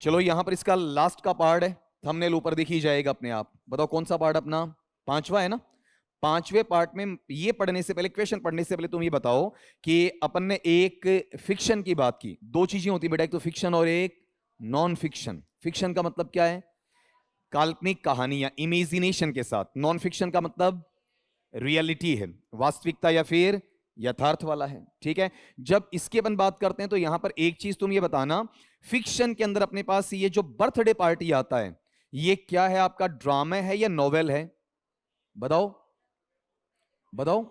चलो यहां पर इसका लास्ट का पार्ट है, थंबनेल ऊपर दिख ही जाएगा अपने आप। बताओ कौन सा पार्ट अपना पांचवा है ना। पांचवे पार्ट में ये पढ़ने से पहले, क्वेश्चन पढ़ने से पहले तुम ये बताओ कि अपन ने एक फिक्शन की बात की। दो चीजें होती बेटा, एक तो फिक्शन और एक नॉन फिक्शन। फिक्शन का मतलब क्या है? काल्पनिक कहानियां, इमेजिनेशन के साथ। नॉन फिक्शन का मतलब रियलिटी है, वास्तविकता या फिर यथार्थ वाला है। ठीक है, जब इसकी अपन बात करते हैं तो यहां पर एक चीज तुम ये बताना, फिक्शन के अंदर अपने पास ये जो बर्थडे पार्टी आता है, ये क्या है? आपका ड्रामा है या नॉवेल है? बताओ बताओ।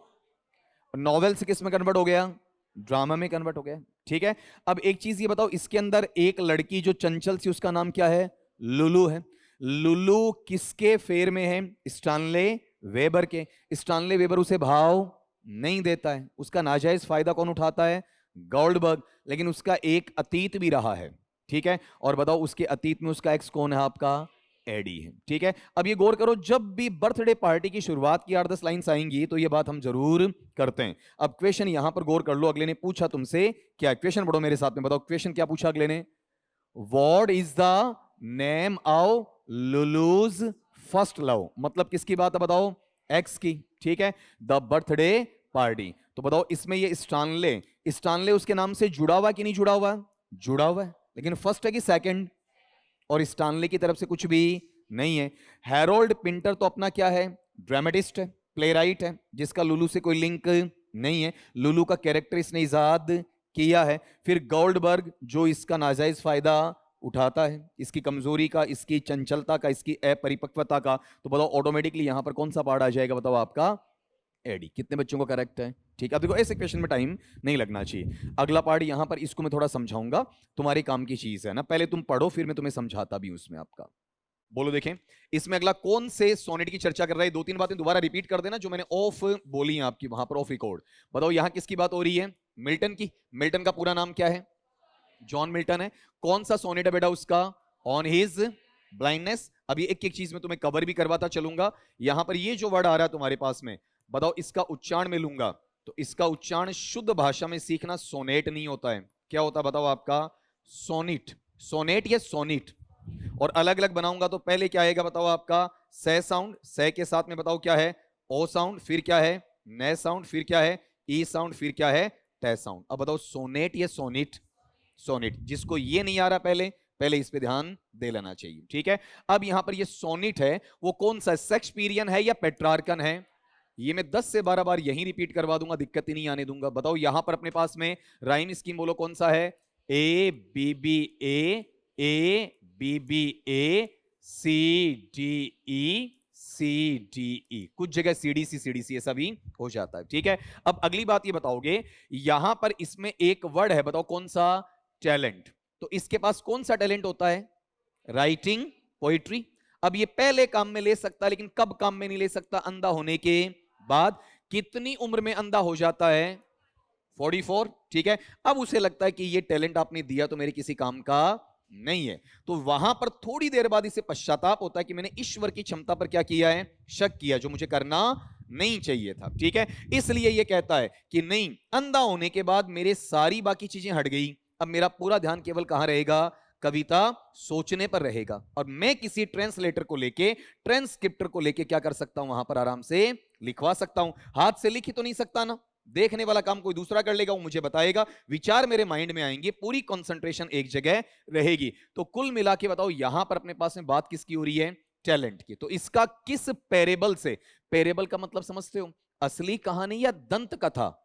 नॉवेल से किस में कन्वर्ट हो गया? ड्रामा में कन्वर्ट हो गया। ठीक है, अब एक चीज ये बताओ, इसके अंदर एक लड़की जो चंचल सी, उसका नाम क्या है? लुलू है। लुलू किसके फेर में है? स्टानले वेबर के। स्टानले वेबर उसे भाव नहीं देता है, उसका नाजायज फायदा कौन उठाता है? गोल्डबर्ग। लेकिन उसका एक अतीत भी रहा है। ठीक है, और बताओ उसके अतीत में उसका एक्स कौन है? आपका एडी है। ठीक है, अब ये गौर करो, जब भी बर्थडे पार्टी की शुरुआत की 8-10 लाइंस आएंगी तो ये बात हम जरूर करते हैं। अब क्वेश्चन यहां पर गौर कर लो, अगले ने पूछा तुमसे क्या? क्वेश्चन पढ़ो मेरे साथ में, बताओ क्वेश्चन क्या पूछा अगले ने? What is the name of Lulu's first love? मतलब किसकी बात है? बताओ एक्स की। ठीक है, द बर्थडे पार्टी। तो बताओ इसमें ये स्टानले, स्टानले उसके नाम से जुड़ा हुआ कि नहीं जुड़ा हुआ? जुड़ा हुआ है, लेकिन फर्स्ट है कि सेकंड? और स्टानले की तरफ से कुछ भी नहीं है। हैरोल्ड पिंटर तो अपना क्या है? ड्रामेटिस्ट है, प्लेराइट है, जिसका लुलू से कोई लिंक नहीं है। लुलू का कैरेक्टर इसने इजाद किया है। फिर गोल्डबर्ग जो इसका नाजायज फायदा उठाता है, इसकी कमजोरी का, इसकी चंचलता का, इसकी अपरिपक्वता का। तो बताओ ऑटोमेटिकली यहां पर कौन सा पार्ट आ जाएगा? बताओ आपका एडी। कितने बच्चों को करेक्ट है? ठीक है, अब देखो ऐसे क्वेश्चन में टाइम नहीं लगना चाहिए। अगला पार्ट यहां पर, इसको मैं थोड़ा समझाऊंगा, तुम्हारे काम की चीज है ना। पहले तुम पढ़ो, फिर मैं तुम्हें समझाता भी हूं उसमें आपका। बोलो देखें, इसमें अगला कौन से सोनेट की चर्चा कर रहा है? दो तीन बातें दोबारा रिपीट कर देना जो मैंने ऑफ बोली हैं आपकी वहां पर, ऑफ रिकॉर्ड। बताओ यहां किसकी बात हो रही है? मिल्टन की। मिल्टन का पूरा नाम क्या है? जॉन मिल्टन है। कौन सा सोनेट है बेटा उसका? On his blindness. अभी एक एक चीज में तुम्हें कवर भी करवाता चलूंगा। यहां पर ये जो वर्ड आ रहा है तुम्हारे पास में, बताओ इसका उच्चारण में लूंगा तो इसका उच्चारण शुद्ध भाषा में सीखना, सोनेट नहीं होता है। क्या होता है बताओ? आपका सोनिट। सोनेट या सोनिट। और अलग अलग बनाऊंगा तो पहले क्या आएगा बताओ? आपका से साउंड, से के साथ में बताओ क्या है? ओ साउंड। फिर क्या है? ने साउंड। फिर क्या है? ई साउंड। फिर क्या है? टे साउंड। अब बताओ सोनेट या सोनिट? सोनिट। जिसको ये नहीं आ रहा पहले, पहले इस पे ध्यान दे लेना चाहिए। ठीक है, अब यहां पर ये सोनिट है, वो कौन सा? शेक्सपियरियन है या पेट्रार्कन है? ये मैं 10 से 12 बार यहीं रिपीट करवा दूंगा, दिक्कत ही नहीं आने दूंगा। बताओ यहां पर अपने पास में राइम स्कीम बोलो कौन सा है? A B B A B B A C D E C D E. कुछ जगह सी डी सी ऐसा भी हो जाता है। ठीक है, अब अगली बात ये बताओगे, यहां पर इसमें एक वर्ड है, बताओ कौन सा? टैलेंट। तो इसके पास कौन सा टैलेंट होता है? Writing poetry. अब ये पहले काम में ले सकता है, लेकिन कब काम में नहीं ले सकता? अंधा होने के बाद। कितनी उम्र में अंधा हो जाता है? 44। ठीक है, अब उसे लगता है कि ये टैलेंट आपने दिया तो मेरे किसी काम का नहीं है। तो वहां पर थोड़ी देर बाद इसे पश्चाताप होता है कि मैंने ईश्वर की क्षमता पर क्या किया है? शक किया, जो मुझे करना नहीं चाहिए था। ठीक है, इसलिए ये कहता है कि नहीं, अंधा होने के बाद मेरे सारी बाकी चीजें हट गई, अब मेरा पूरा ध्यान केवल कहां रहेगा? कविता सोचने पर रहेगा। और मैं किसी ट्रांसलेटर को लेके, ट्रांसक्रिप्टर को लेके क्या कर सकता हूं? वहां पर आराम से लिखवा सकता हूं। हाथ से लिख ही तो नहीं सकता ना, देखने वाला काम कोई दूसरा कर लेगा, वो मुझे बताएगा, विचार मेरे माइंड में आएंगे, पूरी कंसंट्रेशन एक जगह रहेगी। तो कुल मिला के बताओ यहां पर अपने पास में बात किसकी हो रही है? टैलेंट की। तो इसका किस पैरेबल से? पैरेबल का मतलब समझते हो? असली कहानी या दंत कथा।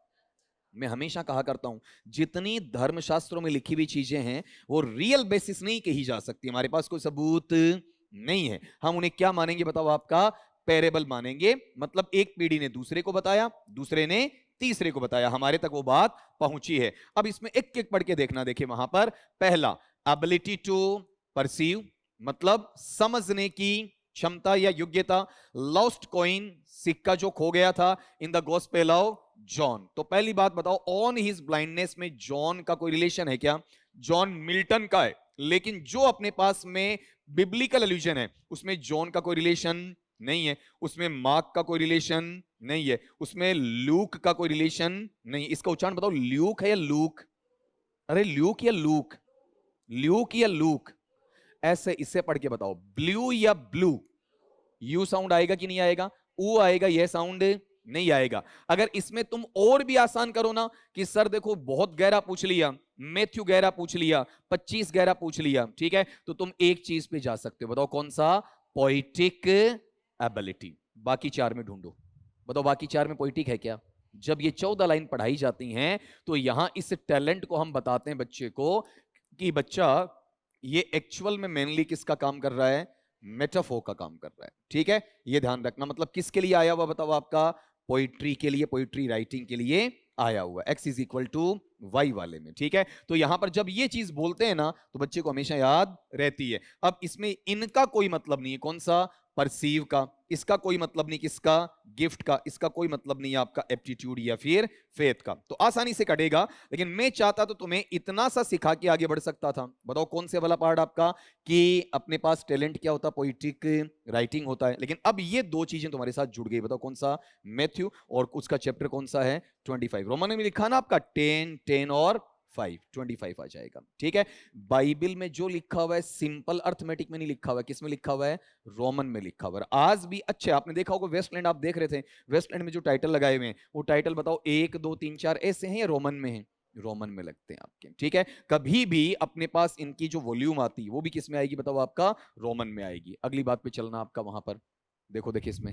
मैं हमेशा कहा करता हूं, जितनी धर्मशास्त्रों में लिखी हुई चीजें हैं वो रियल बेसिस नहीं कही जा सकती। हमारे पास कोई सबूत नहीं है, हम उन्हें क्या मानेंगे बताओ? आपका पैरेबल मानेंगे। मतलब एक पीढ़ी ने दूसरे को बताया, दूसरे ने तीसरे को बताया, हमारे तक वो बात पहुंची है। अब इसमें एक एक पढ़ के देखना। देखिए वहां पर पहला, एबिलिटी टू परसीव, मतलब समझने की क्षमता या योग्यता। लॉस्ट कॉइन, सिक्का जो खो गया था, in the gospel of John. तो पहली बात बताओ, ऑन हिज ब्लाइंडनेस में जॉन का कोई रिलेशन है क्या? जॉन मिल्टन का है, लेकिन जो अपने पास में बिब्लिकल एल्यूजन है उसमें जॉन का कोई रिलेशन नहीं है, उसमें मार्क का कोई रिलेशन नहीं है, उसमें लूक का कोई रिलेशन नहीं। इसका उच्चारण बताओ, ल्यूक है या लूक? अरे ल्यूक या लूक? ल्यूक या लूक? ऐसे इसे पढ़ के बताओ, ब्लू या ब्लू? यू साउंड आएगा कि नहीं आएगा? ऊ आएगा, यह साउंड नहीं आएगा। अगर इसमें तुम और भी आसान करो ना कि सर देखो बहुत गहरा पूछ लिया, मैथ्यू गहरा पूछ लिया, 25 गहरा पूछ लिया, ठीक है, तो तुम एक चीज पे जा सकते हो, बताओ कौन सा? Poetic ability. बाकी चार में ढूंढो, बताओ बाकी चार में पोइटिक है क्या? जब ये 14 लाइन पढ़ाई जाती हैं तो यहां इस टैलेंट को हम बताते हैं बच्चे को कि बच्चा ये एक्चुअल में मेनली किसका काम कर रहा है? मेटाफोर का काम कर रहा है, ठीक है, ये ध्यान रखना। मतलब किसके लिए आया हुआ बताओ? आपका पोइट्री के लिए, पोइट्री राइटिंग के लिए आया हुआ, x is equal to Y वाले में, ठीक है। तो यहां पर जब ये चीज बोलते हैं ना तो बच्चे को हमेशा याद रहती है। अब इसमें इनका कोई मतलब नहीं है, कौन सा? परसीव का, इसका कोई मतलब नहीं, किसका? गिफ्ट का, इसका कोई मतलब नहीं है आपका एप्टीट्यूड या फिर फेथ का। तो आसानी से कटेगा, लेकिन मैं चाहता तो तुम्हें इतना सा सिखा के आगे बढ़ सकता था। बताओ कौन से वाला पार्ट आपका कि अपने पास टैलेंट क्या होता? पोइट्रिक राइटिंग होता है। लेकिन अब ये दो चीजें तुम्हारे साथ जुड़ गई, बताओ कौन सा? मैथ्यू, और उसका चैप्टर कौन सा है? 25। रोमन में लिखा ना आपका 10, 10 और 5, 25 आ जाएगा, ठीक है। बाइबल में जो लिखा हुआ है सिंपल अर्थमेटिक में नहीं लिखा हुआ है, किस में लिखा हुआ है? रोमन में लिखा हुआ है। आज भी अच्छा आपने देखा होगा, वेस्टलैंड आप देख रहे थे, वेस्टलैंड में जो टाइटल लगाए हुए हैं वो टाइटल बताओ 1, 2, 3, 4 ऐसे हैं या रोमन में है? रोमन में लगते हैं आपके, ठीक है। कभी भी अपने पास इनकी जो वॉल्यूम आती है वो भी किस में आएगी बताओ? आपका रोमन में आएगी। अगली बात पे चलना आपका, वहां पर देखो, देखिए इसमें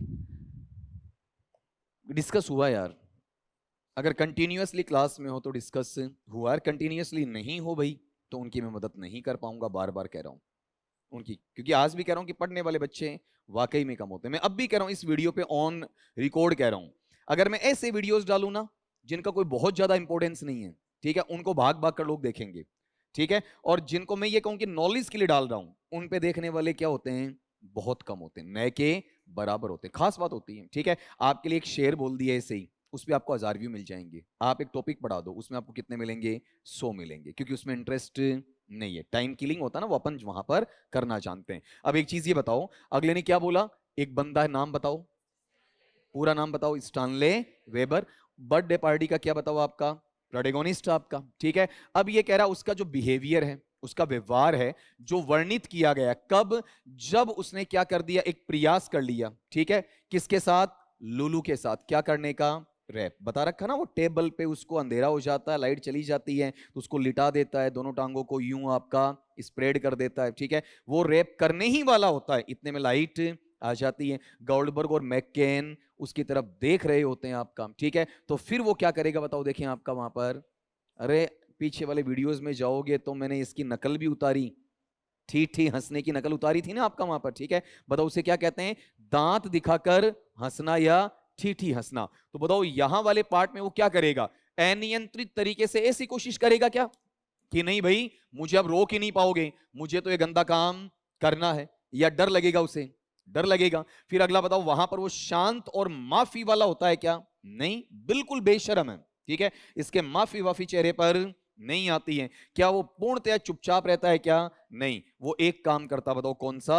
डिस्कस हुआ यार, अगर कंटिन्यूअसली क्लास में हो तो डिस्कस हुआ, कंटिन्यूअसली नहीं हो भाई तो उनकी मैं मदद नहीं कर पाऊंगा, बार बार कह रहा हूं उनकी, क्योंकि आज भी कह रहा हूं कि पढ़ने वाले बच्चे वाकई में कम होते हैं। मैं अब भी कह रहा हूं, इस वीडियो पे ऑन रिकॉर्ड कह रहा हूं, अगर मैं ऐसे वीडियोस डालूं ना जिनका कोई बहुत ज्यादा इंपॉर्टेंस नहीं है, ठीक है, उनको भाग भाग कर लोग देखेंगे, ठीक है, और जिनको मैं ये कहूं कि नॉलेज के लिए डाल रहा हूं उन पे देखने वाले क्या होते हैं? बहुत कम होते हैं, नए के बराबर होते हैं। खास बात होती है, ठीक है। आपके लिए एक शेर बोल दिया ऐसे ही, उस पर आपको 1000 व्यू मिल जाएंगे। आप एक टॉपिक पढ़ा दो, उसमें आपको कितने मिलेंगे? 100 मिलेंगे, क्योंकि उसमें इंटरेस्ट नहीं है, टाइम किलिंग होता है ना, वो अपन वहां पर करना जानते हैं। अब एक चीज ये बताओ, अगले ने क्या बोला? एक बंदा है, नाम बताओ, पूरा नाम बताओ। स्टानले वेबर। बर्थडे पार्टी का क्या बताओ? आपका प्रोटैगनिस्ट आपका, ठीक है। अब ये कह रहा उसका जो बिहेवियर है, उसका व्यवहार है जो वर्णित किया गया, कब? जब उसने क्या कर दिया? एक प्रयास कर लिया, ठीक है, किसके साथ? लुलू के साथ। क्या करने का? रैप। बता रखा ना, वो टेबल पे उसको अंधेरा हो जाता है, लाइट चली जाती है तो उसको लिटा देता है, दोनों टांगों को यूं आपका स्प्रेड कर देता है, ठीक है, वो रैप करने ही वाला होता है, इतने में लाइट आ जाती है। गोल्डबर्ग और मैककेन उसकी तरफ देख रहे होते हैं आपका, ठीक है, तो फिर वो क्या करेगा बताओ? देखिए आपका वहां पर, अरे पीछे वाले वीडियोस में जाओगे तो मैंने इसकी नकल भी उतारी, ठीक हंसने की नकल उतारी थी ना आपका वहां पर, ठीक है। बताओ उसे क्या कहते हैं? दांत दिखाकर हंसना या ठीठी हंसना। तो बताओ यहां वाले पार्ट में वो क्या करेगा? अनियंत्रित तरीके से ऐसी कोशिश करेगा क्या कि नहीं भाई मुझे अब रोक ही नहीं पाओगे, मुझे तो ये गंदा काम करना है, या डर लगेगा उसे? डर लगेगा। फिर अगला बताओ, वहां पर वो शांत और माफी वाला होता है क्या? नहीं, बिल्कुल बेशरम है, ठीक है, इसके माफी वाफी चेहरे पर नहीं आती है। क्या वो पूर्णतया चुपचाप रहता है क्या? नहीं, वो एक काम करता, बताओ कौन सा?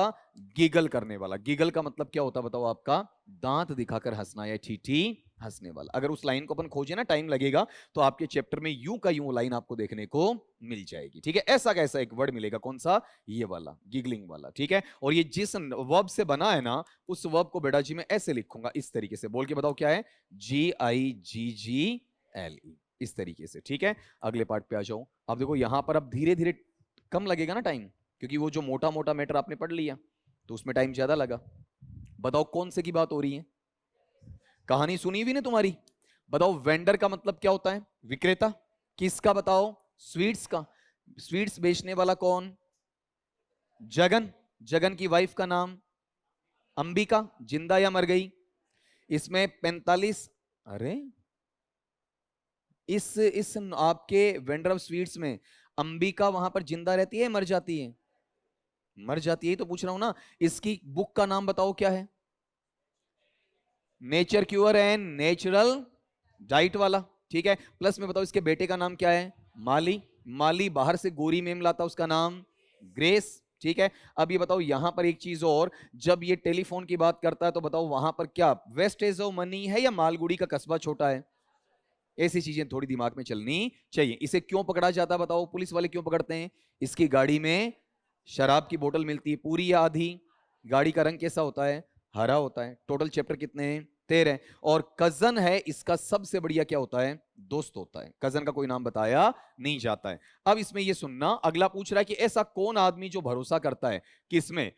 गिगल करने वाला। गिगल का मतलब क्या होता बताओ? आपका दांत दिखाकर हंसना या ठीठी हंसने वाला। अगर उस लाइन को अपन खोजे ना, टाइम लगेगा, तो आपके चैप्टर में यूं का यूं लाइन आपको देखने को मिल जाएगी, ठीक है। ऐसा कैसा एक वर्ड मिलेगा, कौन सा? ये वाला, गिगलिंग वाला, ठीक है। और ये जिस वर्ब से बना है ना, उस वर्ब को बेटा जी मैं ऐसे लिखूंगा, इस तरीके से बोल के बताओ क्या है? GIGGLE, इस तरीके से, ठीक है। अगले पार्ट पे आ जाओ। अब देखो यहां पर अब धीरे धीरे कम लगेगा ना टाइम, क्योंकि वो जो मोटा मोटा मैटर आपने पढ़ लिया तो उसमें टाइम ज्यादा लगा। बताओ कौन से की बात हो रही है? कहानी सुनी हुई ना तुम्हारी। बताओ वेंडर का मतलब क्या होता है? विक्रेता। किसका बताओ? स्वीट्स का। स्वीट्स बेचने वाला कौन? जगन। जगन की वाइफ का नाम? अंबिका। जिंदा या मर गई? इसमें 45, अरे इस आपके वेंडर ऑफ स्वीट्स में अंबिका वहां पर जिंदा रहती है, मर जाती है? मर जाती है, तो पूछ रहा हूं ना। इसकी बुक का नाम बताओ क्या है? Nature queer and natural diet वाला, ठीक है। प्लस में बताओ इसके बेटे का नाम क्या है? माली। माली बाहर से गोरी मेम लाता, उसका नाम ग्रेस, ठीक है। अब ये बताओ यहां पर एक चीज और, जब ये टेलीफोन की बात करता है तो बताओ वहां पर क्या वेस्टेज ऑफ मनी है या मालगुड़ी का कस्बा छोटा है? ऐसी चीजें थोड़ी दिमाग में चलनी चाहिए। इसे क्यों पकड़ा जाता है बताओ? पुलिस वाले क्यों पकड़ते हैं? इसकी गाड़ी में शराब की बोतल मिलती है पूरी या आधी, गाड़ी का रंग कैसा होता है, हरा होता है। टोटल चैप्टर कितने हैं, 13। और कजन है इसका सबसे बढ़िया क्या होता है, दोस्त होता है। कजन का कोई नाम बताया नहीं जाता है। अब इसमें यह सुनना, अगला पूछ रहा है कि ऐसा कौन आदमी जो भरोसा करता है किसमें,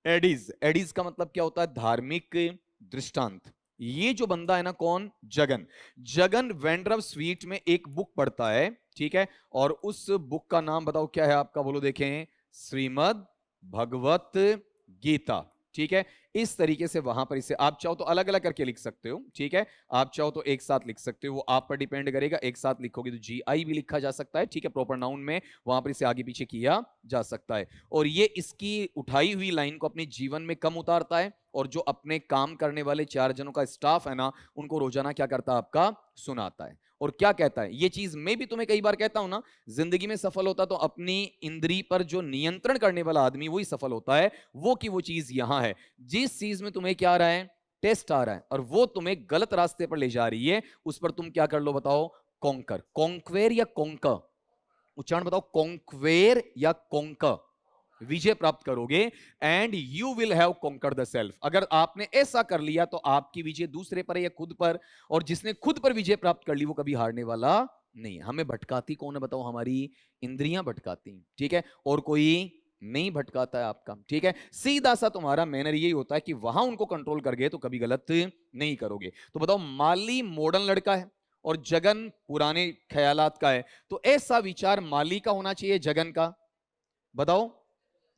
एडीज। एडीज का मतलब क्या होता है, धार्मिक दृष्टांत। ये जो बंदा है ना, कौन, जगन। जगन वेंड्रव स्वीट में एक बुक पढ़ता है, ठीक है, और उस बुक का नाम बताओ क्या है आपका, बोलो देखें, श्रीमद् भगवत गीता, ठीक है। इस तरीके से वहां पर इसे आप चाहो तो अलग अलग करके लिख सकते हो, ठीक है, आप चाहो तो एक साथ लिख सकते हो, वो आप पर डिपेंड करेगा। एक साथ लिखोगे तो GI भी लिखा जा सकता है, ठीक है, प्रॉपर नाउन में, वहां पर इसे आगे पीछे किया जा सकता है। और ये इसकी उठाई हुई लाइन को अपने जीवन में कम उतारता है, और जो अपने काम करने वाले 4 जनों का स्टाफ है ना, उनको रोजाना क्या करता है, आपका सुनाता है। और क्या कहता है, ये चीज मैं भी तुम्हें कई बार कहता हूं ना, जिंदगी में सफल होता तो अपनी इंद्री पर जो नियंत्रण करने वाला आदमी वही सफल होता है। वो की वो चीज यहां है, जिस चीज में तुम्हें क्या आ रहा है, टेस्ट आ रहा है, और वो तुम्हें गलत रास्ते पर ले जा रही है, उस पर तुम क्या कर लो, बताओ, कॉन्कर। कॉन्क्वेर या कॉन्कर, उच्चारण बताओ, कॉन्क्वेर या कॉन्कर, विजय प्राप्त करोगे। And you will have conquer the self. अगर आपने ऐसा कर लिया तो आपकी विजय दूसरे पर है या खुद पर, और जिसने खुद पर विजय प्राप्त कर ली वो कभी हारने वाला नहीं। हमें भटकाती कौन है बताओ, हमारी इंद्रियां भटकाती, ठीक है, और कोई नहीं भटकाता है आपका, ठीक है। सीधा सा तुम्हारा मैनर यही होता है कि वहां उनको कंट्रोल कर गए तो कभी गलत नहीं करोगे। तो बताओ, माली मॉडर्न लड़का है और जगन पुराने ख्यालात का है, तो ऐसा विचार माली का होना चाहिए, जगन का, बताओ,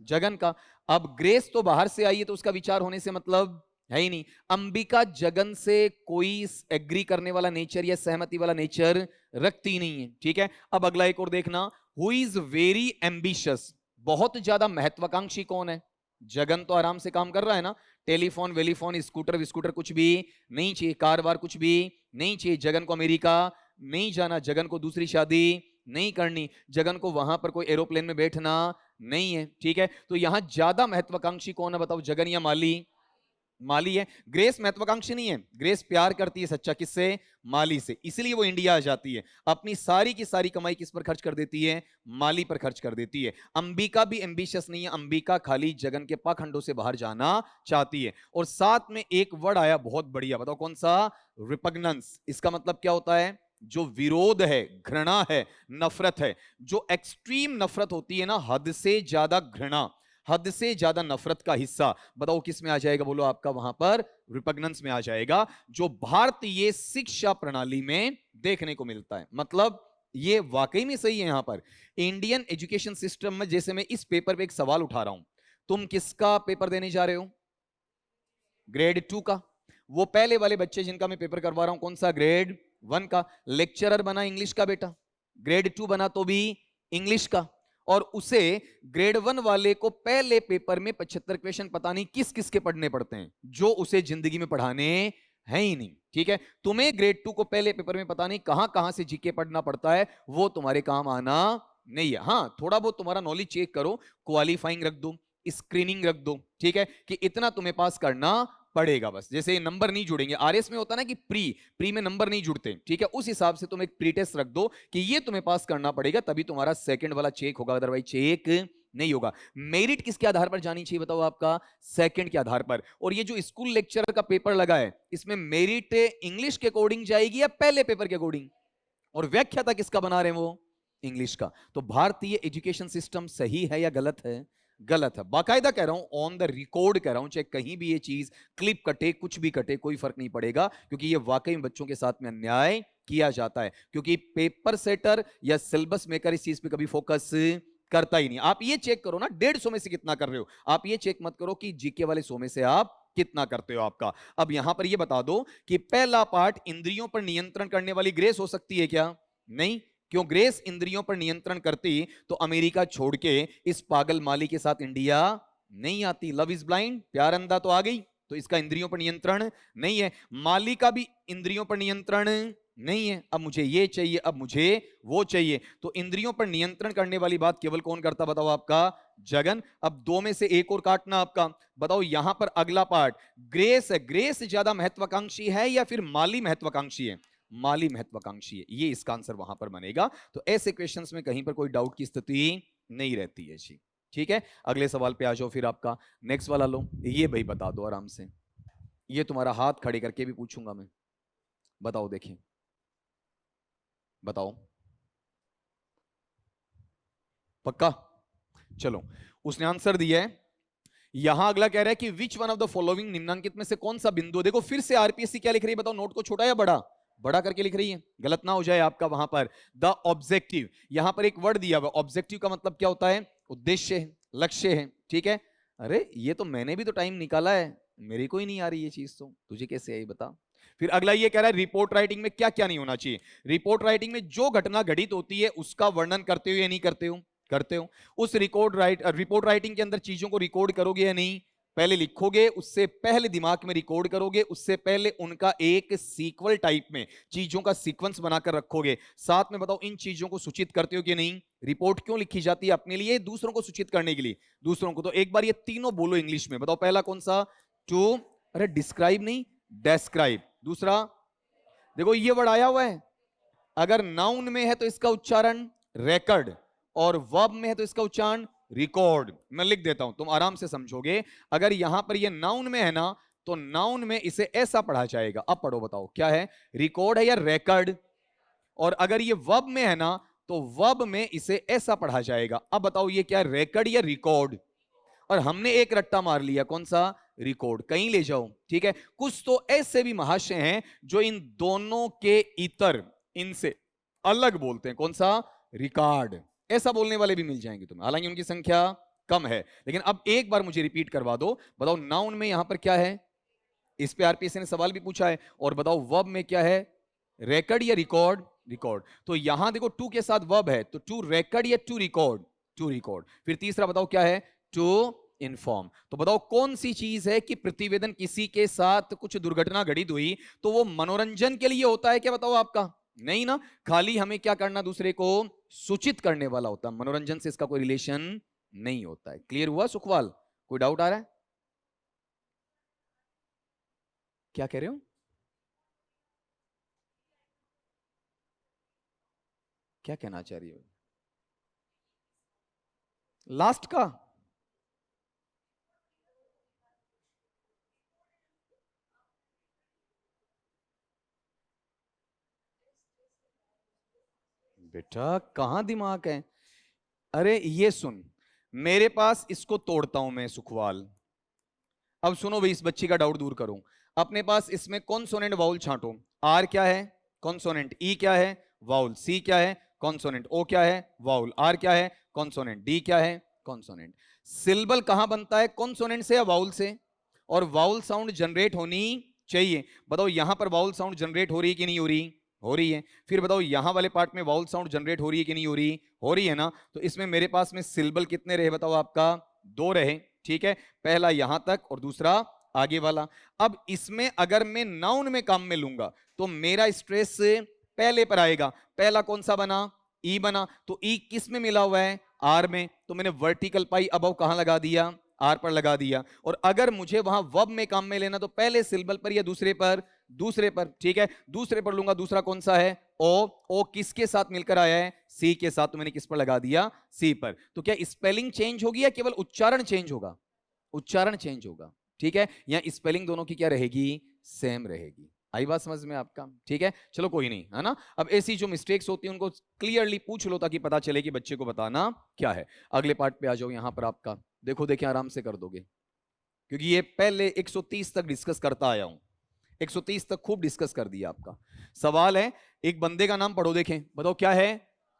जगन का। अब ग्रेस तो बाहर से आई है तो उसका विचार होने से मतलब है ही नहीं। अंबिका जगन से कोई एग्री करने वाला नेचर या सहमति वाला नेचर रखती नहीं है, ठीक है। अब अगला एक और देखना, हु इज वेरी एम्बिशियस, बहुत ज्यादा महत्वाकांक्षी कौन है, जगन तो आराम से काम कर रहा है ना, टेलीफोन वेलीफोन स्कूटर विस्कूटर कुछ भी नहीं चाहिए, कार वार कुछ भी नहीं चाहिए, जगन को अमेरिका नहीं जाना, जगन को दूसरी शादी नहीं करनी, जगन को वहां पर कोई एरोप्लेन में बैठना नहीं है, ठीक है। तो यहां ज्यादा महत्वाकांक्षी कौन है बताओ, जगन या माली, माली है। ग्रेस महत्वाकांक्षी नहीं है, ग्रेस प्यार करती है सच्चा, किससे, माली से, इसलिए वो इंडिया आ जाती है, अपनी सारी की सारी कमाई किस पर खर्च कर देती है, माली पर खर्च कर देती है। अंबिका भी एम्बिशियस नहीं है, अंबिका खाली जगन के पाखंडों से बाहर जाना चाहती है। और साथ में एक वर्ड आया बहुत बढ़िया, बताओ कौन सा, रिपग्नेंस। इसका मतलब क्या होता है, जो विरोध है, घृणा है, नफरत है। जो एक्सट्रीम नफरत होती है ना, हद से ज्यादा घृणा, हद से ज्यादा नफरत का हिस्सा, बताओ किस में आ जाएगा, बोलो आपका वहां पर रिपग्नेंस में आ जाएगा, जो भारतीय शिक्षा प्रणाली में देखने को मिलता है। मतलब ये वाकई में सही है। यहां पर इंडियन एजुकेशन सिस्टम में, जैसे मैं इस पेपर पे एक सवाल उठा रहा हूं, तुम किसका पेपर देने जा रहे हो, ग्रेड 2 का। वो पहले वाले बच्चे जिनका मैं पेपर करवा रहा हूं, कौन सा, ग्रेड 1 का। लेक्चरर बना इंग्लिश का बेटा, ग्रेड 2 बना तो भी इंग्लिश का, और उसे ग्रेड 1 वाले को पहले पेपर में 75 क्वेश्चन पता नहीं किस किस के पढ़ने पड़ते हैं, जो उसे जिंदगी में पढ़ाने हैं ही नहीं, ठीक है। तुम्हें ग्रेड 2 को पहले पेपर में पता नहीं कहां कहां से जीके पढ़ना पड़ता है, वो तुम्हारे काम आना नहीं है। हाँ, थोड़ा बहुत तुम्हारा नॉलेज चेक करो, क्वालिफाइंग रख दो, स्क्रीनिंग रख दो, ठीक है, कि इतना तुम्हें पास करना पड़ेगा बस। जैसे नंबर नहीं जुड़ेंगे, आरएस में होता ना कि प्री में नंबर नहीं जुड़ते, ठीक है, उस हिसाब से तुम एक प्री टेस्ट रख दो कि ये तुम्हें पास करना पड़ेगा, तभी तुम्हारा सेकंड वाला चेक होगा, अदरवाइज चेक नहीं होगा। मेरिट किसके आधार पर जानी चाहिए बताओ, आपका सेकंड के आधार पर। और ये जो स्कूल लेक्चरर का पेपर लगा है, इसमें मेरिट इंग्लिश के अकॉर्डिंग जाएगी या पहले पेपर के अकॉर्डिंग, और व्याख्याता किसका बना रहे हैं, वो इंग्लिश का। तो भारतीय एजुकेशन सिस्टम सही है या गलत है, गलत है। बाकायदा कह रहा हूं, ऑन द रिकॉर्ड कह रहा हूं, चाहे कहीं भी ये चीज क्लिप कटे, कुछ भी कटे, कोई फर्क नहीं पड़ेगा, क्योंकि ये वाकई में बच्चों के साथ में अन्याय किया जाता है। क्योंकि पेपर सेटर या सिलेबस मेकर इस चीज पे कभी फोकस करता ही नहीं। आप ये चेक करो ना, 150 में से कितना कर रहे हो, आप ये चेक मत करो कि जीके वाले 100 में से आप कितना करते हो आपका। अब यहां पर ये बता दो कि पहला पार्ट, इंद्रियों पर नियंत्रण करने वाली ग्रेस हो सकती है क्या, नहीं। क्यों, ग्रेस इंद्रियों पर नियंत्रण करती तो अमेरिका छोड़ के इस पागल माली के साथ इंडिया नहीं आती। लव इज ब्लाइंड, प्यार अंधा तो आ गई, तो इसका इंद्रियों पर नियंत्रण नहीं है। माली का भी इंद्रियों पर नियंत्रण नहीं है, अब मुझे ये चाहिए, अब मुझे वो चाहिए। तो इंद्रियों पर नियंत्रण करने वाली बात केवल कौन करता बताओ, आपका जगन। अब 2 में से एक और काटना आपका, बताओ यहां पर अगला पार्ट ग्रेस है, ग्रेस ज्यादा महत्वाकांक्षी है या फिर माली महत्वाकांक्षी है, माली महत्वाकांक्षी है, ये इसका आंसर वहां पर बनेगा। तो ऐसे क्वेश्चंस में कहीं पर कोई डाउट की स्थिति नहीं रहती है जी। ठीक है, अगले सवाल पे आ जाओ फिर आपका। नेक्स्ट वाला लो, ये भाई बता दो आराम से, ये तुम्हारा हाथ खड़े करके भी पूछूंगा मैं। बताओ, देखिए बताओ, पक्का? चलो, उसने आंसर दिया है। यहां अगला कह रहा है कि विच वन ऑफ द फॉलोइंग, निम्नांकित में से कौन सा बिंदु, देखो फिर से आरपीएससी क्या लिख रही है बताओ, नोट को छोटा या बड़ा? बड़ा करके लिख रही है, गलत ना हो जाए आपका वहां पर। द ऑब्जेक्टिव, यहां पर एक वर्ड दिया हुआ, ऑब्जेक्टिव का मतलब क्या होता है? उद्देश्य है, लक्ष्य है, ठीक है। अरे ये तो मैंने भी तो टाइम निकाला है, मेरे को ही नहीं आ रही ये चीज, तो तुझे कैसे आई बता। फिर अगला ये कह रहा है रिपोर्ट राइटिंग में क्या क्या नहीं होना चाहिए। रिपोर्ट राइटिंग में जो घटना घटित होती है उसका वर्णन करते हो या नहीं करते हो? करते हो। उस रिपोर्ट राइटिंग के अंदर चीजों को रिकॉर्ड करोगे या नहीं? पहले लिखोगे, उससे पहले दिमाग में रिकॉर्ड करोगे, उससे पहले उनका एक सीक्वल टाइप में चीजों का सीक्वेंस बनाकर रखोगे। साथ में बताओ इन चीजों को सूचित करते हो कि नहीं? रिपोर्ट क्यों लिखी जाती है? अपने लिए, दूसरों को सूचित करने के लिए। दूसरों को, तो एक बार ये तीनों बोलो इंग्लिश में, बताओ पहला कौन सा? टू, अरे डिस्क्राइब नहीं, डेस्क्राइब। दूसरा, देखो ये वर्ड आया हुआ है, अगर नाउन में है तो इसका उच्चारण रेकर्ड, और वर्ब में है तो इसका उच्चारण रिकॉर्ड। मैं लिख देता हूं, तुम आराम से समझोगे। अगर यहां पर ये नाउन में है ना, तो नाउन में इसे ऐसा पढ़ा जाएगा। अब पढ़ो, बताओ क्या है, रिकॉर्ड है या रेकर्ड? और अगर ये वर्ब में है ना, तो वर्ब में इसे ऐसा पढ़ा जाएगा। अब बताओ ये क्या, रेकर्ड या रिकॉर्ड? और हमने एक रट्टा मार लिया, कौन सा? रिकॉर्ड। कहीं ले जाओ, ठीक है। कुछ तो ऐसे भी महाशय हैं जो इन दोनों के इतर, इनसे अलग बोलते हैं, कौन सा? रिकॉर्ड। ऐसा बोलने वाले भी मिल जाएंगे तुम्हें, हालांकि उनकी संख्या कम है। लेकिन अब एक बार मुझे रिपीट करवा दो, बताओ नाउन में यहां पर क्या है? इस पे आरपीएससी ने सवाल भी पूछा है। और बताओ वर्ब में क्या है, रेकर्ड या रिकॉर्ड? रिकॉर्ड। तो यहां देखो टू के साथ वर्ब है, तो टू रेकर्ड या टू रिकॉर्ड? To record. फिर तीसरा बताओ क्या है, टू इन्फॉर्म। तो बताओ कौन सी चीज है कि प्रतिवेदन, किसी के साथ कुछ दुर्घटना घटित हुई तो वो मनोरंजन के लिए होता है क्या? बताओ आपका, नहीं ना, खाली हमें क्या करना, दूसरे को सूचित करने वाला होता है। मनोरंजन से इसका कोई रिलेशन नहीं होता है। क्लियर हुआ सुखवाल? कोई डाउट आ रहा है? क्या कह रहे हो? क्या कहना चाह रही हो? लास्ट का? बेटा कहां दिमाग है? अरे ये सुन, मेरे पास, इसको तोड़ता हूं मैं सुखवाल। अब सुनो भाई, इस बच्ची का डाउट दूर करूं। अपने पास इसमें कॉन्सोनेंट वाउल छांटो। आर क्या है? कॉन्सोनेंट। ई क्या है? वाउल। सी क्या है? कॉन्सोनेंट। ओ क्या है? वाउल। आर क्या है? कॉन्सोनेंट। डी क्या है? कॉन्सोनेंट। सिल्बल कहां बनता है, कॉन्सोनेंट से या वाउल से? और वाउल साउंड जनरेट होनी चाहिए। बताओ यहां पर वाउल साउंड जनरेट हो रही है कि नहीं हो रही? हो रही है। फिर बताओ यहां वाले पार्ट में वाउल साउंड जनरेट हो रही है कि नहीं हो रही? हो रही है ना। तो इसमें मेरे पास में सिल्बल कितने रहे बताओ आपका? दो रहे, ठीक है। पहला यहां तक और दूसरा आगे वाला। अब इसमें अगर मैं नाउन में काम में लूंगा तो मेरा स्ट्रेस पहले पर आएगा। पहला कौन सा बना? ई बना। तो ई किस में मिला हुआ है? आर में। तो मैंने वर्टिकल पाई अबव कहां लगा दिया? आर पर लगा दिया। और अगर मुझे वहां वर्ब में काम में लेना तो पहले सिल्बल पर या दूसरे पर? दूसरे पर, ठीक है। दूसरे पर लूंगा, दूसरा कौन सा है? ओ। ओ किसके साथ मिलकर आया है? सी के साथ। तो मैंने किस पर लगा दिया? सी पर। तो क्या स्पेलिंग चेंज होगी या केवल उच्चारण चेंज होगा? उच्चारण चेंज होगा, ठीक है। या स्पेलिंग दोनों की क्या रहेगी? सेम रहेगी। आई बात समझ में आपका? ठीक है, चलो कोई नहीं, है ना। अब ऐसी जो मिस्टेक्स होती है उनको क्लियरली पूछ लो ताकि पता चले कि बच्चे को बताना क्या है। अगले पार्ट पे आ जाओ, यहां पर आपका देखो, देखें आराम से कर दोगे, क्योंकि ये पहले 130 तक डिस्कस करता आया हूं। 130 तक खूब डिस्कस कर दिया आपका। सवाल है, एक बंदे का नाम पढ़ो, देखें बताओ क्या है?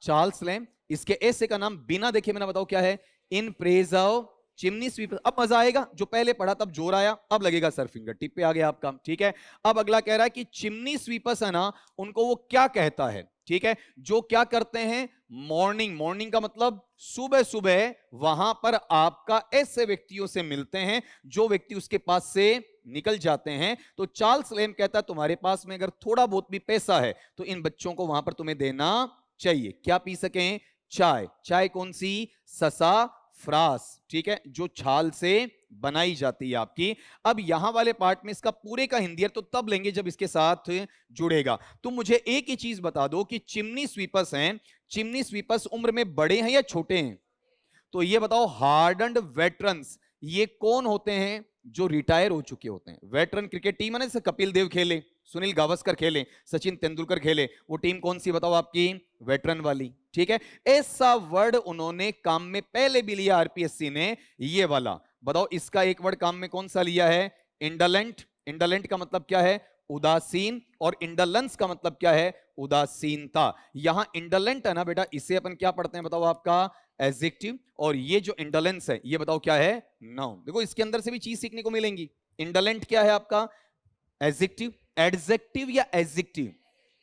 Charles lamb. इसके ऐसे का नाम बिना देखे मैंने, बताओ क्या है? In praise of chimney sweeper. अब मजा आएगा, जो पहले पढ़ा तब जोर आया, अब लगेगा सर फिंगर टिप पे आ गया आपका, ठीक है। अब अगला कह रहा है कि चिमनी स्वीपर्स है ना, उनको वो क्या कहता है, ठीक है, जो क्या करते हैं? मॉर्निंग। मॉर्निंग का मतलब सुबह सुबह वहां पर आपका ऐसे व्यक्तियों से मिलते हैं जो व्यक्ति उसके पास से निकल जाते हैं। तो चार्ल्स लैम्ब कहता है तुम्हारे पास में अगर थोड़ा बहुत भी पैसा है तो इन बच्चों को वहां पर तुम्हें देना चाहिए। क्या पी सकें? चाय। चाय कौन सी? ससा फ्रास, ठीक है, जो छाल से बनाई जाती है आपकी। अब यहां वाले पार्ट में इसका पूरे का हिंदी तो तब लेंगे जब इसके साथ जुड़ेगा। तुम मुझे एक ही चीज बता दो कि चिमनी स्वीपर्स हैं, चिमनी स्वीपर्स उम्र में बड़े हैं या छोटे हैं? तो ये बताओ हार्डन्ड वेटरन्स ये कौन होते हैं? जो रिटायर हो चुके होते हैं। वेटरन क्रिकेट टीम है ना, जैसे कपिल देव खेले, सुनील गावस्कर खेले, सचिन तेंदुलकर खेले, वो टीम कौन सी बताओ आपकी? वेटरन वाली। ठीक है, ऐसा वर्ड उन्होंने काम में पहले भी लिया आरपीएससी ने, ये वाला। बताओ इसका एक वर्ड काम में कौन सा लिया है? इंडोलेंट। इंडोलेंट का मतलब क्या है? उदासीन। और इंडोलेंस का मतलब क्या है? उदासीनता। यहां इंडोलेंट है ना बेटा, इसे अपन क्या पढ़ते हैं बताओ? आपका एडजेक्टिव। और ये जो इंडोलेंस है ये बताओ क्या है? नाउन। देखो इसके अंदर से भी चीज सीखने को मिलेंगी। इंडोलेंट क्या है आपका? एडजेक्टिव। एडजेक्टिव या एडजेक्टिव,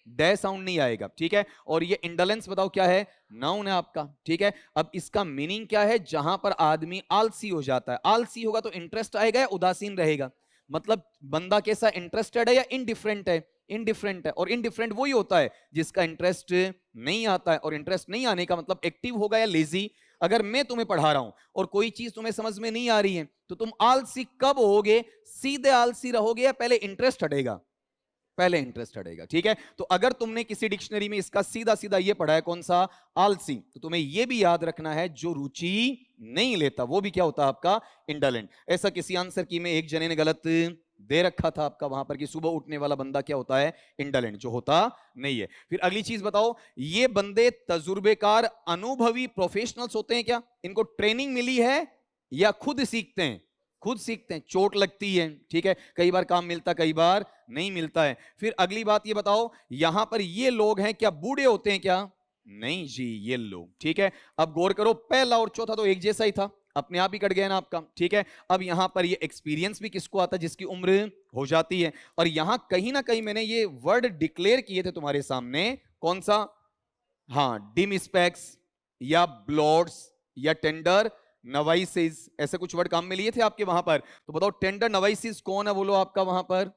डे साउंड नहीं आएगा। ठीक है, और ये इंडोलेंस बताओ क्या है? नाउन है आपका। ठीक है, अब इसका मीनिंग क्या है? जहां पर आदमी आलसी हो जाता है। आलसी होगा तो इंटरेस्ट आएगा या उदासीन रहेगा? मतलब बंदा कैसा? इंटरेस्टेड है या इनडिफरेंट है? इनडिफरेंट है। और इनडिफरेंट वही होता है जिसका इंटरेस्ट नहीं आता है, और इंटरेस्ट नहीं आने का मतलब एक्टिव होगा या लेजी। अगर मैं तुम्हें पढ़ा रहा हूं और कोई चीज तुम्हें समझ में नहीं आ रही है, तो तुम आलसी कब होगे? सीधे आलसी रहोगे या पहले इंटरेस्ट हटेगा? पहले इंटरेस्ट हटेगा। ठीक है, तो अगर तुमने किसी डिक्शनरी में इसका सीधा सीधा ये पढ़ा है कौन सा? आलसी, तो तुम्हें ये भी याद रखना है जो रुचि नहीं लेता वो भी क्या होता है आपका? इंडोलेंट। ऐसा किसी आंसर की में एक जने ने गलत दे रखा था आपका वहां पर कि सुबह उठने वाला बंदा क्या होता है? इंडोलेंट, जो होता नहीं है। फिर अगली चीज बताओ, ये बंदे तजुर्बेकार अनुभवी प्रोफेशनल्स होते हैं क्या? इनको ट्रेनिंग मिली है या खुद सीखते हैं? खुद सीखते हैं। चोट लगती है, ठीक है, कई बार काम मिलता, कई बार नहीं मिलता है। फिर अगली बात ये बताओ, यहां पर ये लोग हैं क्या बूढ़े होते हैं क्या? नहीं जी, ये लोग। ठीक है, अब गौर करो, पहला और चौथा तो एक जैसा ही था, अपने आप ही कट गया ना आपका। ठीक है, अब यहां पर ये एक्सपीरियंस भी किसको आता है? जिसकी उम्र हो जाती है। और यहां कहीं ना कहीं मैंने ये वर्ड डिक्लेयर किए थे तुम्हारे सामने, कौन सा? हाँ, डिम स्पेक्स या ब्लॉट्स या टेंडर नवाइसिस, ऐसे कुछ वर्ड काम में लिए थे आपके वहां पर। तो बताओ टेंडर नवाइसिस कौन है? बोलो आपका वहां पर?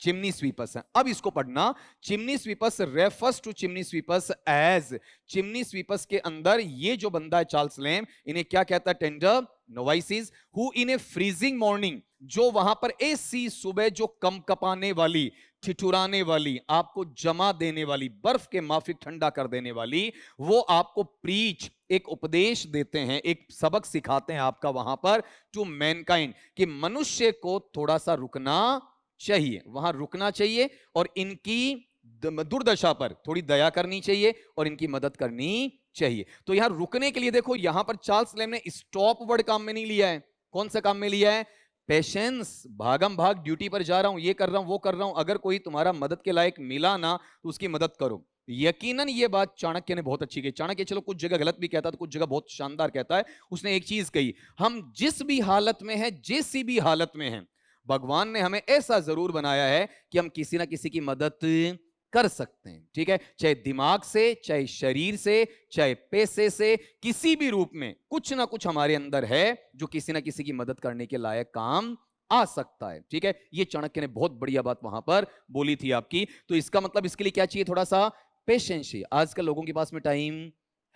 चिमनी स्वीपर्स है। अब इसको पढ़ना, chimney sweepers refers to chimney sweepers age, chimney sweepers के अंदर ये जो बंदा है चार्ल्स लैम्ब, इन्हें क्या कहता है? Tender novices. Who in a freezing morning, जो वहां पर ऐसी सुबह जो कम कपाने वाली, ठिठुराने वाली, आपको जमा देने वाली, बर्फ के माफिक ठंडा कर देने वाली, वो आपको प्रीच, एक उपदेश देते हैं, एक सबक सिखाते हैं आपका वहां पर, टू मैनकाइंड, कि मनुष्य को थोड़ा सा रुकना चाहिए, वहां रुकना चाहिए, और इनकी दुर्दशा पर थोड़ी दया करनी चाहिए और इनकी मदद करनी चाहिए। तो यहां रुकने के लिए देखो, यहां पर चार्ल्स लैम्ब ने स्टॉप वर्ड काम में नहीं लिया है। कौन सा काम में लिया है? पेशेंस। भागम भाग ड्यूटी पर जा रहा हूं, ये कर रहा हूं, वो कर रहा हूं, अगर कोई तुम्हारा मदद के लायक मिला ना तो उसकी मदद करो। यकीनन ये बात चाणक्य ने बहुत अच्छी कही। चाणक्य चलो कुछ जगह गलत भी कहता है तो कुछ जगह बहुत शानदार कहता है। उसने एक चीज कही, हम जिस भी हालत में है, जैसी भी हालत में है, भगवान ने हमें ऐसा जरूर बनाया है कि हम किसी ना किसी की मदद कर सकते हैं। ठीक है, चाहे दिमाग से, चाहे शरीर से, चाहे पैसे से, किसी भी रूप में कुछ ना कुछ हमारे अंदर है जो किसी ना किसी की मदद करने के लायक काम आ सकता है। ठीक है, ये चाणक्य ने बहुत बढ़िया बात वहां पर बोली थी आपकी। तो इसका मतलब इसके लिए क्या चाहिए? थोड़ा सा पेशेंस चाहिए। आजकल लोगों के पास में टाइम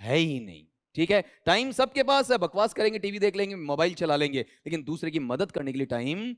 है ही नहीं। ठीक है, टाइम सबके पास है, बकवास करेंगे, टीवी देख लेंगे, मोबाइल चला लेंगे, लेकिन दूसरे की मदद करने के लिए टाइम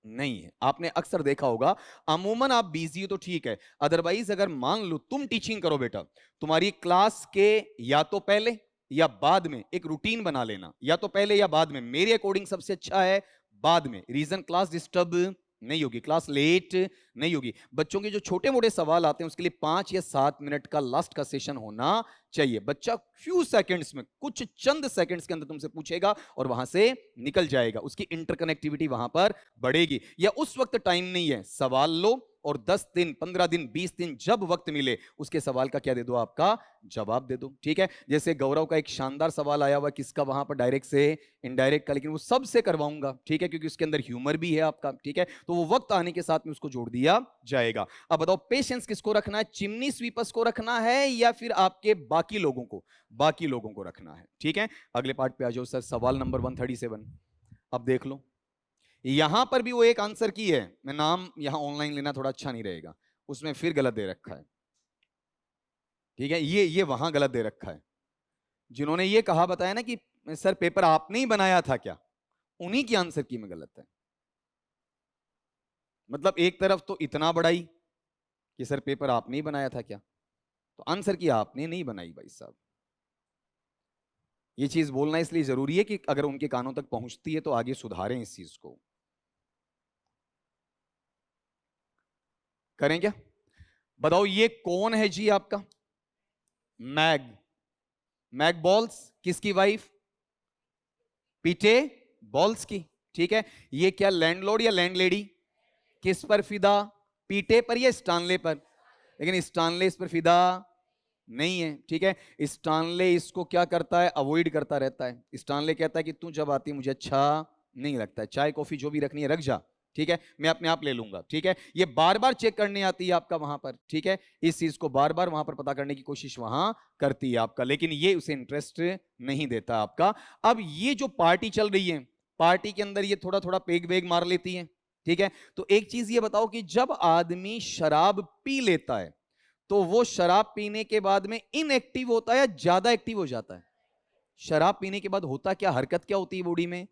नहीं है। आपने अक्सर देखा होगा, अमूमन आप बिजी हो तो ठीक है, अदरवाइज अगर मान लो तुम टीचिंग करो बेटा, तुम्हारी क्लास के या तो पहले या बाद में एक रूटीन बना लेना, या तो पहले या बाद में। मेरे अकॉर्डिंग सबसे अच्छा है बाद में। रीजन, क्लास डिस्टर्ब नहीं होगी, क्लास लेट नहीं होगी। बच्चों के जो छोटे मोटे सवाल आते हैं उसके लिए 5 या 7 मिनट का लास्ट का सेशन होना चाहिए। बच्चा फ्यू सेकंड्स में, कुछ चंद सेकंड्स के अंदर तुमसे पूछेगा और वहां से निकल जाएगा, उसकी इंटरकनेक्टिविटी वहां पर बढ़ेगी। या उस वक्त टाइम नहीं है, सवाल लो और 10 दिन, 15 दिन, 20 दिन जब वक्त मिले उसके सवाल का क्या दे दो? आपका जवाब दे दो। ठीक है, जैसे गौरव का एक शानदार सवाल आया हुआ, किसका वहां पर? डायरेक्ट से इनडायरेक्ट का, लेकिन वो सबसे करवाऊंगा। ठीक है, क्योंकि उसके अंदर ह्यूमर भी है आपका। ठीक है, तो वो वक्त आने के साथ में उसको जोड़ दिया जाएगा। अब बताओ पेशेंस किसको रखना है? चिमनी स्वीपर्स को रखना है या फिर आपके बाकी लोगों को? बाकी लोगों को रखना है। ठीक है, अगले पार्ट पे आ जाओ सर, सवाल नंबर 137। अब देख लो, यहां पर भी वो एक आंसर की है, मैं नाम यहां ऑनलाइन लेना थोड़ा अच्छा नहीं रहेगा, उसमें फिर गलत दे रखा है। ठीक है, ये वहां गलत दे रखा है। जिन्होंने ये कहा बताया ना कि सर पेपर आपने ही बनाया था क्या, उन्हीं की आंसर की में गलत है। मतलब एक तरफ तो इतना बड़ाई कि सर पेपर आपने ही बनाया था क्या, तो आंसर की आपने नहीं बनाई भाई साहब। ये चीज बोलना इसलिए जरूरी है कि अगर उनके कानों तक पहुंचती है तो आगे सुधारें इस चीज को। करें क्या? बताओ ये कौन है जी आपका? मैग। मैग बॉल्स किसकी वाइफ? पीटे बॉल्स की। ठीक है, ये क्या लैंडलॉर्ड या लैंडलेडी? किस पर फिदा? पीटे पर या स्टानले पर? लेकिन स्टानले इस पर फिदा नहीं है। ठीक है, स्टानले इसको क्या करता है? अवॉइड करता रहता है। स्टानले कहता है कि तू जब आती मुझे अच्छा नहीं लगता है, चाय कॉफी जो भी रखनी है रख जा, ठीक है, मैं अपने आप ले लूंगा। ठीक है, ये बार बार चेक करने आती है आपका वहां पर। ठीक है, इस चीज को बार बार वहां पर पता करने की कोशिश वहां करती है आपका, लेकिन ये उसे इंटरेस्ट नहीं देता आपका। अब ये जो पार्टी चल रही है, पार्टी के अंदर ये थोड़ा थोड़ा पेग वेग मार लेती है। ठीक है, तो एक चीज ये बताओ कि जब आदमी शराब पी लेता है तो वो शराब पीने के बाद में इनएक्टिव होता है या ज्यादा एक्टिव हो जाता है? शराब पीने के बाद होता क्या, हरकत क्या होती है बॉडी में?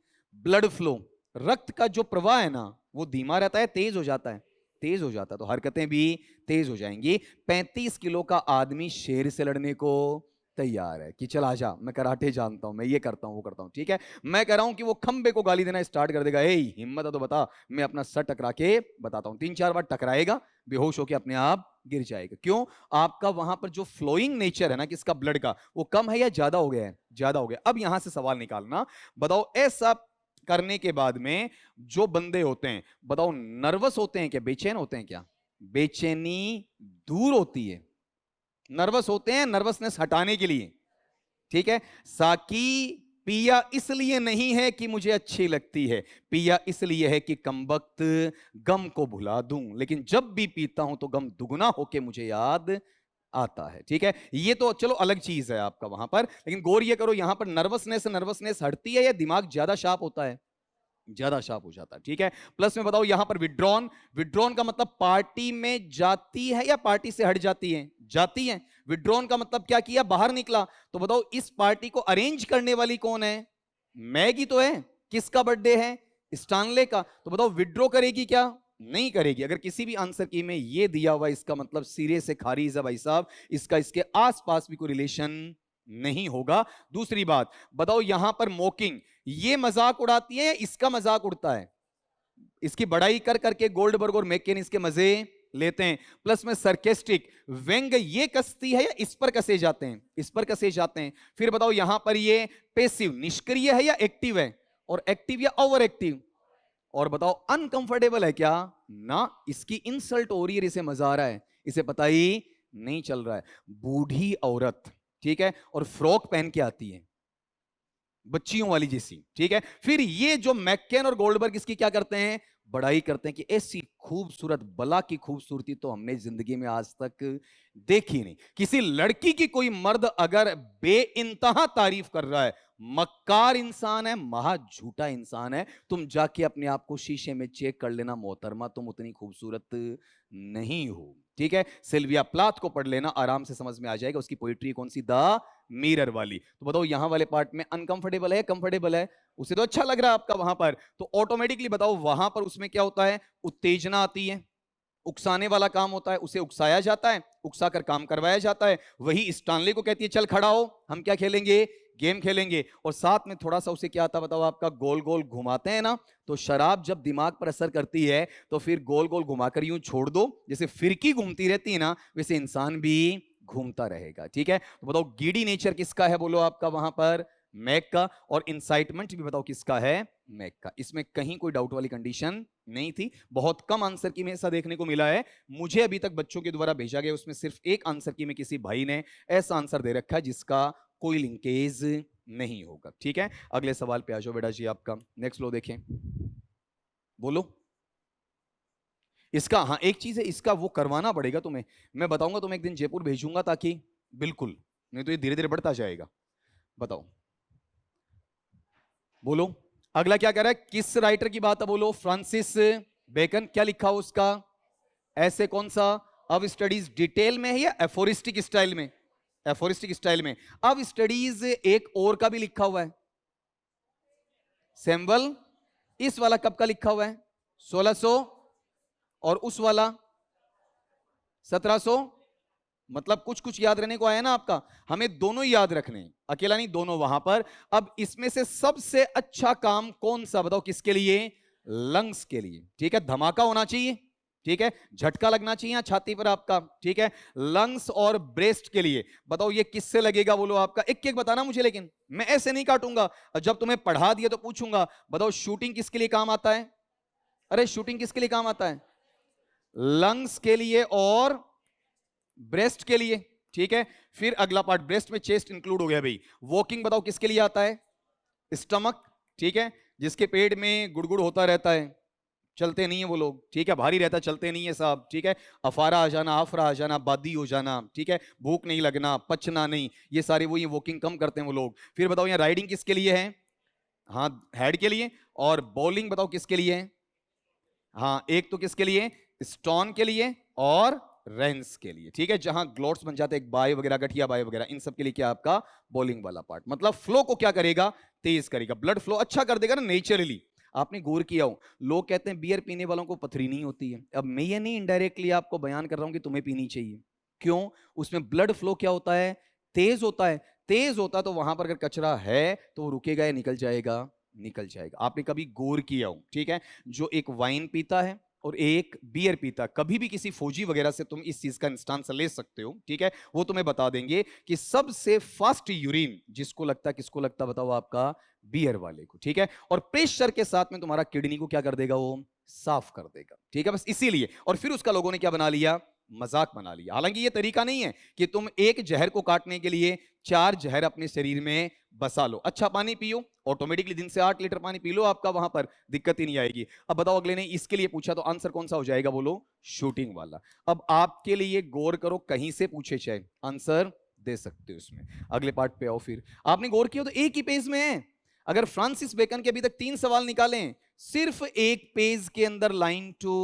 ब्लड फ्लो, रक्त का जो प्रवाह है ना वो धीमा रहता है, तेज हो जाता है? तेज हो जाता है, तो हरकतें भी तेज हो जाएंगी। 35 किलो का आदमी शेर से लड़ने को तैयार है कि चल आजा, मैं कराटे जानता हूं, मैं ये करता हूं वो करता हूं। ठीक है, मैं कह रहा हूं कि वो खंबे को गाली देना स्टार्ट कर देगा, ए हिम्मत है तो बता, मैं अपना सर टकरा के बताता हूं। 3-4 बार टकराएगा, बेहोश होकर अपने आप गिर जाएगा। क्यों? आपका वहां पर जो फ्लोइंग नेचर है ना किसका, ब्लड का, वो कम है या ज्यादा हो गया है? ज्यादा हो गया। अब यहां से सवाल निकालना, बताओ ऐसा करने के बाद में जो बंदे होते हैं, बताओ नर्वस होते हैं क्या, बेचैन होते हैं क्या? बेचैनी दूर होती है, नर्वस होते हैं नर्वसनेस हटाने के लिए। ठीक है, साकी पिया इसलिए नहीं है कि मुझे अच्छी लगती है, पिया इसलिए है कि कमबख्त गम को भुला दूं, लेकिन जब भी पीता हूं तो गम दुगना होके मुझे याद आता है। ठीक है, ये तो चलो अलग चीज है आपका वहां पर, लेकिन गौर ये करो यहां पर नर्वसनेस नर्वसनेस हटती है या दिमाग ज्यादा शार्प होता है? ज्यादा शार्प हो जाता है। ठीक है, प्लस में बताओ यहां पर विड्रॉन, विड्रॉन का मतलब पार्टी में जाती है या पार्टी से हट जाती है? जाती है। विड्रॉन का मतलब क्या किया, बाहर निकला। तो बताओ इस पार्टी को अरेंज करने वाली कौन है? मैगी तो है। किसका बर्थडे है? स्टानले का। तो बताओ विड्रॉ करेगी क्या? नहीं करेगी। अगर किसी भी आंसर की में ये दिया हुआ इसका मतलब सीरियस से खारिज है भाई साहब, इसका इसके आसपास भी कोई रिलेशन नहीं होगा। दूसरी बात बताओ यहां पर मोकिंग, ये मजाक उड़ाती है या इसका मजाक उड़ता है? इसकी बड़ाई कर करके गोल्डबर्ग और मैकेन इसके मजे लेते हैं। प्लस में सरकेस्टिक, व्यंग, ये कसती है या इस पर कसे जाते हैं? इस पर कसे जाते हैं। फिर बताओ यहां पर ये पेसिव, निष्क्रिय है या एक्टिव है? और एक्टिव या ओवर एक्टिव? और बताओ अनकंफर्टेबल है क्या? ना, इसकी इंसल्ट हो रही है, इसे मजा आ रहा है, इसे पता ही नहीं चल रहा है। बूढ़ी औरत, ठीक है, और फ्रॉक पहन के आती है बच्चियों वाली जैसी। ठीक है, फिर ये जो मैकेन और गोल्डबर्ग इसकी क्या करते हैं, बड़ाई करते हैं कि ऐसी खूबसूरत, बला की खूबसूरती तो हमने जिंदगी में आज तक देखी नहीं। किसी लड़की की कोई मर्द अगर बेइंतहा तारीफ कर रहा है, मक्कार इंसान है, महा झूठा इंसान है। तुम जाके अपने आप को शीशे में चेक कर लेना मोहतरमा, तुम उतनी खूबसूरत नहीं हो। ठीक है, सिल्विया प्लाथ को पढ़ लेना, आराम से समझ में आ जाएगा। उसकी पोइट्री कौन सी, द मिरर वाली। तो बताओ यहां वाले पार्ट में अनकंफर्टेबल है, कंफर्टेबल है? उसे तो अच्छा लग रहा है आपका वहां पर, तो ऑटोमेटिकली बताओ वहां पर उसमें क्या होता है, उत्तेजना आती है, उकसाने वाला काम होता है, उसे उकसाया जाता है, उकसा कर काम करवाया जाता है। वही स्टानले को कहती है चल खड़ा हो, हम क्या खेलेंगे, गेम खेलेंगे। और साथ में थोड़ा सा उसे क्या आता बताओ आपका, गोल गोल घुमाते हैं ना, तो शराब जब दिमाग पर असर करती है तो फिर गोल गोल घुमाकर यूं छोड़ दो, जैसे फिरकी घूमती रहती है ना वैसे इंसान भी घूमता रहेगा। ठीक है, तो बताओ गीडी नेचर किसका है, बोलो आपका वहां पर मैक का, और इंसाइटमेंट भी बताओ किसका है, मैक का। इसमें कहीं कोई डाउट वाली कंडीशन नहीं थी। बहुत कम आंसर की में ऐसा देखने को मिला है, मुझे अभी तक बच्चों के द्वारा भेजा गया उसमें सिर्फ एक आंसर की में किसी भाई ने ऐसा आंसर दे रखा है जिसका कोई लिंकेज नहीं होगा। ठीक है, अगले सवाल पे आ जाओ बेटा जी आपका, नेक्स्ट लो देखें, बोलो। इसका, हाँ एक चीज है, इसका वो करवाना पड़ेगा तुम्हें, मैं बताऊंगा तुम्हें एक दिन जयपुर भेजूंगा ताकि, बिल्कुल, नहीं तो ये धीरे धीरे बढ़ता जाएगा। बताओ, बोलो। अगला क्या कह रहा है, किस राइटर की बात है, बोलो। Francis Bacon. क्या लिखा हो उसका, ऐसे कौन सा? अब स्टडीज डिटेल में है या एफोरिस्टिक स्टाइल में? एफोरिस्टिक स्टाइल में। अब स्टडीज एक और का भी लिखा हुआ है, सैम्बल। इस वाला कब का लिखा हुआ है, 1600, और उस वाला 1700। मतलब कुछ कुछ याद रहने को आया ना आपका, हमें दोनों ही याद रखने हैं, अकेला नहीं, दोनों वहां पर। अब इसमें से सबसे अच्छा काम कौन सा बताओ, किसके लिए? लंग्स के लिए, ठीक है। धमाका होना चाहिए, ठीक है, झटका लगना चाहिए यहाँ छाती पर आपका, ठीक है। लंग्स और ब्रेस्ट के लिए बताओ ये किससे लगेगा, बोलो आपका, एक एक बताना मुझे, लेकिन मैं ऐसे नहीं काटूंगा, जब तुम्हें पढ़ा दिया तो पूछूंगा। बताओ शूटिंग किसके लिए काम आता है? अरे शूटिंग किसके लिए काम आता है? लंग्स के लिए और ब्रेस्ट के लिए, ठीक है। फिर अगला पार्ट, ब्रेस्ट में चेस्ट इंक्लूड हो गया भाई। वॉकिंग बताओ किसके लिए आता है? स्टमक, ठीक है, जिसके पेट में गुड़गुड़ होता रहता है, चलते नहीं है वो लोग, ठीक है, भारी रहता है, चलते नहीं है साहब, ठीक है। अफारा आ जाना, आफरा आ जाना, बादी हो जाना, ठीक है, भूख नहीं लगना, पचना नहीं, ये सारे वो, ये वॉकिंग कम करते हैं वो लोग। फिर बताओ यहाँ राइडिंग किसके लिए है? हाँ, हेड के लिए। और बॉलिंग बताओ किसके लिए है? हाँ, एक तो किसके लिए? स्टोन के लिए और रेंस के लिए, ठीक है, जहां ग्लोट्स बन जाते हैं, बाय वगैरह, गठिया बाय वगैरह, इन सब के लिए क्या आपका बॉलिंग वाला पार्ट। मतलब फ्लो को क्या करेगा? तेज करेगा, ब्लड फ्लो अच्छा कर देगा ना नेचुरली। आपने गौर किया हो, लोग कहते हैं बियर पीने वालों को पथरी नहीं होती है। अब मैं ये नहीं इनडायरेक्टली आपको बयान कर रहा हूं कि तुम्हें पीनी चाहिए, क्यों? उसमें ब्लड फ्लो क्या होता है? तेज होता है। तेज होता तो वहां पर अगर कचरा है तो वो रुकेगा या निकल जाएगा? निकल जाएगा। आपने कभी गौर किया हो, ठीक है, जो एक वाइन पीता है और एक बियर पीता, कभी भी किसी फौजी वगैरह से तुम इस चीज का इंस्टांस ले सकते हो, ठीक है, वो तुम्हें बता देंगे कि सबसे फास्ट यूरिन जिसको लगता, किसको लगता बताओ आपका? बियर वाले को, ठीक है। और प्रेशर के साथ में तुम्हारा किडनी को क्या कर देगा? वो साफ कर देगा, ठीक है, बस इसीलिए। और फिर उसका लोगों ने क्या बना लिया? मजाक बना लिया। हालांकि ये तरीका नहीं है कि तुम एक जहर को काटने के लिए 4 जहर अपने शरीर में बसा लो। अच्छा पानी पियो, ऑटोमेटिकली दिन से 8 लीटर पानी पी लो, आपका वहां पर दिक्कत ही नहीं आएगी। अब बताओ, अगले ने इसके लिए पूछा तो आंसर कौन सा हो जाएगा, बोलो? शूटिंग वाला। अब आपके लिए गौर करो, कहीं से पूछे चाहे आंसर दे सकते हो इसमें। अगले पार्ट पे आओ। फिर आपने गौर किया तो एक ही पेज में है। अगर फ्रांसिस बेकन के अभी तक 3 सवाल निकालें, सिर्फ एक पेज के अंदर line to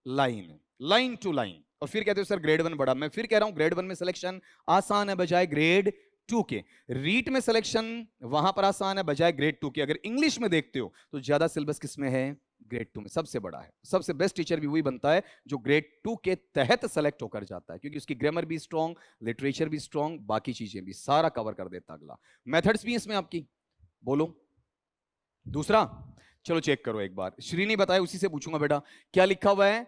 line, line to line. और फिर कहते हो सर ग्रेड 1 बड़ा। मैं फिर कह रहा हूं ग्रेड 1 में सिलेक्शन आसान है बजाय ग्रेड 2 के। रीट में सिलेक्शन वहां पर आसान है बजाय ग्रेड 2 के। अगर इंग्लिश में देखते हो तो ज्यादा सिलेबस किसमें है? ग्रेड 2 में सबसे बड़ा है। सबसे बेस्ट टीचर भी वही बनता है जो ग्रेड 2 के तहत सेलेक्ट होकर जाता है, क्योंकि उसकी ग्रामर भी स्ट्रॉन्ग, लिटरेचर भी स्ट्रॉन्ग, बाकी चीजें भी सारा कवर कर देता। अगला मेथड्स भी हैं इसमें आपकी, बोलो दूसरा। चलो चेक करो एक बार, श्री ने बताया उसी से पूछूंगा बेटा। क्या लिखा हुआ है?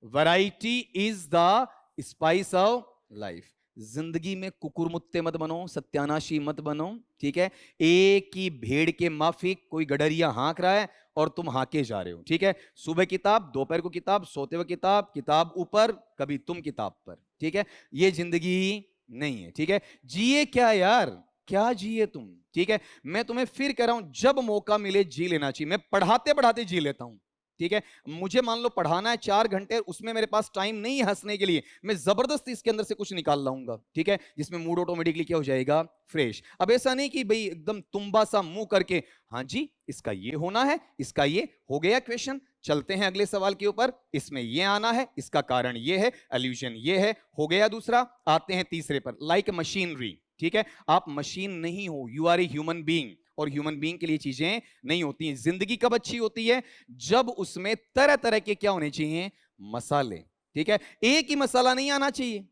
Variety is the spice of life. जिंदगी में कुकुरमुत्ते मत बनो, सत्यानाशी मत बनो, ठीक है। एक ही भेड़ के माफिक कोई गडरिया हाँक रहा है और तुम हाके जा रहे हो, ठीक है। सुबह किताब, दोपहर को किताब, सोते हुए किताब, किताब ऊपर, कभी तुम किताब पर, ठीक है। ये जिंदगी नहीं है, ठीक है। जिए क्या यार, क्या जिए तुम, ठीक है। मैं तुम्हें फिर कह रहा हूं, जब मौका मिले जी लेना चाहिए। मैं पढ़ाते पढ़ाते जी लेता हूं, ठीक है। मुझे मान लो पढ़ाना है 4 घंटे, उसमें मेरे पास टाइम नहीं है हंसने के लिए, मैं जबरदस्ती इसके अंदर से कुछ निकाल लाऊंगा, ठीक है, जिसमें मूड ऑटोमेटिकली क्या हो जाएगा? फ्रेश। अब ऐसा नहीं कि भाई एकदम तुम्बा सा मुंह करके, हाँ जी इसका ये होना है, इसका ये हो गया क्वेश्चन, चलते हैं अगले सवाल के ऊपर, इसमें ये आना है, इसका कारण ये है, एल्यूजन ये है, हो गया दूसरा, आते हैं तीसरे पर। लाइक मशीनरी, ठीक है, आप मशीन नहीं हो, you are a human being. और ह्यूमन बीइंग के लिए चीजें नहीं होती हैं। जिंदगी कब अच्छी होती है? जब उसमें तरह तरह के क्या होने चाहिए? मसाले, ठीक है। एक ही मसाला नहीं आना चाहिए।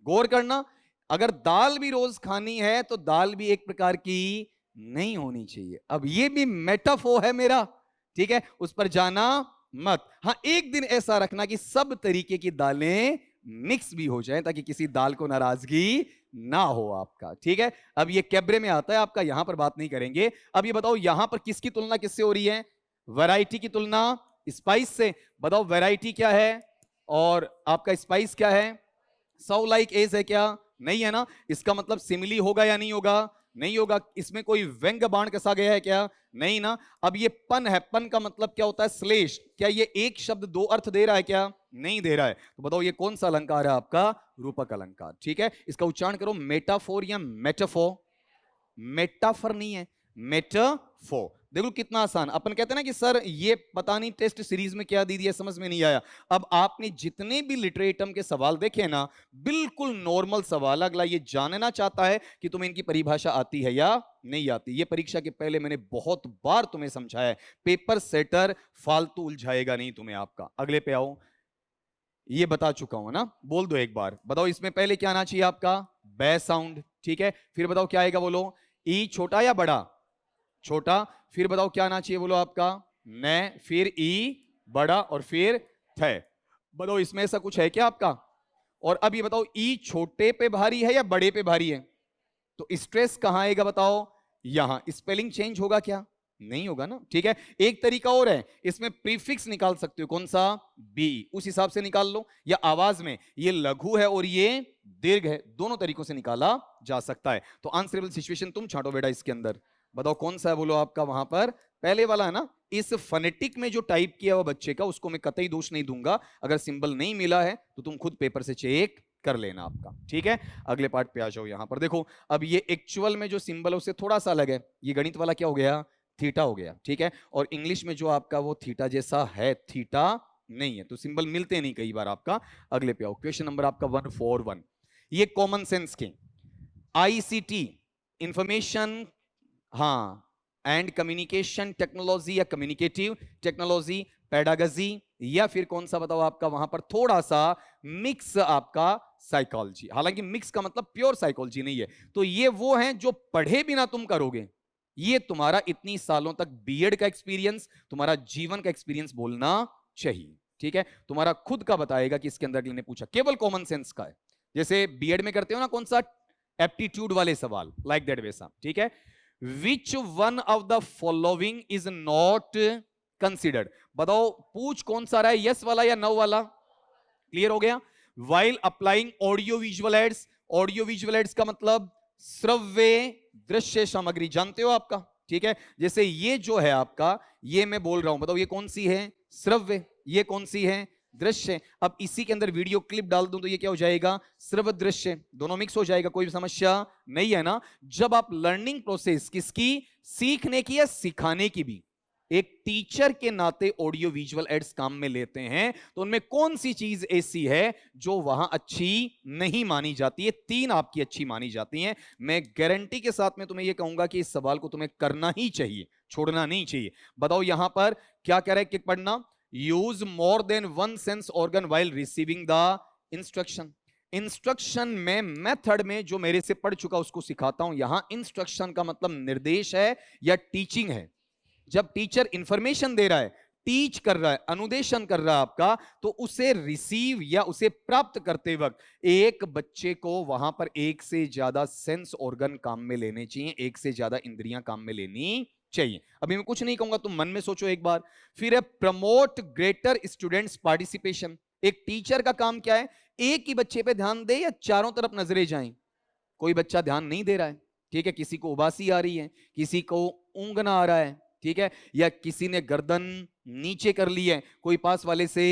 गौर करना, अगर दाल भी रोज खानी है तो दाल भी एक प्रकार की नहीं होनी चाहिए। अब ये भी मेटाफोर है मेरा, ठीक है, उस पर जाना मत। हाँ, एक दिन ऐसा रखना कि सब तरीके की दालें मिक्स भी हो जाएं, ताकि किसी दाल को नाराजगी ना हो आपका, ठीक है। अब ये कैब्रे में आता है आपका, यहां पर बात नहीं करेंगे। अब ये बताओ यहां पर किसकी तुलना किससे हो रही है? वैरायटी की तुलना स्पाइस से। बताओ वैरायटी क्या है और आपका स्पाइस क्या है? सौ लाइक एज है क्या? नहीं है ना। इसका मतलब सिमिली होगा या नहीं होगा? नहीं होगा। इसमें कोई व्यंग्य बाण कसा गया है क्या? नहीं ना। अब ये पन है, पन का मतलब क्या होता है? श्लेष। क्या ये एक शब्द 2 अर्थ दे रहा है क्या? नहीं दे रहा है। तो बताओ ये कौन सा अलंकार है आपका? रूपक अलंकार, ठीक है। इसका उच्चारण करो, मेटाफोर या मेटाफोर। मेटाफर नहीं है, मेटाफोर। देखो कितना आसान। अपन कहते हैं ना कि सर ये पता नहीं टेस्ट सीरीज में क्या दी दिया, समझ में नहीं आया। अब आपने जितने भी लिटरेटम के सवाल देखे ना, बिल्कुल नॉर्मल सवाल। अगला ये जानना चाहता है कि तुम्हें इनकी परिभाषा आती है या नहीं आती। ये परीक्षा के पहले मैंने बहुत बार तुम्हें समझाया है, पेपर सेटर फालतू उलझाएगा नहीं तुम्हें आपका। अगले पे आओ। ये बता चुका हूं ना, बोल दो एक बार, बताओ इसमें पहले क्या आना चाहिए आपका, बे साउंड, ठीक है। फिर बताओ क्या आएगा, बोलो ई छोटा या बड़ा, छोटा। फिर बताओ क्या आना चाहिए, बोलो आपका न, फिर ई बड़ा, और फिर थ। बताओ इसमें ऐसा कुछ है क्या आपका? और अब ये बताओ ई छोटे पे भारी है या बड़े पे भारी है? तो स्ट्रेस कहां आएगा बताओ, यहां। स्पेलिंग चेंज होगा क्या? नहीं होगा ना, ठीक है। एक तरीका और है, इसमें प्रीफिक्स निकाल सकते हो, कौन सा, बी, उस हिसाब से निकाल लो। या आवाज में ये लघु है और ये दीर्घ है, दोनों तरीकों से निकाला जा सकता है। तो आंसरेबल सिचुएशन तुम छांटो बेटा इसके अंदर, बताओ कौन सा है, बोलो आपका वहां पर पहले वाला है ना। इस फनेटिक में जो टाइप किया हुआ बच्चे का, उसको मैं कतई दोष नहीं दूंगा। अगर सिंबल नहीं मिला है तो तुम खुद पेपर से चेक कर लेना आपका, ठीक है। अगले पार्ट पे आ जाओ, यहां पर देखो। अब ये एक्चुअल में जो सिंबल है उससे थोड़ा सा अलग है, ये गणित वाला क्या हो गया, थीटा हो गया, ठीक है। और इंग्लिश में जो आपका वो थीटा जैसा है, थीटा नहीं है, तो सिंबल मिलते नहीं कई बार आपका। अगले पे आओ, क्वेश्चन नंबर आपका 141। ये कॉमन सेंस के आईसीटी, इंफॉर्मेशन, हाँ, एंड कम्युनिकेशन टेक्नोलॉजी या कम्युनिकेटिव टेक्नोलॉजी, पेडागजी, या फिर कौन सा बताओ आपका वहां पर थोड़ा सा मिक्स आपका साइकोलॉजी। हालांकि मिक्स का मतलब प्योर साइकोलॉजी नहीं है। तो ये वो हैं जो पढ़े बिना तुम करोगे। ये तुम्हारा इतनी सालों तक बीएड का एक्सपीरियंस, तुम्हारा जीवन का एक्सपीरियंस बोलना चाहिए, ठीक है। तुम्हारा खुद का बताएगा कि इसके अंदर ने पूछा, केवल कॉमन सेंस का है। जैसे बीएड में करते हो ना कौन सा एप्टीट्यूड वाले सवाल, लाइक दैट वैसा, ठीक है। Which one of the following is not considered, बताओ पूछ कौन सा रहा है, यस वाला या नो वाला, क्लियर हो गया। While applying audio visual aids, audio visual aids का मतलब श्रव्य दृश्य सामग्री, जानते हो आपका, ठीक है। जैसे ये जो है आपका, ये मैं बोल रहा हूं, बताओ ये कौन सी है, श्रव्य, ये कौन सी है, दृश्य। अब इसी के अंदर वीडियो क्लिप डाल दूं तो ये क्या हो जाएगा, श्रव्य दृश्य, दोनों मिक्स हो जाएगा, कोई समस्या नहीं है ना। जब आप लर्निंग प्रोसेस किसकी, सीखने की या सिखाने की भी एक टीचर के नाते ऑडियो विजुअल एड्स काम में लेते हैं, तो उनमें कौन सी चीज ऐसी है जो वहां अच्छी नहीं मानी जाती है? तीन आपकी अच्छी मानी जाती हैं। मैं गारंटी के साथ में तुम्हें यह कहूंगा कि इस सवाल को तुम्हें करना ही चाहिए, छोड़ना नहीं चाहिए। बताओ यहां पर क्या कह रहा है कि पढ़ना, use more than one sense organ while receiving the instruction. Instruction में मेथड में जो मेरे से पढ़ चुका उसको सिखाता हूं। यहां इंस्ट्रक्शन का मतलब निर्देश है या टीचिंग है। जब टीचर इंफॉर्मेशन दे रहा है, टीच कर रहा है, अनुदेशन कर रहा है आपका, तो उसे रिसीव या उसे प्राप्त करते वक्त एक बच्चे को वहां पर एक से ज्यादा सेंस ऑर्गन काम में लेने चाहिए, एक से ज्यादा इंद्रियां काम में लेनी चाहिए। अभी मैं कुछ नहीं कहूंगा, तुम मन में सोचो एक बार। फिर है प्रमोट ग्रेटर स्टूडेंट्स पार्टिसिपेशन। एक टीचर का काम क्या है, एक ही बच्चे पे ध्यान दे या चारों तरफ नजरें जाएं? कोई बच्चा ध्यान नहीं दे रहा है, ठीक है, किसी को उबासी आ रही है, किसी को ऊँघना आ रहा है, ठीक है, या किसी ने गर्दन नीचे कर ली है, कोई पास वाले से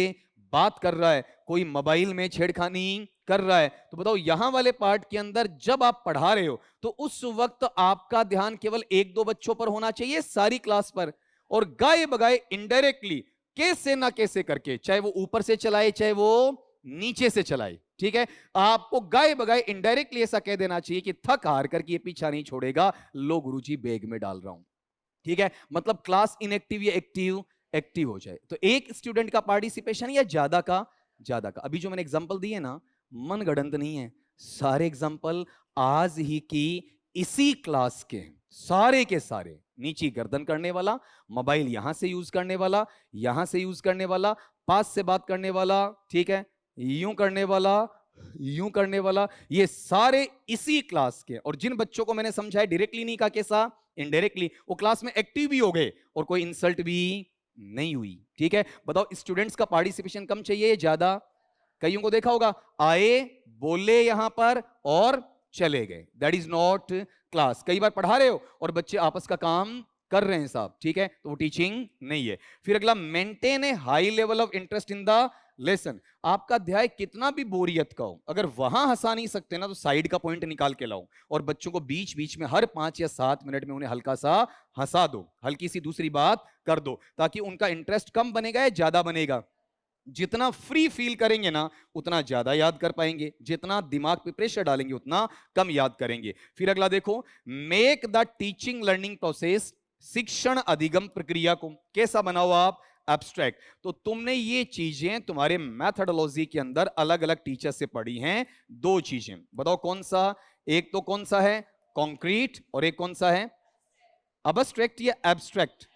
बात कर रहा है, कोई मोबाइल में छेड़खानी कर रहा है। तो बताओ यहां वाले पार्ट के अंदर जब आप पढ़ा रहे हो तो उस वक्त आपका ध्यान केवल एक दो बच्चों पर होना चाहिए, सारी क्लास पर। और गाए बगाए इनडायरेक्टली कैसे ना कैसे करके, चाहे वो ऊपर से चलाए चाहे वो नीचे से चलाए, ठीक है, आपको गाए बगाए इनडायरेक्टली ऐसा कह देना चाहिए कि थक हार करके ये पीछा नहीं छोड़ेगा, लो गुरुजी बैग में डाल रहा हूं, ठीक है। मतलब क्लास इनएक्टिव या एक्टिव, एक्टिव हो जाए। तो एक स्टूडेंट का पार्टिसिपेशन या ज्यादा का, ज्यादा का। अभी जो मैंने एग्जांपल दिए ना, मन गढ़ंत नहीं है, सारे एग्जांपल आज ही की इसी क्लास के हैं, सारे के सारे। नीची गर्दन करने वाला, मोबाइल यहां से यूज करने वाला, यहां से यूज करने वाला, पास से बात करने वाला, ठीक है, यूं करने वाला, यूं करने वाला, ये सारे इसी क्लास के। और जिन बच्चों को मैंने समझाया डायरेक्टली नहीं कहा, कैसा, इनडायरेक्टली, वो क्लास में एक्टिव भी हो गए और कोई इंसल्ट भी नहीं हुई, ठीक है। बताओ स्टूडेंट्स का पार्टिसिपेशन कम चाहिए या ज्यादा? कईयों को देखा होगा, आए, बोले यहां पर और चले गए, दैट इज नॉट क्लास। कई बार पढ़ा रहे हो और बच्चे आपस का काम कर रहे हैं साहब, ठीक है, तो वो टीचिंग नहीं है। फिर अगला, maintain A high level of interest in the lesson. आपका अध्याय कितना भी बोरियत का हो, अगर वहां हंसा नहीं सकते ना तो साइड का पॉइंट निकाल के लाओ और बच्चों को बीच बीच में हर 5 या 7 मिनट में उन्हें हल्का सा हंसा दो, हल्की सी दूसरी बात कर दो, ताकि उनका इंटरेस्ट कम बनेगा या ज्यादा बनेगा। जितना फ्री फील करेंगे ना उतना ज्यादा याद कर पाएंगे, जितना दिमाग पे प्रेशर डालेंगे उतना कम याद करेंगे। फिर अगला देखो, make the teaching learning process, शिक्षण अधिगम प्रक्रिया को कैसा बनाओ आप, एब्स्ट्रैक्ट। तो तुमने ये चीजें तुम्हारे मैथडोलॉजी के अंदर अलग अलग टीचर से पढ़ी हैं। दो चीजें बताओ कौन सा, एक तो कौन सा है कॉन्क्रीट और एक कौन सा है अबस्ट्रैक्ट या एब्स्ट्रैक्ट।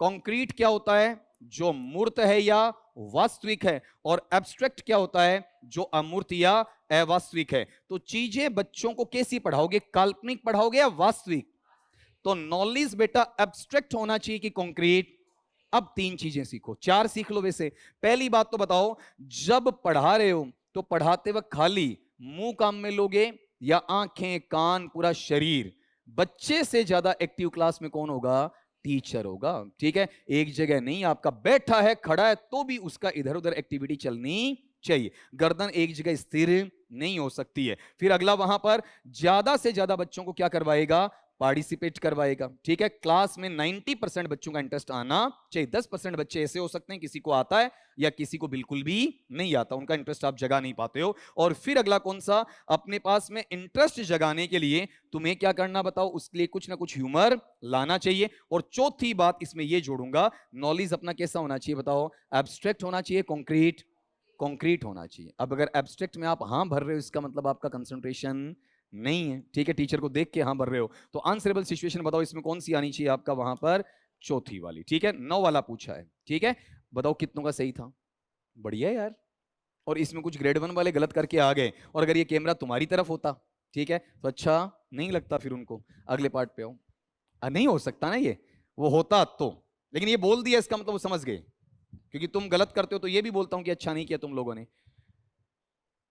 कॉन्क्रीट क्या होता है, जो मूर्त है या वास्तविक है, और एब्स्ट्रैक्ट क्या होता है, जो अमूर्त या अवास्तविक है। तो चीजें बच्चों को कैसी पढ़ाओगे, काल्पनिक पढ़ाओगे या वास्तविक। तो नॉलेज बेटा एब्स्ट्रैक्ट होना चाहिए कि कॉन्क्रीट। अब तीन चीजें सीखो, चार सीख लो वैसे। पहली बात तो बताओ, जब पढ़ा रहे हो तो पढ़ाते वक्त खाली मुंह काम में लोगे या आंखें कान पूरा शरीर। बच्चे से ज्यादा एक्टिव क्लास में कौन होगा, टीचर होगा। ठीक है, एक जगह नहीं, आपका बैठा है खड़ा है तो भी उसका इधर उधर एक्टिविटी चलनी चाहिए, गर्दन एक जगह स्थिर नहीं हो सकती है। फिर अगला वहां पर ज्यादा से ज्यादा बच्चों को क्या करवाएगा, पार्टिसिपेट करवाएगा। ठीक है, क्लास में 90% बच्चों का इंटरेस्ट आना चाहिए। 10% बच्चे ऐसे हो सकते हैं किसी को आता है या किसी को बिल्कुल भी नहीं आता, उनका इंटरेस्ट आप जगा नहीं पाते हो। और फिर अगला कौन सा, अपने पास में इंटरेस्ट जगाने के लिए तुम्हें क्या करना बताओ, उसके लिए कुछ ना कुछ ह्यूमर लाना चाहिए। और चौथी बात इसमें ये जोड़ूंगा, नॉलेज अपना कैसा होना चाहिए बताओ, एब्स्ट्रैक्ट होना चाहिए कॉन्क्रीट, कॉन्क्रीट होना चाहिए। अब अगर एब्स्ट्रैक्ट में आप हाँ भर रहे हो, इसका मतलब आपका कंसंट्रेशन नहीं है। ठीक है, टीचर को देख के हाँ भर रहे हो, तो आंसरेबल सिचुएशन बताओ इसमें कौन सी आनी चाहिए आपका वहां पर, चौथी वाली। ठीक है, 9 वाला पूछा है। ठीक है, बताओ कितनों का सही था, बढ़िया यार। और इसमें कुछ ग्रेड 1 वाले गलत करके आ गए, और अगर ये कैमरा तुम्हारी तरफ होता, ठीक है, तो अच्छा नहीं लगता फिर उनको। अगले पार्ट पे आओ। नहीं हो सकता ना ये, वो होता तो, लेकिन ये बोल दिया इसका मतलब वो समझ गए, क्योंकि तुम गलत करते हो तो ये भी बोलता हूं कि अच्छा नहीं किया तुम लोगों ने।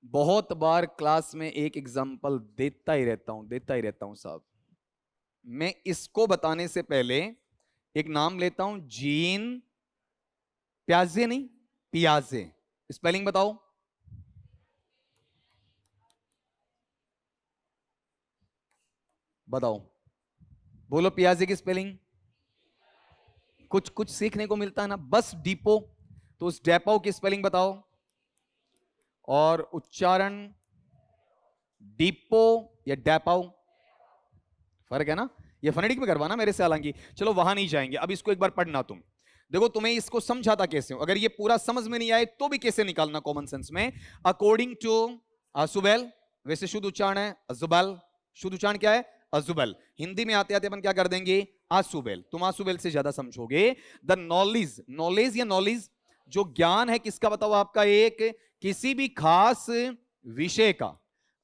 बहुत बार क्लास में एक एग्जांपल देता ही रहता हूं साहब। मैं इसको बताने से पहले एक नाम लेता हूं, जीन प्याजे, नहीं पियाजे। स्पेलिंग बताओ, बताओ, बोलो पियाजे की स्पेलिंग। कुछ कुछ सीखने को मिलता है ना, बस डिपो, तो उस डेपो की स्पेलिंग बताओ, और उच्चारण डिपो या डेपाओ, फर्क है ना। ये फोनेटिक में करवाना मेरे से, हालांकि चलो वहां नहीं जाएंगे। अब इसको एक बार पढ़ना तुम, देखो तुम्हें इसको समझाता कैसे हो, अगर ये पूरा समझ में नहीं आए तो भी कैसे निकालना कॉमन सेंस में। अकॉर्डिंग टू अजुबेल, वैसे शुद्ध उच्चारण है अजुबल, शुद्ध उच्चारण क्या है अजुबल। हिंदी में आते आते अपन क्या कर देंगे आसुबेल, तुम आसुबेल से ज्यादा समझोगे। द नॉलेज, नॉलेज या नॉलेज जो ज्ञान है किसका बताओ, आपका एक किसी भी खास विषय का।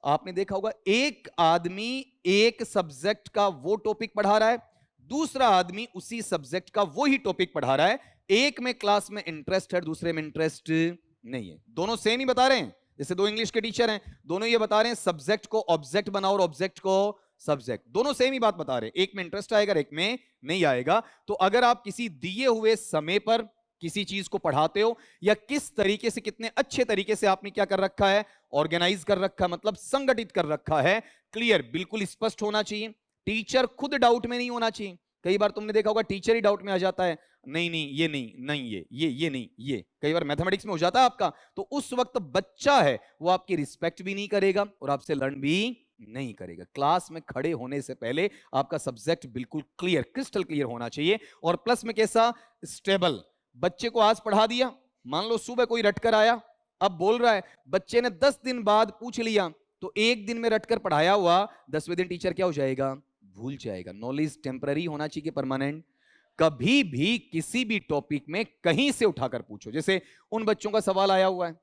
आपने देखा होगा एक आदमी एक सब्जेक्ट का वो टॉपिक पढ़ा रहा है, दूसरा आदमी उसी सब्जेक्ट का वो ही टॉपिक पढ़ा रहा है। एक में क्लास में इंटरेस्ट है, दूसरे में इंटरेस्ट नहीं है, दोनों सेम ही बता रहे हैं। जैसे दो इंग्लिश के टीचर हैं, दोनों ये बता रहे हैं सब्जेक्ट को ऑब्जेक्ट बनाओ और ऑब्जेक्ट को सब्जेक्ट, दोनों सेम ही बात बता रहे हैं। एक में इंटरेस्ट आएगा, एक में नहीं आएगा। तो अगर आप किसी दिए हुए समय पर किसी चीज को पढ़ाते हो, या किस तरीके से, कितने अच्छे तरीके से आपने क्या कर रखा है, ऑर्गेनाइज कर रखा है, मतलब संगठित कर रखा है, क्लियर, बिल्कुल स्पष्ट होना चाहिए। टीचर खुद डाउट में नहीं होना चाहिए। कई बार तुमने देखा होगा टीचर ही डाउट में आ जाता है, नहीं नहीं ये नहीं, नहीं ये नहीं ये, कई बार मैथमेटिक्स में हो जाता है आपका। तो उस वक्त बच्चा है वो आपकी रिस्पेक्ट भी नहीं करेगा और आपसे लर्न भी नहीं करेगा। क्लास में खड़े होने से पहले आपका सब्जेक्ट बिल्कुल क्लियर, क्रिस्टल क्लियर होना चाहिए। और प्लस में कैसा, स्टेबल। बच्चे को आज पढ़ा दिया, मान लो सुबह कोई रटकर आया, अब बोल रहा है, बच्चे ने 10 दिन बाद पूछ लिया, तो एक दिन में रटकर पढ़ाया हुआ 10वें दिन टीचर क्या हो जाएगा, भूल जाएगा। नॉलेज टेम्पररी होना चाहिए, परमानेंट। कभी भी किसी भी टॉपिक में कहीं से उठाकर पूछो। जैसे उन बच्चों का सवाल आया हुआ है,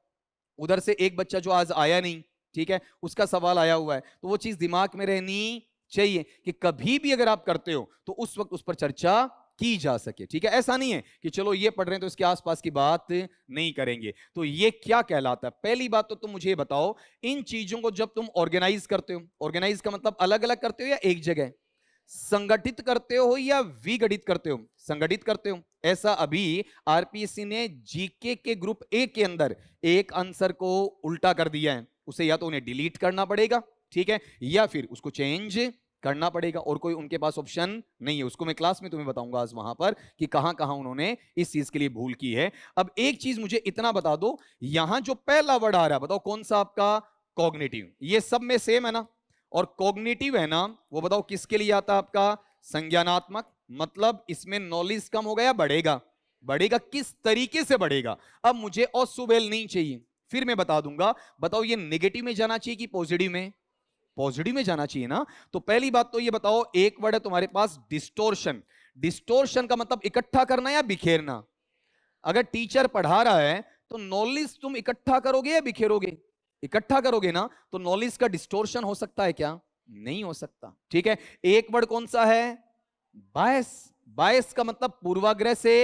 उधर से एक बच्चा जो आज आया नहीं, ठीक है, उसका सवाल आया हुआ है, तो वो चीज दिमाग में रहनी चाहिए कि कभी भी अगर आप करते हो तो उस वक्त उस पर चर्चा की जा सके। ठीक है, ऐसा नहीं है कि चलो ये पढ़ रहे हैं तो इसके आसपास की बात नहीं करेंगे। तो ये क्या कहलाता है, पहली बात तो तुम मुझे बताओ, इन चीजों को जब तुम ऑर्गेनाइज करते हो, ऑर्गेनाइज का मतलब अलग अलग करते हो या एक जगह, संगठित करते हो या विघटित करते हो, संगठित करते हो। ऐसा अभी आरपीएससी ने जीके के ग्रुप ए के अंदर एक आंसर को उल्टा कर दिया है, उसे या तो उन्हें डिलीट करना पड़ेगा, ठीक है, या फिर उसको चेंज करना पड़ेगा, और कोई उनके पास ऑप्शन नहीं है। उसको मैं क्लास में तुम्हें बताऊंगा आज वहां पर कि कहां कहां उन्होंने इस चीज के लिए भूल की है। अब एक चीज मुझे इतना बता दो, यहां जो पहला वर्ड आ रहा है बताओ कौन सा आपका, कॉग्निटिव। ये सब में सेम है ना, और कॉग्निटिव है ना, वो बताओ किसके लिए आता है आपका, संज्ञानात्मक। मतलब इसमें नॉलेज कम होगा या बढ़ेगा, बढ़ेगा, किस तरीके से बढ़ेगा? अब मुझे ऑसुबेल नहीं चाहिए, फिर मैं बता दूंगा। बताओ ये नेगेटिव में जाना चाहिए कि पॉजिटिव में? पॉजिटिव में जाना चाहिए ना। तो पहली बात तो ये बताओ, एक वर्ड है तुम्हारे पास डिस्टोर्शन। डिस्टोर्शन का मतलब इकट्ठा करना या बिखेरना? अगर टीचर पढ़ा रहा है तो नॉलेज तुम इकट्ठा करोगे या बिखेरोगे? इकट्ठा करोगे ना। तो नॉलेज का डिस्टोर्शन हो सकता है क्या? नहीं हो सकता। ठीक है, एक वर्ड कौन सा है? बायस। बायस का मतलब पूर्वाग्रह से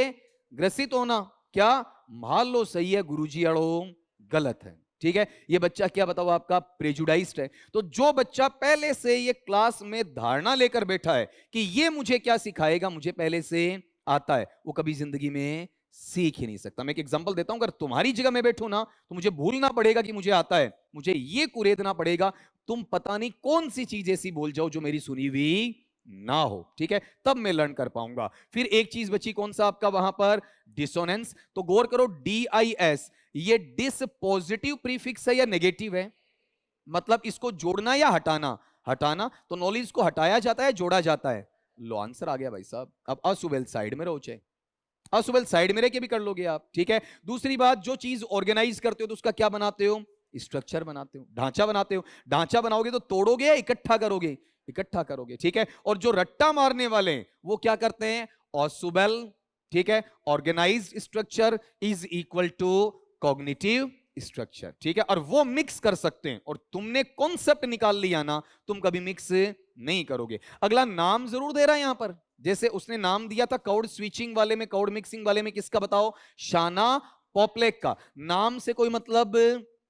ग्रसित होना। क्या? मान लो सही है गुरुजी, अड़ो गलत है। ठीक है, ये बच्चा क्या बताओ आपका प्रेजुडाइज्ड है। तो जो बच्चा पहले से ये क्लास में धारणा लेकर बैठा है कि ये मुझे क्या सिखाएगा, मुझे पहले से आता है, वो कभी जिंदगी में सीख ही नहीं सकता। मैं एक एग्जांपल देता हूं, अगर तुम्हारी जगह में बैठूं ना तो मुझे भूलना पड़ेगा कि मुझे आता है, मुझे ये कुरेदना पड़ेगा तुम पता नहीं कौन सी चीज ऐसी बोल जाओ जो मेरी सुनी हुई ना हो। ठीक है, तब मैं लर्न कर पाऊंगा। फिर एक चीज बची, कौन सा आपका वहां पर? डिसोनेंस। तो गौर करो, DIS, ये डिस पॉजिटिव प्रीफिक्स है या नेगेटिव है? मतलब इसको जोड़ना या हटाना? हटाना। तो नॉलेज को हटाया जाता है, जोड़ा जाता है? लो आंसर आ गया भाई साहब। अब असुबेल साइड में रहो, चाहे असुबेल साइड में रह के भी कर लोगे आप। ठीक है, दूसरी बात, जो चीज ऑर्गेनाइज करते हो तो उसका क्या बनाते हो? स्ट्रक्चर बनाते हो, ढांचा बनाते हो। ढांचा बनाओगे तो तोड़ोगे या इकट्ठा करोगे? इकट्ठा करोगे। ठीक है, और जो रट्टा मारने वाले हैं वो क्या करते हैं? ऑसुबेल। ठीक है, organised structure is equal to cognitive structure. ठीक है, और वो मिक्स कर सकते हैं, और तुमने कॉन्सेप्ट निकाल लिया ना, तुम कभी मिक्स नहीं करोगे। अगला नाम जरूर दे रहा है यहां पर, जैसे उसने नाम दिया था कॉर्ड स्विचिंग वाले में, कॉर्ड मिक्सिंग वाले में, किसका बताओ? शाना पॉपलेक का। नाम से कोई मतलब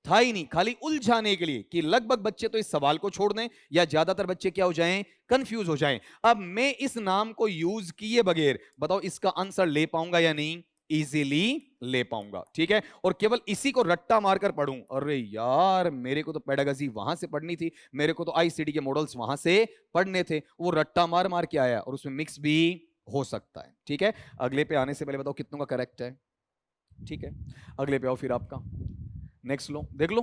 था ही नहीं, खाली उलझाने के लिए कि लगभग बच्चे तो इस सवाल को छोड़ दें या ज्यादातर बच्चे क्या हो जाएं? कंफ्यूज हो जाएं। अब मैं इस नाम को यूज किए बगैर बताओ इसका आंसर ले पाऊंगा या नहीं? इजीली ले पाऊंगा। ठीक है, और केवल इसी को रट्टा मारकर पढ़ूं, अरे यार मेरे को तो पेडागॉजी वहां से पढ़नी थी, मेरे को तो आईसीडी के मॉडल्स वहां से पढ़ने थे, वो रट्टा मार मार के आया, और उसमें मिक्स भी हो सकता है। ठीक है, अगले पे आने से पहले बताओ कितनों का करेक्ट है? ठीक है, अगले पे आओ फिर आपका नेक्स्ट लो, देख लो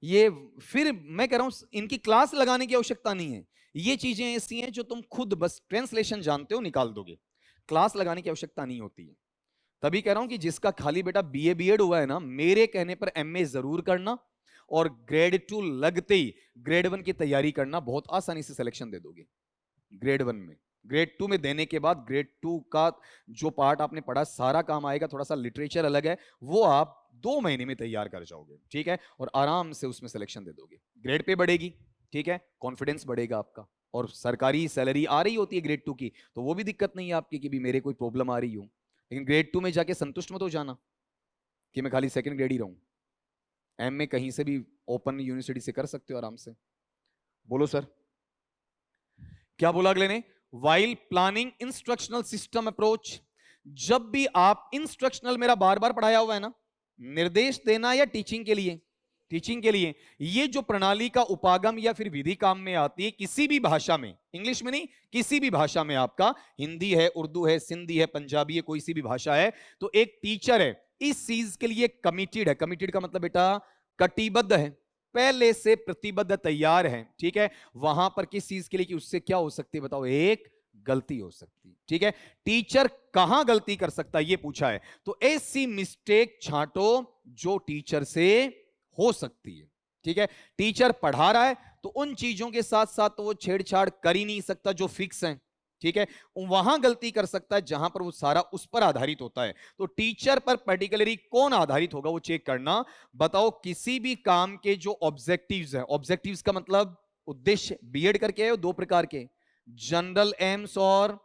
ये। फिर मैं कह रहा हूं इनकी क्लास लगाने की आवश्यकता नहीं है, ये चीजें ऐसी हैं जो तुम खुद बस ट्रांसलेशन जानते हो निकाल दोगे, क्लास लगाने की आवश्यकता नहीं होती है। तभी कह रहा हूं कि जिसका खाली बेटा बीए बीएड हुआ है ना, मेरे कहने पर एमए जरूर करना, और ग्रेड 2 लगते ही ग्रेड 1 की तैयारी करना, बहुत आसानी से सिलेक्शन दे दोगे ग्रेड 1 में। ग्रेड 2 में देने के बाद ग्रेड 2 का जो पार्ट आपने पढ़ा सारा काम आएगा, थोड़ा सा लिटरेचर अलग है, वो आप 2 महीने में तैयार कर जाओगे। ठीक है, और आराम से उसमें सिलेक्शन दे दोगे, ग्रेड पे बढ़ेगी। ठीक है, कॉन्फिडेंस बढ़ेगा आपका, और सरकारी सैलरी आ रही होती है ग्रेड 2 की, तो वो भी दिक्कत नहीं है आपकी कि भी मेरे कोई प्रॉब्लम आ रही हो। लेकिन ग्रेड 2 में जाके संतुष्ट मत हो जाना कि मैं खाली सेकंड ग्रेड ही रहूं। एम में कहीं से भी ओपन यूनिवर्सिटी से कर सकते हो आराम से। बोलो सर, क्या बोला अगले ने? While planning instructional system approach. जब भी आप इंस्ट्रक्शनल, मेरा बार बार पढ़ाया हुआ है ना, निर्देश देना या टीचिंग के लिए? टीचिंग के लिए। ये जो प्रणाली का उपागम या फिर विधि काम में आती है किसी भी भाषा में, इंग्लिश में नहीं, किसी भी भाषा में, आपका हिंदी है, उर्दू है, सिंधी है, पंजाबी है, कोई सी भी भाषा है, तो एक टीचर है इस चीज के लिए कमिटेड है। कमिटेड का मतलब बेटा कटिबद्ध है, पहले से प्रतिबद्ध, तैयार है। ठीक है, वहां पर किस चीज के लिए कि उससे क्या हो सकती है बताओ? एक गलती हो सकती है। ठीक है, टीचर कहां गलती कर सकता है ये पूछा है, तो ऐसी मिस्टेक छांटो जो टीचर से हो सकती है। ठीक है, टीचर पढ़ा रहा है तो उन चीजों के साथ साथ तो वो छेड़छाड़ कर ही नहीं सकता जो फिक्स है। ठीक है, वहां गलती कर सकता है जहां पर वो सारा उस पर आधारित होता है। तो टीचर पर पर्टिकुलरली कौन आधारित होगा वो चेक करना। बताओ किसी भी काम के जो ऑब्जेक्टिव्स है, ऑब्जेक्टिव्स का मतलब उद्देश्य, बीएड करके है 2 प्रकार के, जनरल एम्स और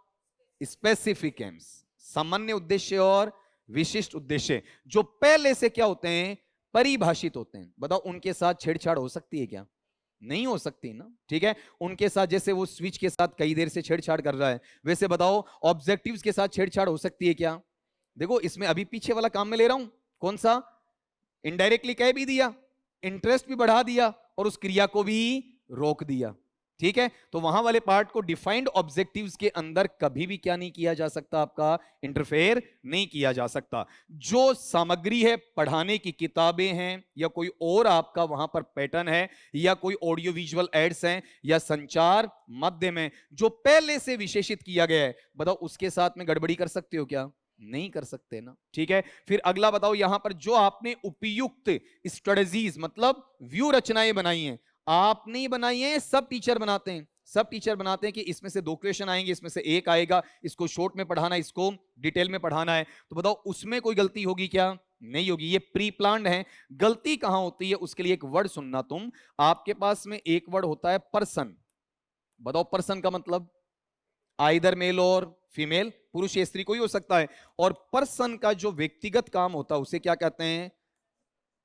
स्पेसिफिक एम्स, सामान्य उद्देश्य और विशिष्ट उद्देश्य, जो पहले से क्या होते हैं? परिभाषित होते हैं। बताओ उनके साथ छेड़छाड़ हो सकती है क्या? नहीं हो सकती ना। ठीक है, उनके साथ जैसे वो स्विच के साथ कई देर से छेड़छाड़ कर रहा है, वैसे बताओ ऑब्जेक्टिव्स के साथ छेड़छाड़ हो सकती है क्या? देखो इसमें अभी पीछे वाला काम में ले रहा हूं, कौन सा? इनडायरेक्टली कह भी दिया, इंटरेस्ट भी बढ़ा दिया, और उस क्रिया को भी रोक दिया। ठीक है, तो वहां वाले पार्ट को डिफाइंड ऑब्जेक्टिव्स के अंदर कभी भी क्या नहीं किया जा सकता, आपका इंटरफेयर नहीं किया जा सकता। जो सामग्री है, पढ़ाने की किताबें हैं या कोई और आपका वहां पर पैटर्न है या कोई ऑडियो विजुअल एड्स हैं या संचार माध्यम है जो पहले से विशेषित किया गया है, बताओ उसके साथ में गड़बड़ी कर सकते हो क्या? नहीं कर सकते ना। ठीक है, फिर अगला बताओ, यहां पर जो आपने उपयुक्त स्ट्रेटजीज मतलब व्यू रचनाएं बनाई हैं, आप नहीं बनाई है, सब टीचर बनाते हैं। सब टीचर बनाते हैं कि इसमें से 2 क्वेश्चन आएंगे, इसमें से एक आएगा, इसको शॉर्ट में पढ़ाना है, इसको डिटेल में पढ़ाना है। तो बताओ उसमें कोई गलती होगी क्या? नहीं होगी, ये प्री प्लान्ड है। गलती कहां होती है उसके लिए एक वर्ड सुनना तुम। आपके पास में एक वर्ड होता है पर्सन। बताओ पर्सन का मतलब आइदर मेल और फीमेल, पुरुष या स्त्री कोई हो सकता है। और पर्सन का जो व्यक्तिगत काम होता है उसे क्या कहते हैं?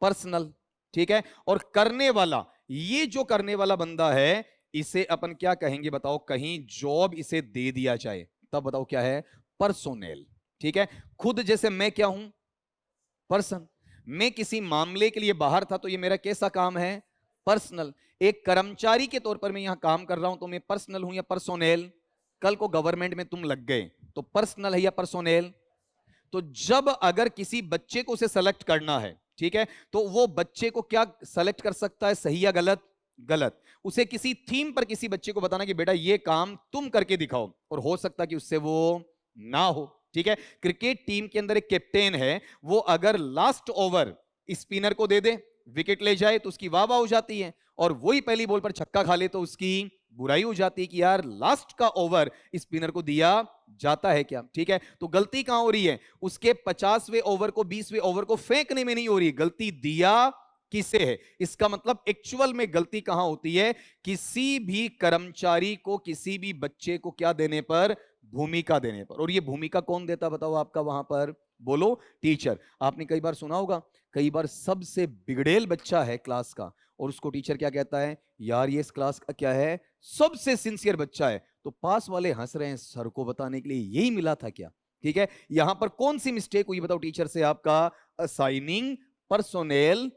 पर्सनल। ठीक है, और करने वाला, ये जो करने वाला बंदा है इसे अपन क्या कहेंगे बताओ? कहीं जॉब इसे दे दिया जाए तब बताओ क्या है? पर्सोनेल। ठीक है, खुद जैसे मैं क्या हूं? पर्सन। मैं किसी मामले के लिए बाहर था तो ये मेरा कैसा काम है? पर्सनल। एक कर्मचारी के तौर पर मैं यहां काम कर रहा हूं तो मैं पर्सनल हूं या पर्सोनेल? कल को गवर्नमेंट में तुम लग गए तो पर्सनल है या पर्सोनेल? तो जब अगर किसी बच्चे को उसे सेलेक्ट करना है, ठीक है, तो वो बच्चे को क्या सेलेक्ट कर सकता है, सही या गलत? गलत। उसे किसी थीम पर किसी बच्चे को बताना कि बेटा ये काम तुम करके दिखाओ, और हो सकता कि उससे वो ना हो। ठीक है, क्रिकेट टीम के अंदर एक कैप्टन है, वो अगर लास्ट ओवर स्पिनर को दे दे, विकेट ले जाए तो उसकी वाह वाह हो जाती है, और वही पहली बॉल पर छक्का खा ले तो उसकी बुराई हो जाती है कि यार लास्ट का ओवर स्पिनर को दिया जाता है क्या? ठीक है, तो गलती कहां हो रही है? उसके 50वें ओवर को 20वें ओवर को फेंकने में नहीं हो रही, गलती दिया किसे है। इसका मतलब एक्चुअल में गलती कहां होती है? किसी भी कर्मचारी को किसी भी बच्चे को क्या देने पर? भूमिका देने पर। और ये भूमिका कौन देता बताओ आपका वहां पर? बोलो, टीचर। आपने कई बार सुना होगा, कई बार सबसे बिगड़ेल बच्चा है क्लास का और उसको टीचर क्या कहता है? यार ये इस क्लास का क्या है? सबसे सिंसियर बच्चा है। तो पास वाले हंस रहे हैं, सर को बताने के लिए यही मिला था क्या? ठीक है, यहां पर कौन सी मिस्टेक हुई बताओ टीचर से? आपका असाइनिंग पर्सोनेल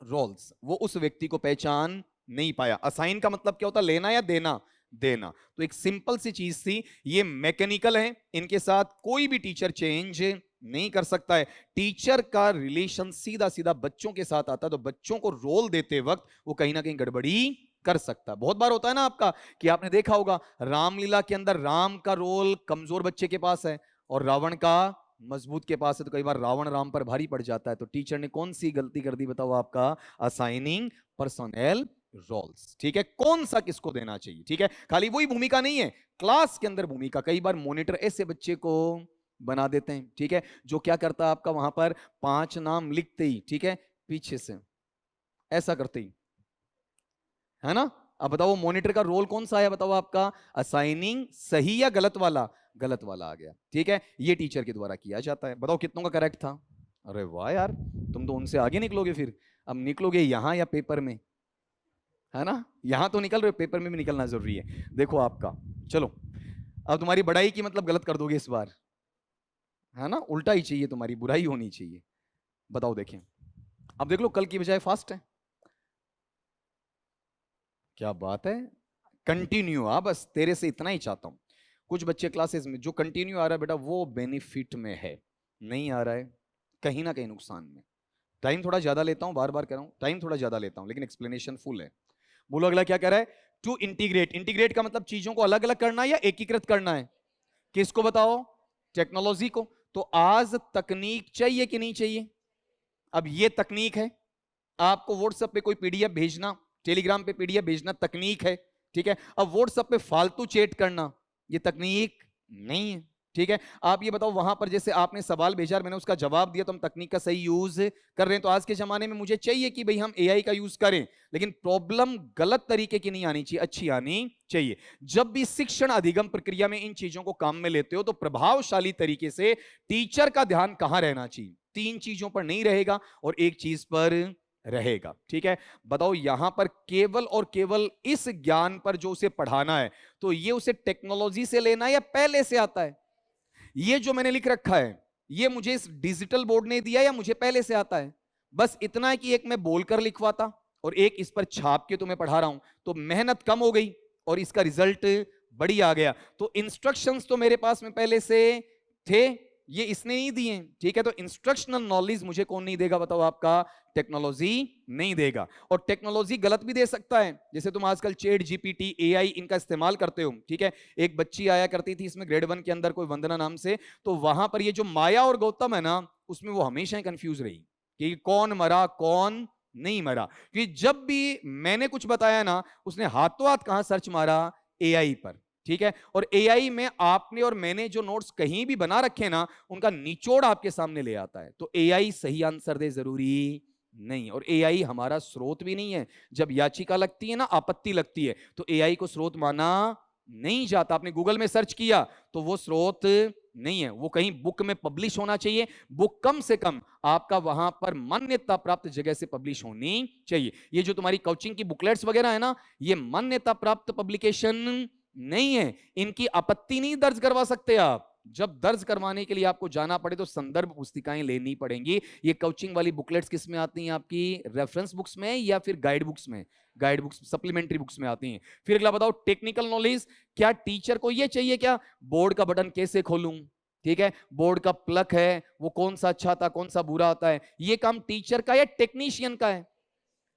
रोल्स। वो उस व्यक्ति को पहचान नहीं पाया। असाइन का मतलब क्या होता? लेना या देना? देना। तो एक सिंपल सी चीज थी, ये मैकेनिकल है, इनके साथ कोई भी टीचर चेंज नहीं कर सकता है। टीचर का रिलेशन सीधा सीधा बच्चों के साथ आता है, तो बच्चों को रोल देते वक्त वो कहीं ना कहीं गड़बड़ी कर सकता है। बहुत बार होता है ना आपका कि आपने देखा होगा रामलीला के अंदर राम का रोल कमजोर बच्चे के पास है और रावण का मजबूत के पास है, तो कई बार रावण राम पर भारी पड़ जाता है। तो टीचर ने कौन सी गलती कर दी बताओ? आपका असाइनिंग पर्सोनेल रोल्स। ठीक है, कौन सा किसको देना चाहिए। ठीक है, खाली वही भूमिका नहीं है, क्लास के अंदर भूमिका। कई बार मॉनिटर ऐसे बच्चे को बना देते हैं, ठीक है, जो क्या करता है आपका वहां पर 5 नाम लिखते ही, ठीक है, पीछे से ऐसा करते ही, है ना। अब बताओ मॉनिटर का रोल कौन सा है बताओ? आपका असाइनिंग। सही या गलत वाला? गलत वाला आ गया। ठीक है, ये टीचर के द्वारा किया जाता है। बताओ कितनों का करेक्ट था? अरे वाह यार, तुम तो उनसे आगे निकलोगे। फिर अब निकलोगे यहां या पेपर में, है ना। यहां तो निकल रहे हो, पेपर में भी निकलना जरूरी है। देखो आपका, चलो अब तुम्हारी बड़ाई की मतलब गलत कर दोगे इस बार, है ना। उल्टा ही चाहिए, तुम्हारी बुराई होनी चाहिए। बताओ देखें, अब देख लो, कल की बजाय फास्ट है। क्या बात है, कंटिन्यू आ, बस तेरे से इतना ही चाहता हूं। कुछ बच्चे क्लासेस में जो कंटिन्यू आ रहा है बेटा वो बेनिफिट में है, नहीं आ रहा है कहीं ना कहीं नुकसान में। टाइम थोड़ा ज्यादा लेता हूं, बार बार कह रहा हूं, टाइम थोड़ा ज्यादा लेता हूं, लेकिन एक्सप्लेनेशन फुल है। बोलो अगला क्या कह रहा है? To integrate. इंटीग्रेट का मतलब चीजों को अलग अलग करना है या एकीकृत करना है? किसको बताओ? टेक्नोलॉजी को। तो आज तकनीक चाहिए कि नहीं चाहिए? अब ये तकनीक है, आपको व्हाट्सएप पे कोई पीडीएफ भेजना, टेलीग्राम पे पीडीएफ भेजना तकनीक है, ठीक है। अब व्हाट्सएप पे फालतू चैट करना ये तकनीक नहीं है, ठीक है। आप ये बताओ, वहां पर जैसे आपने सवाल भेजा, मैंने उसका जवाब दिया, तो हम तकनीक का सही यूज कर रहे हैं। तो आज के जमाने में मुझे चाहिए कि भाई हम एआई का यूज करें, लेकिन प्रॉब्लम गलत तरीके की नहीं आनी चाहिए, अच्छी आनी चाहिए। जब भी शिक्षण अधिगम प्रक्रिया में इन चीजों को काम में लेते हो तो प्रभावशाली तरीके से टीचर का ध्यान कहां रहना चाहिए? 3 चीजों पर नहीं रहेगा और एक चीज पर रहेगा, ठीक है। बताओ यहां पर केवल और केवल इस ज्ञान पर जो उसे पढ़ाना है, तो ये उसे टेक्नोलॉजी से लेना है या पहले से आता है? ये जो मैंने लिख रखा है ये मुझे इस डिजिटल बोर्ड ने दिया या मुझे पहले से आता है? बस इतना है कि एक मैं बोलकर लिखवाता और एक इस पर छाप के तुम्हें पढ़ा रहा हूं, तो मेहनत कम हो गई और इसका रिजल्ट बढ़िया आ गया। तो इंस्ट्रक्शंस तो मेरे पास में पहले से थे, ये इसने नहीं दिए, ठीक है। तो इंस्ट्रक्शनल नॉलेज मुझे कौन नहीं देगा बताओ? आपका टेक्नोलॉजी नहीं देगा। और टेक्नोलॉजी गलत भी दे सकता है, जैसे तुम आजकल चैट जीपीटी, एआई इनका इस्तेमाल करते हो, ठीक है। एक बच्ची आया करती थी इसमें ग्रेड 1 के अंदर, कोई वंदना नाम से, तो वहां पर ये जो माया और गौतम है ना, उसमें वो हमेशा कंफ्यूज रही कि कौन मरा कौन नहीं मरा। क्योंकि जब भी मैंने कुछ बताया ना, उसने हाथों हाथ कहां सर्च मारा? एआई पर, ठीक है। और एआई में आपने और मैंने जो नोट्स कहीं भी बना रखे ना, उनका निचोड़ आपके सामने ले आता है। तो एआई सही आंसर दे जरूरी नहीं, और एआई हमारा स्रोत भी नहीं है। जब याचिका लगती है ना, आपत्ति लगती है, तो एआई को स्रोत माना नहीं जाता। आपने गूगल में सर्च किया तो वो स्रोत नहीं है, वो कहीं बुक में पब्लिश होना चाहिए। बुक कम से कम आपका वहां पर मान्यता प्राप्त जगह से पब्लिश होनी चाहिए। ये जो तुम्हारी कोचिंग की बुकलेट्स वगैरह है ना, ये मान्यता प्राप्त पब्लिकेशन नहीं है, इनकी आपत्ति नहीं दर्ज करवा सकते आप। जब दर्ज करवाने के लिए आपको जाना पड़े तो संदर्भ पुस्तिकाएं लेनी पड़ेंगी। ये कोचिंग वाली बुकलेट्स किस में आती हैं? आपकी रेफरेंस बुक्स में या फिर गाइड बुक्स में? गाइड बुक्स, सप्लीमेंट्री बुक्स में आती हैं। फिर अगला बताओ, टेक्निकल नॉलेज। क्या टीचर को ये चाहिए क्या? बोर्ड का बटन कैसे खोलूं, ठीक है, बोर्ड का प्लग है वो कौन सा अच्छा था कौन सा बुरा आता है, ये काम टीचर का या टेक्नीशियन का है?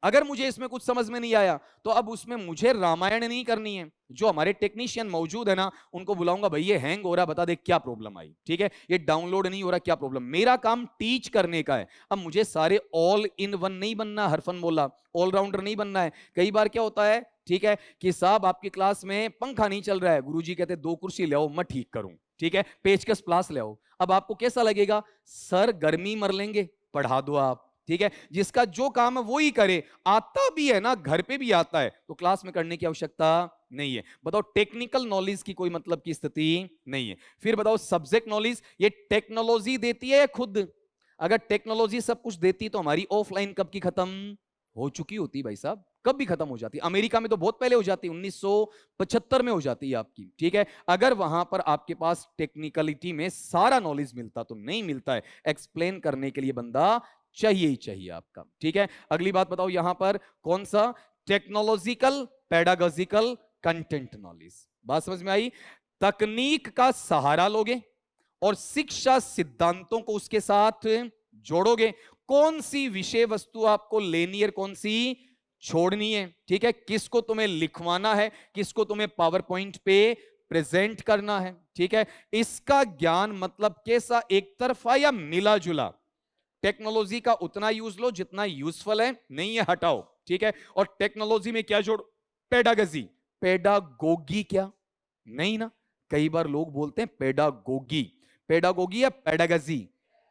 अगर मुझे इसमें कुछ समझ में नहीं आया तो अब उसमें मुझे रामायण नहीं करनी है। जो हमारे टेक्नीशियन मौजूद है ना, उनको बुलाऊंगा, भाई ये हैंग हो रहा, बता दे क्या प्रॉब्लम आई, ठीक है, ये डाउनलोड नहीं हो रहा, क्या प्रॉब्लम। मेरा काम टीच करने का है। अब मुझे सारे ऑल इन वन नहीं बनना, हरफन बोला, ऑलराउंडर नहीं बनना है। कई बार क्या होता है, ठीक है, कि साहब आपकी क्लास में पंखा नहीं चल रहा है, गुरुजी कहते 2 कुर्सी ले आओ मैं ठीक करूं, ठीक है, पेचकस प्लास ले आओ। अब आपको कैसा लगेगा? सर गर्मी मर लेंगे, पढ़ा दो आप, ठीक है। जिसका जो काम है वो ही करे, आता भी है ना, घर पे भी आता है, तो क्लास में करने की आवश्यकता नहीं है। बताओ, टेक्निकल नॉलेज की कोई मतलब की स्थिति नहीं है। फिर बताओ, सब्जेक्ट नॉलेज, ये टेक्नोलॉजी देती है या खुद? अगर टेक्नोलॉजी सब कुछ देती तो हमारी ऑफलाइन कब की खत्म हो चुकी होती भाई साहब, कब भी खत्म हो जाती। अमेरिका में तो बहुत पहले हो जाती, 1975 में हो जाती है आपकी, ठीक है। अगर वहां पर आपके पास टेक्निकलिटी में सारा नॉलेज मिलता, तो नहीं मिलता है, एक्सप्लेन करने के लिए बंदा चाहिए ही चाहिए आपका, ठीक है। अगली बात बताओ यहां पर कौन सा? Technological pedagogical content knowledge. बात समझ में आई? तकनीक का सहारा लोगे और शिक्षा सिद्धांतों को उसके साथ जोड़ोगे। कौन सी विषय वस्तु आपको लेनी है, कौन सी छोड़नी है, ठीक है, किसको तुम्हें लिखवाना है, किसको तुम्हें पावर पॉइंट पे प्रेजेंट करना है, ठीक है। इसका ज्ञान मतलब कैसा, एक तरफा या मिला जुला? टेक्नोलॉजी का उतना यूज लो जितना यूजफुल है, नहीं है हटाओ, ठीक है। और टेक्नोलॉजी में क्या जोड़? पेडागजी। पेडागोगी क्या? नहीं ना, कई बार लोग बोलते हैं पेडागोगी, पेडागोगी या पेडागजी?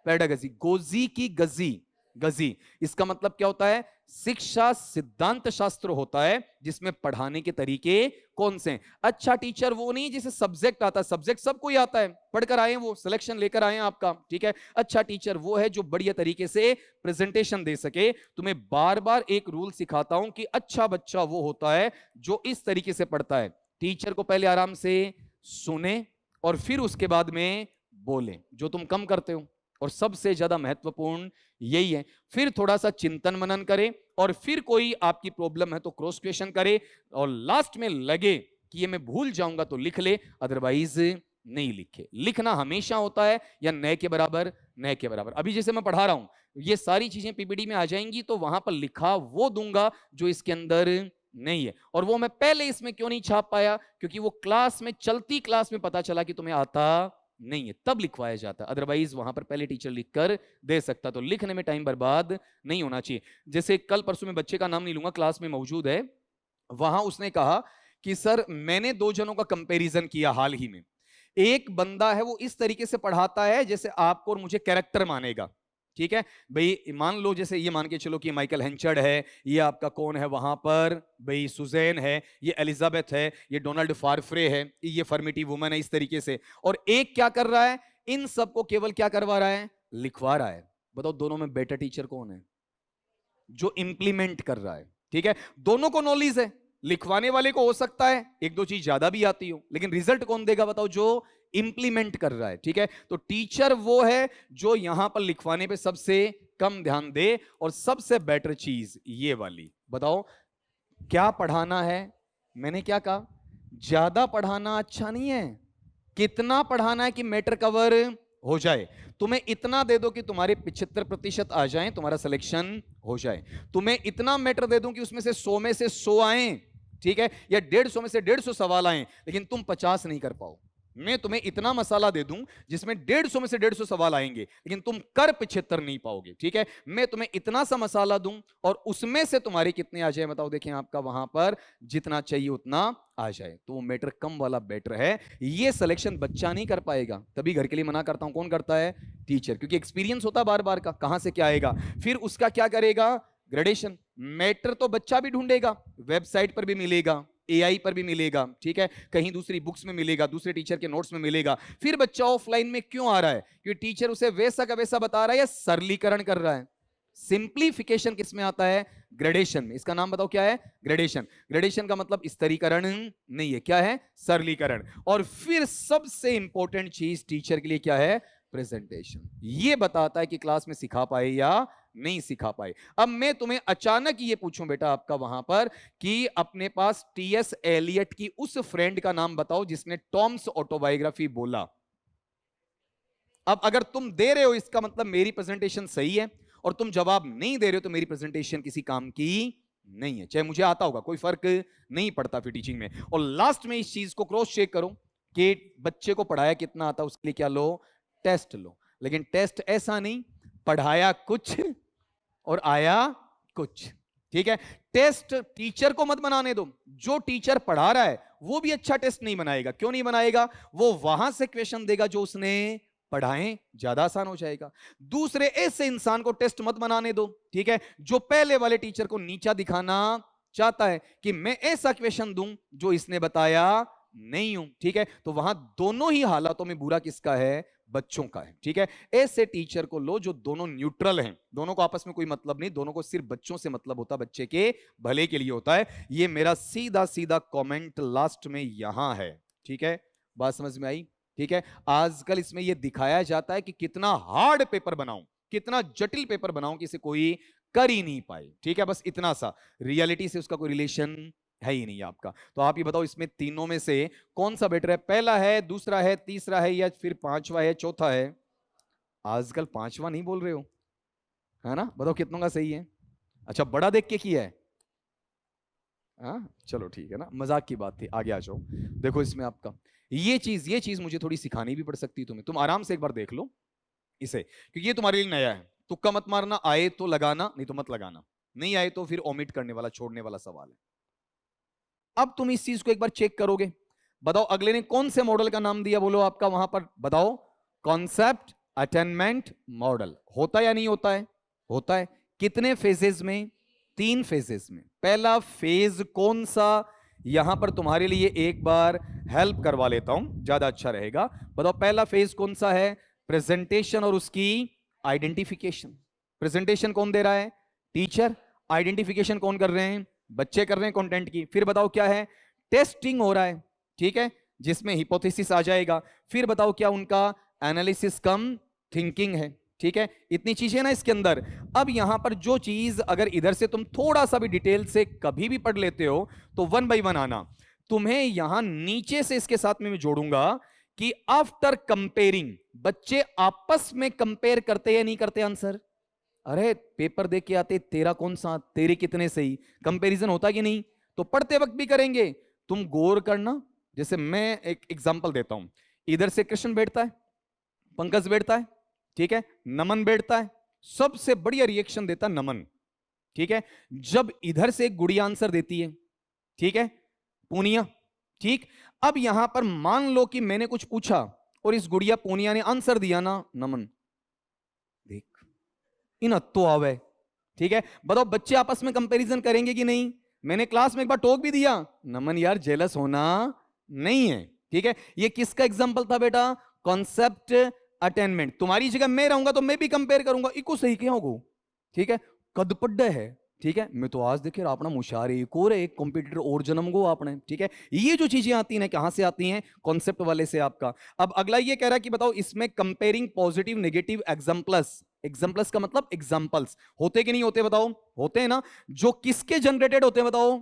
पेडागजी, गोजी की गजी, गजी। इसका मतलब क्या होता है? शिक्षा सिद्धांत शास्त्र होता है जिसमें पढ़ाने के तरीके कौन से हैं। अच्छा टीचर वो नहीं जिसे सब्जेक्ट आता है, सब्जेक्ट सबको ही आता है, पढ़कर आए वो, सिलेक्शन लेकर आए आपका, ठीक है। अच्छा टीचर वो है जो बढ़िया तरीके से प्रेजेंटेशन दे सके। तुम्हें बार बार एक रूल सिखाता हूं कि अच्छा बच्चा वो होता है जो इस तरीके से पढ़ता है, टीचर को पहले आराम से सुने और फिर उसके बाद में बोले, जो तुम कम करते हो। और सबसे ज्यादा महत्वपूर्ण यही है। फिर थोड़ा सा चिंतन मनन करे और फिर कोई आपकी प्रॉब्लम है तो क्रॉस क्वेश्चन करे, और लास्ट में लगे कि ये मैं भूल जाऊंगा तो लिख ले, अदरवाइज नहीं लिखे। लिखना हमेशा होता है या नए के बराबर, नए के बराबर। अभी जैसे मैं पढ़ा रहा हूं, ये सारी चीजें पीपीटी में आ जाएंगी तो वहां पर लिखा वो दूंगा जो इसके अंदर नहीं है। और वो मैं पहले इसमें क्यों नहीं छाप पाया? क्योंकि वो क्लास में, चलती क्लास में पता चला कि तुम्हें आता नहीं है, तब लिखवाया जाता। अदरवाइज वहां पर पहले टीचर लिखकर दे सकता। तो लिखने में टाइम बर्बाद नहीं होना चाहिए। जैसे कल परसों में, बच्चे का नाम नहीं लूंगा, क्लास में मौजूद है, वहां उसने कहा कि सर मैंने 2 जनों का कंपैरिजन किया हाल ही में। एक बंदा है वो इस तरीके से पढ़ाता है जैसे आपको और मुझे कैरेक्टर मानेगा, ठीक है भाई। मान लो जैसे ये मान के चलो कि माइकल हेंचर्ड है, ये आपका कौन है वहां पर भाई, सुजैन है, ये एलिजाबेथ है, ये डोनाल्ड फारफ्रे है, ये फर्मिटी वुमन है, इस तरीके से। और एक क्या कर रहा है? इन सबको केवल क्या करवा रहा है? लिखवा रहा है। बताओ दोनों में बेटर टीचर कौन है? जो इंप्लीमेंट कर रहा है, ठीक है। दोनों को नॉलेज है, लिखवाने वाले को हो सकता है 1-2 चीज ज्यादा भी आती हो, लेकिन रिजल्ट कौन देगा बताओ? जो इंप्लीमेंट कर रहा है, ठीक है। तो टीचर वो है जो यहां पर लिखवाने पे सबसे कम ध्यान दे, और सबसे बेटर चीज ये वाली। बताओ क्या पढ़ाना है? मैंने क्या कहा? ज्यादा पढ़ाना अच्छा नहीं है, कितना पढ़ाना है कि मैटर कवर हो जाए। तुम्हें इतना दे दो कि तुम्हारे 75% आ जाएं, तुम्हारा सिलेक्शन हो जाए। तुम्हें इतना मैटर दे दूं कि उसमें से 100 में से 100 आए, ठीक है, या 150 में से 150 सवाल आए, लेकिन तुम 50 नहीं कर पाओ। मैं तुम्हें इतना मसाला दे दूं जिसमें 150 में से 150 सवाल आएंगे, लेकिन तुम कर 75 नहीं पाओगे, ठीक है। मैं तुम्हें इतना सा मसाला दूं और उसमें से तुम्हारे कितने आ जाए बताओ। देखें आपका वहां पर जितना चाहिए उतना आ जाए, तो वो मैटर कम वाला बेटर है। ये सिलेक्शन बच्चा नहीं कर पाएगा, तभी घर के लिए मना करता हूं। कौन करता है? टीचर, क्योंकि एक्सपीरियंस होता है बार बार का, कहां से क्या आएगा। फिर उसका क्या करेगा? ग्रेडेशन। मैटर तो बच्चा भी ढूंढेगा, वेबसाइट पर भी मिलेगा, एआई पर भी मिलेगा, ठीक है, कहीं दूसरी बुक्स में मिलेगा, दूसरे टीचर के नोट्स में मिलेगा। फिर बच्चा ऑफलाइन में क्यों आ रहा है? क्योंकि टीचर उसे वैसा का वैसा बता रहा है या सरलीकरण कर रहा है। सिंप्लीफिकेशन किस में आता है? ग्रेडेशन में। इसका नाम बताओ क्या है? ग्रेडेशन। ग्रेडेशन का मतलब स्तरीकरण नहीं है, क्या है? सरलीकरण। और फिर सबसे इंपॉर्टेंट चीज टीचर के लिए क्या है? प्रेजेंटेशन। ये बताता है कि क्लास में सिखा पाए या नहीं सिखा पाए। अब मैं तुम्हें अचानक ये पूछूं बेटा आपका वहां पर कि अपने पास टीएस एलियट की उस फ्रेंड का नाम बताओ जिसने टॉम्स ऑटोबायोग्राफी बोला। अब अगर तुम दे रहे हो इसका मतलब मेरी प्रेजेंटेशन सही है, और तुम जवाब नहीं दे रहे हो तो मेरी प्रेजेंटेशन किसी काम की नहीं है। चाहे मुझे आता होगा, कोई फर्क नहीं पड़ता फिर टीचिंग में। और लास्ट में इस चीज को क्रॉस चेक करो कि बच्चे को पढ़ाया कितना आता, उसके लिए क्या लो? टेस्ट लो। लेकिन टेस्ट ऐसा नहीं पढ़ाया कुछ और आया कुछ, ठीक है। टेस्ट टीचर को मत बनाने दो, जो टीचर पढ़ा रहा है वो भी अच्छा टेस्ट नहीं बनाएगा। क्यों नहीं बनाएगा? वो वहां से क्वेश्चन देगा जो उसने पढ़ाएं, ज्यादा आसान हो जाएगा। दूसरे ऐसे इंसान को टेस्ट मत बनाने दो, ठीक है, जो पहले वाले टीचर को नीचा दिखाना चाहता है कि मैं ऐसा क्वेश्चन दूं जो इसने बताया नहीं हूं, ठीक है। तो वहां दोनों ही हालातों में बुरा किसका है? बच्चों का है, ठीक है। ऐसे टीचर को लो जो दोनों न्यूट्रल हैं, दोनों को आपस में कोई मतलब नहीं, दोनों को सिर्फ बच्चों से मतलब होता है, बच्चे के भले के लिए होता है। ये मेरा सीधा सीधा कमेंट लास्ट में यहां है, ठीक है। बात समझ में आई? ठीक है। आजकल इसमें यह दिखाया जाता है कि कितना हार्ड पेपर बनाऊं, कितना जटिल पेपर बनाऊं कि इसे कोई कर ही नहीं पाए, ठीक है। बस इतना सा, रियलिटी से उसका कोई रिलेशन है ही नहीं आपका। तो आप ये बताओ इसमें तीनों में से कौन सा बेटर है? पहला है, दूसरा है, तीसरा है, या फिर पांचवा है, चौथा है? आजकल पांचवा नहीं बोल रहे हो, है ना? बताओ कितनों का सही है? अच्छा, बड़ा देख के किया है? हाँ चलो ठीक है ना, मजाक की बात थी, आगे आ जाओ। देखो इसमें आपका ये चीज मुझे थोड़ी सिखानी भी पड़ सकती है तुम्हें। तुम आराम से एक बार देख लो इसे, क्योंकि ये तुम्हारे लिए नया है। तुक्का मत मारना, आए तो लगाना, नहीं तो मत लगाना, नहीं आए तो फिर ओमिट करने वाला, छोड़ने वाला सवाल है। अब तुम इस चीज को एक बार चेक करोगे। बताओ अगले ने कौन से मॉडल का नाम दिया, बोलो आपका वहां पर, बताओ। Concept attainment model. होता या नहीं होता है? होता है। कितने फेजेस में? 3 फेजेस में। पहला फेज कौन सा? यहां पर तुम्हारे लिए एक बार हेल्प करवा लेता हूं, ज्यादा अच्छा रहेगा। बताओ पहला फेज कौन सा है? प्रेजेंटेशन और उसकी आइडेंटिफिकेशन। प्रेजेंटेशन कौन दे रहा है? टीचर। आइडेंटिफिकेशन कौन कर रहे हैं? बच्चे कर रहे हैं कंटेंट की। फिर बताओ क्या है? टेस्टिंग हो रहा है, ठीक है, जिसमें हिपोथेसिस आ जाएगा। फिर बताओ क्या उनका एनालिसिस कम थिंकिंग है, ठीक है। इतनी चीजें ना इसके अंदर। अब यहां पर जो चीज अगर इधर से तुम थोड़ा सा भी डिटेल से कभी भी पढ़ लेते हो तो 1 बाय 1 आना। तुम्हें यहां नीचे से इसके साथ में मैं जोड़ूंगा कि आफ्टर कंपेयरिंग, बच्चे आपस में कंपेयर करते या नहीं करते आंसर? अरे पेपर देख के आते, तेरा कौन सा, तेरे कितने सही, कंपैरिजन होता कि नहीं? तो पढ़ते वक्त भी करेंगे। तुम गौर करना, जैसे मैं एक एग्जांपल देता हूं। इधर से कृष्ण बैठता है, पंकज बैठता है, ठीक है, नमन बैठता है। सबसे बढ़िया रिएक्शन देता नमन, ठीक है। जब इधर से एक गुड़िया आंसर देती है, ठीक है, पूनिया, ठीक। अब यहां पर मान लो कि मैंने कुछ पूछा और इस गुड़िया पूनिया ने आंसर दिया ना, नमन देख इन तो आवे, ठीक है। बताओ बच्चे आपस में कंपैरिजन करेंगे कि नहीं? मैंने क्लास में एक बार टोक भी दिया, नमन यार जेलस होना नहीं है, ठीक है। ये किसका एग्जांपल था बेटा? Concept attainment. तुम्हारी जगह मैं रहूंगा तो मैं भी कंपेयर करूंगा, इको सही क्या होगा, ठीक है। कद पड्डे है, ठीक है, मैं तो आज देखे अपना मुशार एक और एक कॉम्पिटिटर और जन्म गो आपने, ठीक है। ये जो चीजें आती हैं कहां से आती हैं? कॉन्सेप्ट वाले से आपका। अब अगला ये कह रहा है कि बताओ इसमें comparing positive negative examples. Examples का मतलब एग्जाम्पल्स होते कि नहीं होते? बताओ होते हैं ना। जो किसके जनरेटेड होते हैं बताओ?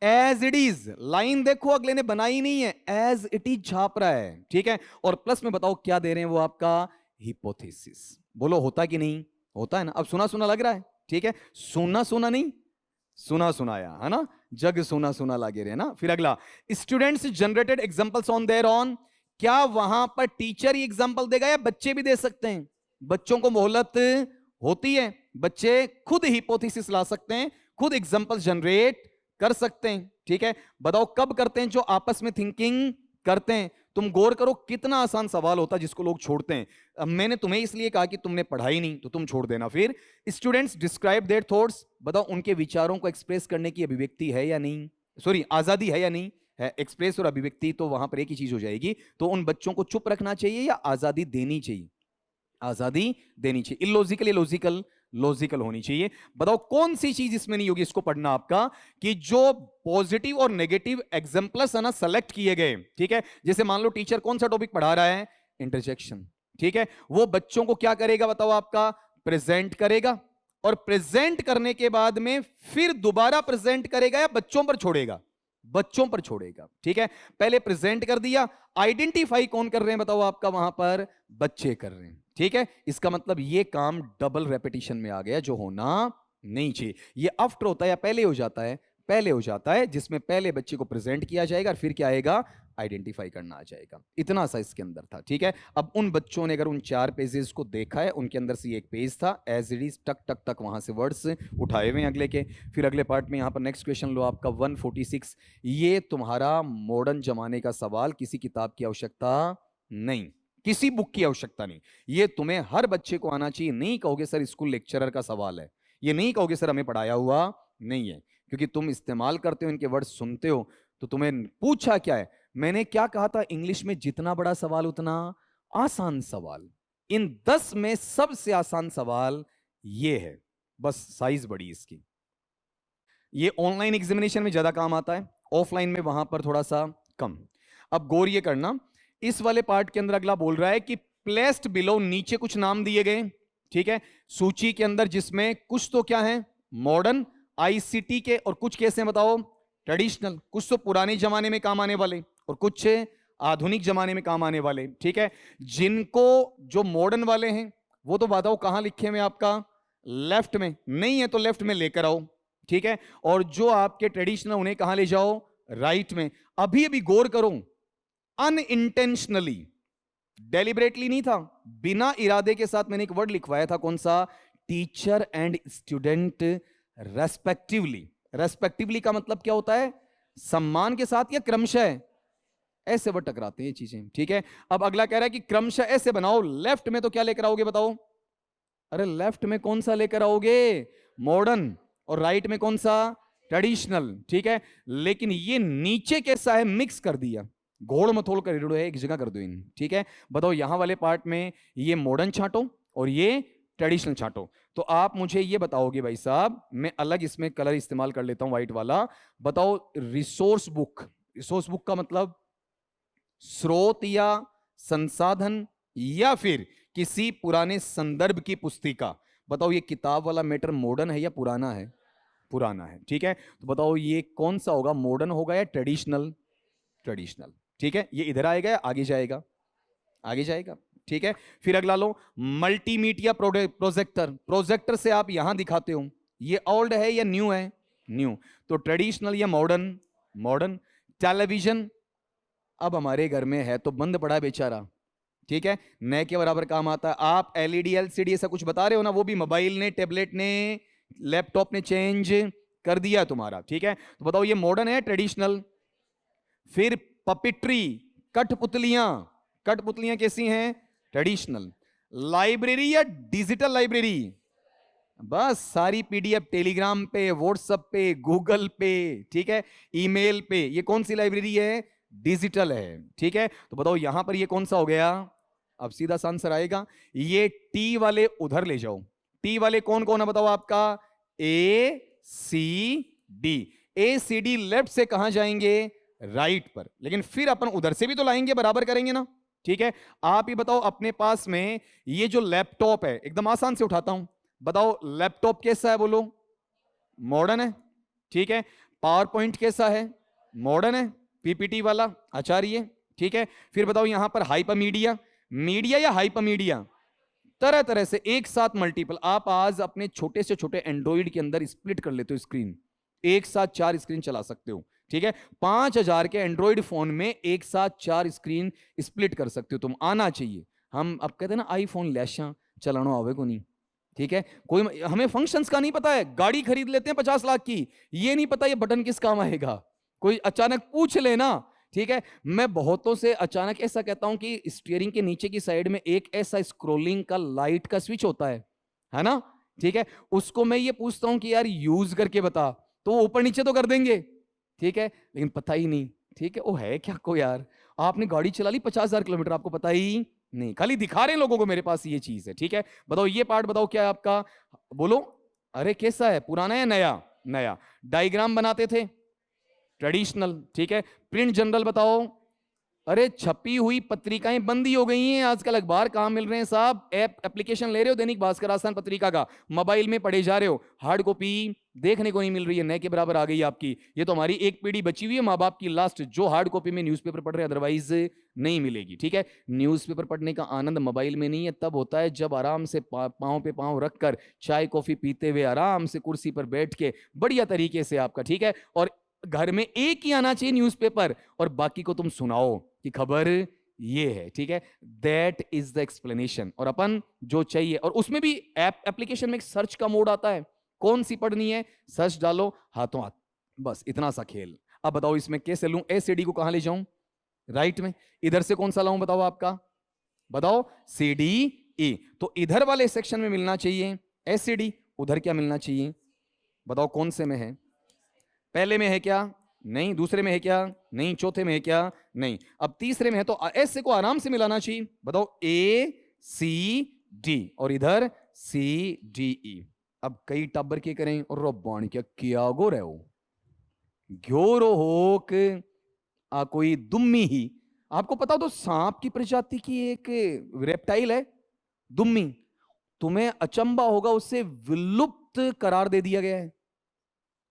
एज इट इज, लाइन देखो अगले ने बनाई नहीं है, एज इट इज छाप रहा है, ठीक है। और प्लस में बताओ क्या दे रहे हैं वो आपका हिपोथेसिस। बोलो होता कि नहीं होता है ना। अब सुना सुना लग रहा है, ठीक है, सुना सुना नहीं सुना सुनाया है ना, जग सुना सुना लगे रहे ना। फिर अगला, students generated examples on their on. क्या वहां पर टीचर ही एग्जांपल देगा या बच्चे भी दे सकते हैं? बच्चों को मोहलत होती है, बच्चे खुद हिपोथेसिस ला सकते हैं, खुद एग्जांपल जनरेट कर सकते हैं, ठीक है। बताओ कब करते हैं? जो आपस में थिंकिंग करते हैं। तुम गौर करो कितना आसान सवाल होता है जिसको लोग छोड़ते हैं। अब मैंने तुम्हें इसलिए कहा कि तुमने पढ़ाई नहीं तो तुम छोड़ देना। फिर स्टूडेंट्स डिस्क्राइब देयर थॉट्स। बताओ उनके विचारों को एक्सप्रेस करने की अभिव्यक्ति है या नहीं, सॉरी आजादी है या नहीं है। एक्सप्रेस और अभिव्यक्ति तो वहां पर एक ही चीज हो जाएगी। तो उन बच्चों को चुप रखना चाहिए या आजादी देनी चाहिए? आजादी देनी चाहिए। इलॉजिकल या लॉजिकल? लॉजिकल होनी चाहिए। बताओ कौन सी चीज इसमें नहीं होगी, इसको पढ़ना आपका, कि जो पॉजिटिव और नेगेटिव एग्जाम्पल्स है ना सेलेक्ट किए गए, ठीक है। जैसे मान लो टीचर कौन सा टॉपिक पढ़ा रहा है, इंटरजेक्शन, ठीक है। वो बच्चों को क्या करेगा बताओ आपका, प्रेजेंट करेगा, और प्रेजेंट करने के बाद में फिर दोबारा प्रेजेंट करेगा या बच्चों पर छोड़ेगा? बच्चों पर छोड़ेगा, ठीक है। पहले प्रेजेंट कर दिया, आइडेंटिफाई कौन कर रहे हैं बताओ आपका वहां पर? बच्चे कर रहे हैं, ठीक है। इसका मतलब ये काम डबल रेपिटेशन में आ गया जो होना नहीं चाहिए। ये आफ्टर होता है या पहले हो जाता है? पहले हो जाता है, जिसमें पहले बच्चे को प्रेजेंट किया जाएगा और फिर क्या आएगा, आइडेंटिफाई करना आ जाएगा। इतना सा इसके अंदर था, ठीक है। अब उन बच्चों ने अगर उन 4 पेजेस को देखा है, उनके अंदर से एक पेज था एज इट इज, टक टक टक वहां से वर्ड्स उठाए हुए हैं अगले के। फिर अगले पार्ट में यहां पर नेक्स्ट क्वेश्चन लो आपका 146। ये तुम्हारा मॉडर्न जमाने का सवाल, किसी किताब की आवश्यकता नहीं, किसी बुक की आवश्यकता नहीं, ये तुम्हें हर बच्चे को आना चाहिए। नहीं कहोगे सर स्कूल लेक्चरर का सवाल है, ये नहीं कहोगे सर हमें पढ़ाया हुआ नहीं है, क्योंकि तुम इस्तेमाल करते हो इनके वर्ड सुनते हो। तो तुम्हें पूछा क्या है, मैंने क्या कहा था इंग्लिश में, जितना बड़ा सवाल उतना आसान सवाल। इन 10 में सबसे आसान सवाल ये है, बस साइज बड़ी इसकी। ये ऑनलाइन एग्जामिनेशन में ज्यादा काम आता है, ऑफलाइन में वहां पर थोड़ा सा कम। अब गौर ये करना, इस वाले पार्ट के अंदर अगला बोल रहा है कि प्लेस्ड बिलो, नीचे कुछ नाम दिए गए, ठीक है, सूची के अंदर, जिसमें कुछ तो क्या है मॉडर्न आईसीटी के और कुछ कैसे हैं बताओ, ट्रेडिशनल। कुछ तो पुराने जमाने में काम आने वाले और कुछ आधुनिक जमाने में काम आने वाले, ठीक है। जिनको जो मॉडर्न वाले हैं वो तो बताओ कहां लिखे हुए आपका, लेफ्ट में, नहीं है तो लेफ्ट में लेकर आओ, ठीक है। और जो आपके ट्रेडिशनल उन्हें कहां ले जाओ, राइट में। अभी अभी गौर करो, अनइंटेंशनली, डेलिबरेटली नहीं था, बिना इरादे के साथ मैंने एक वर्ड लिखवाया था, कौन सा, teacher and student respectively. Respectively का मतलब क्या होता है, सम्मान के साथ या क्रमशः, ऐसे वर्ड टकराते हैं ये चीजें, ठीक है। अब अगला कह रहा है कि क्रमशः ऐसे बनाओ, लेफ्ट में तो क्या लेकर आओगे बताओ, अरे लेफ्ट में कौन सा लेकर आओगे, मॉडर्न, और राइट में कौन सा, ट्रेडिशनल, ठीक है। लेकिन ये नीचे कैसा है, मिक्स कर दिया, घोड़ मथोड़ कर रेडो है, एक जगह कर दो इन, ठीक है। बताओ यहां वाले पार्ट में ये मॉडर्न छांटो और ये ट्रेडिशनल छांटो। तो आप मुझे ये बताओगे भाई साहब, मैं अलग इसमें कलर इस्तेमाल कर लेता हूं व्हाइट वाला। बताओ रिसोर्स बुक, रिसोर्स बुक का मतलब स्रोत या संसाधन या फिर किसी पुराने संदर्भ की पुस्तिका। बताओ ये किताब वाला मैटर मॉडर्न है या पुराना है, पुराना है, ठीक है। तो बताओ ये कौन सा होगा, मॉडर्न होगा या ट्रेडिशनल, ट्रेडिशनल, ठीक है। ये इधर आएगा या आगे जाएगा, आगे जाएगा, ठीक है। फिर अगला लो, मल्टीमीडिया प्रोजेक्टर, प्रोजेक्टर से आप यहां दिखाते हो, ये ओल्ड है या न्यू है, न्यू, तो ट्रेडिशनल या मॉडर्न, मॉडर्न। टेलीविजन अब हमारे घर में है तो बंद पड़ा बेचारा, ठीक है, नए के बराबर काम आता है। आप एलईडी एलसीडी ऐसा कुछ बता रहे हो ना, वो भी मोबाइल ने, टैबलेट ने, लैपटॉप ने चेंज कर दिया तुम्हारा, ठीक है। तो बताओ ये मॉडर्न है ट्रेडिशनल। फिर पपिट्री, कठपुतलियां, कठपुतलियां कैसी हैं, ट्रेडिशनल। लाइब्रेरी या डिजिटल लाइब्रेरी, बस सारी पीडीएफ टेलीग्राम पे, व्हाट्सएप पे, गूगल पे, ठीक है, ईमेल पे, ये कौन सी लाइब्रेरी है, डिजिटल है, ठीक है। तो बताओ यहां पर ये कौन सा हो गया, अब सीधा सा आंसर आएगा, ये टी वाले उधर ले जाओ। टी वाले कौन कौन है बताओ आपका, ए सी डी, ए सी डी लेफ्ट से कहां जाएंगे, राइट पर, लेकिन फिर अपन उधर से भी तो लाएंगे, बराबर करेंगे ना, ठीक है। आप ही बताओ अपने पास में ये जो लैपटॉप है, एकदम आसान से उठाता हूं, बताओ लैपटॉप कैसा है, बोलो मॉडर्न है, ठीक है। पावर पॉइंट कैसा है, मॉडर्न है, पीपीटी वाला आचार्य, ठीक है। फिर बताओ यहां पर हाइपरमीडिया, मीडिया या हाइपरमीडिया, तरह तरह से एक साथ मल्टीपल। आप आज अपने छोटे से छोटे एंड्रॉइड के अंदर स्प्लिट कर लेते हो स्क्रीन, एक साथ 4 स्क्रीन चला सकते हो, ठीक है। 5000 के एंड्रॉइड फोन में एक साथ 4 स्क्रीन स्प्लिट कर सकते हो तुम। आना चाहिए। हम अब कहते हैं ना आईफोन लैशा चलाना आवे को नहीं, ठीक है। कोई हमें फंक्शंस का नहीं पता है, गाड़ी खरीद लेते हैं 50 लाख की, ये नहीं पता ये बटन किस काम आएगा, कोई अचानक पूछ लेना, ठीक है। मैं बहुतों से अचानक ऐसा कहता हूं कि स्टीयरिंग के नीचे की साइड में एक ऐसा स्क्रोलिंग का लाइट का स्विच होता है ना, ठीक है। उसको मैं ये पूछता हूं कि यार यूज करके बता, तो वो ऊपर नीचे तो कर देंगे, ठीक है, लेकिन पता ही नहीं, ठीक है, वो है क्या को यार, आपने गाड़ी चला ली 50,000 किलोमीटर, आपको पता ही नहीं, खाली दिखा रहे हैं लोगों को मेरे पास ये चीज है, ठीक है। बताओ ये पार्ट बताओ क्या है आपका, बोलो। अरे कैसा है, पुराना या नया? नया। डायग्राम बनाते थे, ट्रेडिशनल, ठीक है। प्रिंट जनरल बताओ। अरे छपी हुई पत्रिकाएं बंद ही हो गई हैं आजकल, अखबार कहां मिल रहे हैं साहब, एप्लीकेशन ले रहे हो दैनिक भास्कर, आसान पत्रिका का, मोबाइल में पढ़े जा रहे हो, हार्ड कॉपी देखने को नहीं मिल रही है, नए के बराबर आ गई आपकी। ये तो हमारी एक पीढ़ी बची हुई है माँ बाप की लास्ट, जो हार्ड कॉपी में न्यूज़पेपर पढ़ रहे हैं, अदरवाइज नहीं मिलेगी, ठीक है। न्यूज़पेपर पढ़ने का आनंद मोबाइल में नहीं है, तब होता है जब आराम से पाँव पे पाँव रखकर चाय कॉफी पीते हुए आराम से कुर्सी पर बैठ के बढ़िया तरीके से आपका, ठीक है। और घर में एक ही आना चाहिए न्यूज़पेपर, और बाकी को तुम सुनाओ कि खबर ये है, ठीक है। That is the explanation. और अपन जो चाहिए, और उसमें भी एप्लीकेशन में एक सर्च का मोड आता है, कौन सी पढ़नी है सर्च डालो, हाथों हाथ, बस इतना सा खेल। अब बताओ इसमें कैसे लूं, एसीडी को कहां ले जाऊं, राइट में, इधर से कौन सा लाऊं बताओ आपका, बताओ सी डी ई, तो इधर वाले सेक्शन में मिलना चाहिए एसीडी, उधर क्या मिलना चाहिए बताओ, कौन से में है, पहले में है क्या, नहीं, दूसरे में है क्या, नहीं, चौथे में है क्या, नहीं, अब तीसरे में है, तो ऐसे को आराम से मिलाना चाहिए। बताओ ए सी डी, और इधर सी डी ई। अब कई टब्बर के करें, और रब्बानी क्या गो रहे हो, ग्योरो हो कोई दुम्मी ही, आपको पता हो तो सांप की प्रजाति की एक रेप्टाइल है दुम्मी, तुम्हें अचंबा होगा, उससे विलुप्त करार दे दिया गया है,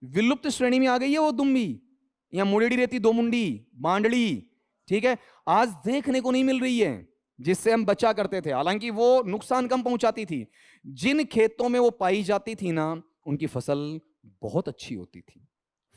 विलुप्त श्रेणी में आ गई है वो दुम्बी, या मुंडेड़ी रहती, दो मुंडी बांडड़ी, ठीक है, आज देखने को नहीं मिल रही है, जिससे हम बचा करते थे, हालांकि वो नुकसान कम पहुंचाती थी। जिन खेतों में वो पाई जाती थी ना, उनकी फसल बहुत अच्छी होती थी,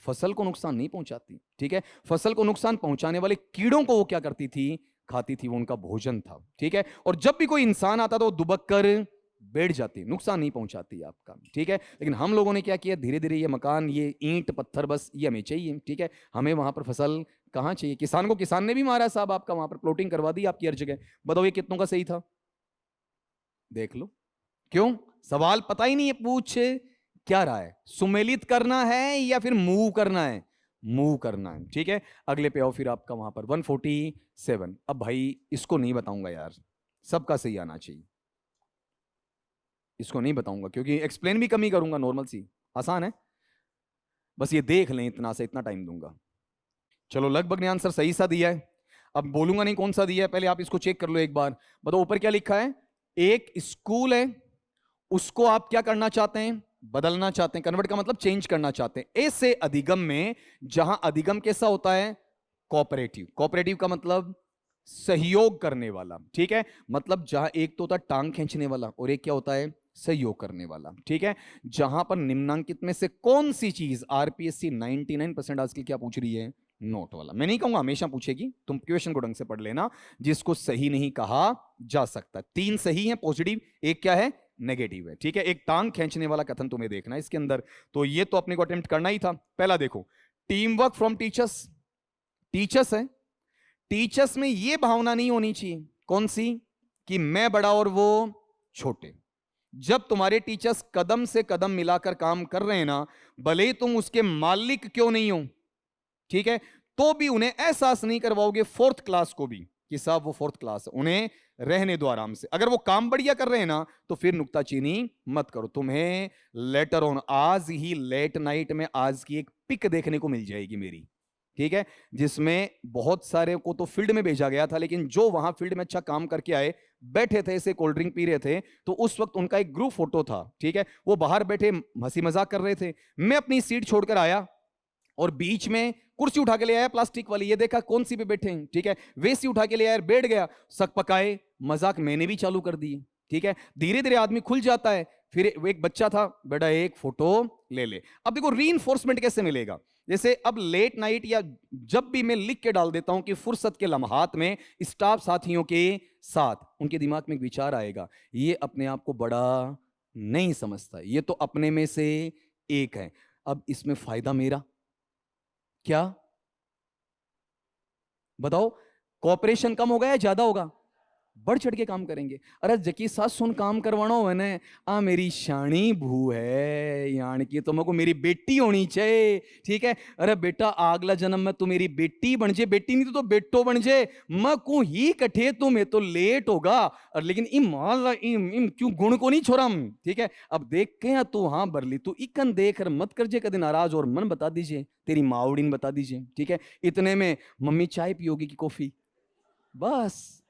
फसल को नुकसान नहीं पहुंचाती, ठीक है। फसल को नुकसान पहुंचाने वाले कीड़ों को वो क्या करती थी, खाती थी, वो उनका भोजन था, ठीक है। और जब भी कोई इंसान आता था वो दुबक कर बैठ जाती, नुकसान नहीं पहुंचाती आपका, ठीक है। लेकिन हम लोगों ने क्या किया, धीरे धीरे ये मकान, ये ईंट पत्थर, बस ये हमें चाहिए, ठीक है, हमें वहां पर फसल कहां चाहिए, किसान को किसान ने भी मारा साहब आपका, वहां पर प्लॉटिंग करवा दी आपकी हर जगह। बताओ ये कितनों का सही था, देख लो, क्यों, सवाल पता ही नहीं है, पूछ क्या रहा है, सुमेलित करना है या फिर मूव करना है, मूव करना है, ठीक है। अगले पे आओ फिर आपका वहां पर 147। अब भाई इसको नहीं बताऊंगा यार, सबका सही आना चाहिए, इसको नहीं बताऊंगा क्योंकि एक्सप्लेन भी कमी करूंगा, नॉर्मल सी आसान है, बस ये देख लें, इतना से इतना टाइम दूंगा। चलो लगभग ने आंसर सही सा दिया है, अब बोलूंगा नहीं कौन सा दिया है, पहले आप इसको चेक कर लो एक बार। बताओ ऊपर क्या लिखा है, एक स्कूल है, उसको आप क्या करना चाहते हैं, बदलना चाहते हैं, कन्वर्ट का मतलब चेंज करना चाहते हैं। ए से अधिगम में, जहां अधिगम कैसा होता है, कोऑपरेटिव, कोऑपरेटिव का मतलब सहयोग करने वाला, ठीक है, मतलब जहां एक तो होता है टांग खींचने वाला, और एक क्या होता है, सहयोग करने वाला, ठीक है। जहां पर निम्नांकित में से कौन सी चीज, आरपीएससी 99% आजकल क्या पूछ रही है, नोट वाला। मैं नहीं कहूंगा हमेशा पूछेगी, तुम क्वेश्चन को ढंग से पढ़ लेना, जिसको सही नहीं कहा जा सकता। 3 सही है पॉजिटिव, एक क्या है, नेगेटिव है, ठीक है। एक टांग खींचने वाला कथन तुम्हें देखना है इसके अंदर, तो ये तो अपने को अटेम्प्ट करना ही था। पहला देखो, team work from teachers, teachers है, टीचर्स में ये भावना नहीं होनी चाहिए, कौन सी, कि मैं बड़ा और वो छोटे। जब तुम्हारे टीचर्स कदम से कदम मिलाकर काम कर रहे हैं ना, भले तुम उसके मालिक क्यों नहीं हो, ठीक है, तो भी उन्हें एहसास नहीं करवाओगे 4th क्लास को भी कि साहब वो 4th क्लास है, उन्हें रहने दो आराम से। अगर वो काम बढ़िया कर रहे हैं ना, तो फिर नुक्ताचीनी मत करो। तुम्हें लेटर ऑन, आज ही लेट नाइट में आज की एक पिक देखने को मिल जाएगी मेरी, ठीक है, जिसमें बहुत सारे को तो फील्ड में भेजा गया था, लेकिन जो वहां फील्ड में अच्छा काम करके आए, बैठे थे ऐसे कोल्ड ड्रिंक पी रहे थे, तो उस वक्त उनका एक ग्रुप फोटो था, ठीक है, वो बाहर बैठे हंसी मजाक कर रहे थे। मैं अपनी सीट छोड़कर आया, और बीच में कुर्सी उठा के ले आया प्लास्टिक वाली, ये देखा कौन सी पे बैठे हैं, ठीक है, वैसी उठा के ले आया, बैठ गया, सक पकाए, मजाक मैंने भी चालू कर दिए, ठीक है, धीरे धीरे आदमी खुल जाता है। फिर एक बच्चा था, बेटा एक फोटो ले ले। अब देखो रीइंफोर्समेंट कैसे मिलेगा, जैसे अब लेट नाइट या जब भी मैं लिख के डाल देता हूं कि फुर्सत के लम्हात में स्टाफ साथियों के साथ, उनके दिमाग में एक विचार आएगा, ये अपने आप को बड़ा नहीं समझता, ये तो अपने में से एक है, अब इसमें फायदा मेरा क्या, बताओ, कॉपरेशन कम होगा या ज्यादा होगा, बढ़ चढ़ के काम करेंगे। अरे जकी सास सुन काम करवाना हो ने, आ मेरी शानी भू है यान की, तो मेरे को मेरी बेटी होनी चाहिए, ठीक है, अरे बेटा अगला जन्म में तू मेरी बेटी बन जे, बेटी नहीं तो बेटो बन जे, मैं को ही कठे तो मैं तो लेट होगा, और लेकिन इम इम क्यों गुण को नहीं छोड़म, ठीक है, अब देख के तू हाँ बरली, तू इकन देख कर मत कर जे कदे नाराज, और मन बता दीजिए तेरी मावड़ीन बता दीजिए, ठीक है, इतने में मम्मी चाय पियोगी कि कॉफी, बस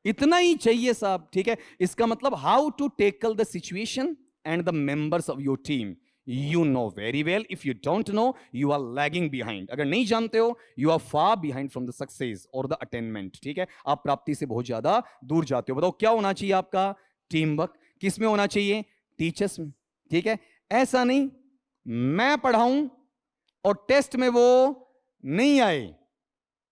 इतना ही चाहिए साहब, ठीक है। इसका मतलब how to tackle the situation and the members of your team, you know very well, if you don't know you are lagging behind, अगर नहीं जानते हो you are far behind from the success और द अटेनमेंट, ठीक है, आप प्राप्ति से बहुत ज्यादा दूर जाते हो। बताओ क्या होना चाहिए आपका, टीम वर्क, किस में होना चाहिए, टीचर्स में, ठीक है, ऐसा नहीं मैं पढ़ाऊं और टेस्ट में वो नहीं आए,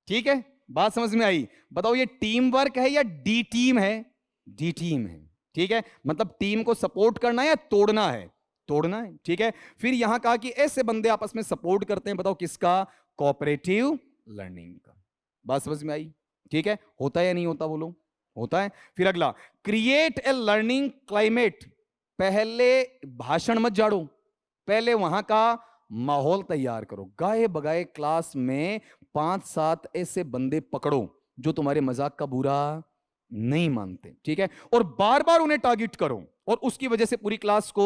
ठीक है, बात समझ में आई। बताओ ये टीम वर्क है या डी टीम है, डी टीम है, ठीक है, मतलब टीम को सपोर्ट करना है या तोड़ना है, तोड़ना है, ठीक है। फिर यहां कहा कि ऐसे बंदे आपस में सपोर्ट करते हैं, बताओ किसका, कोऑपरेटिव लर्निंग का, बात समझ में आई, ठीक है, होता है या नहीं होता बोलो, होता है। फिर अगला, क्रिएट ए लर्निंग क्लाइमेट, पहले भाषण मत झाड़ो, पहले वहां का माहौल तैयार करो, गाए बगाए क्लास में 5-7 ऐसे बंदे पकड़ो जो तुम्हारे मजाक का बुरा नहीं मानते, ठीक है, और बार बार उन्हें टारगेट करो और उसकी वजह से पूरी क्लास को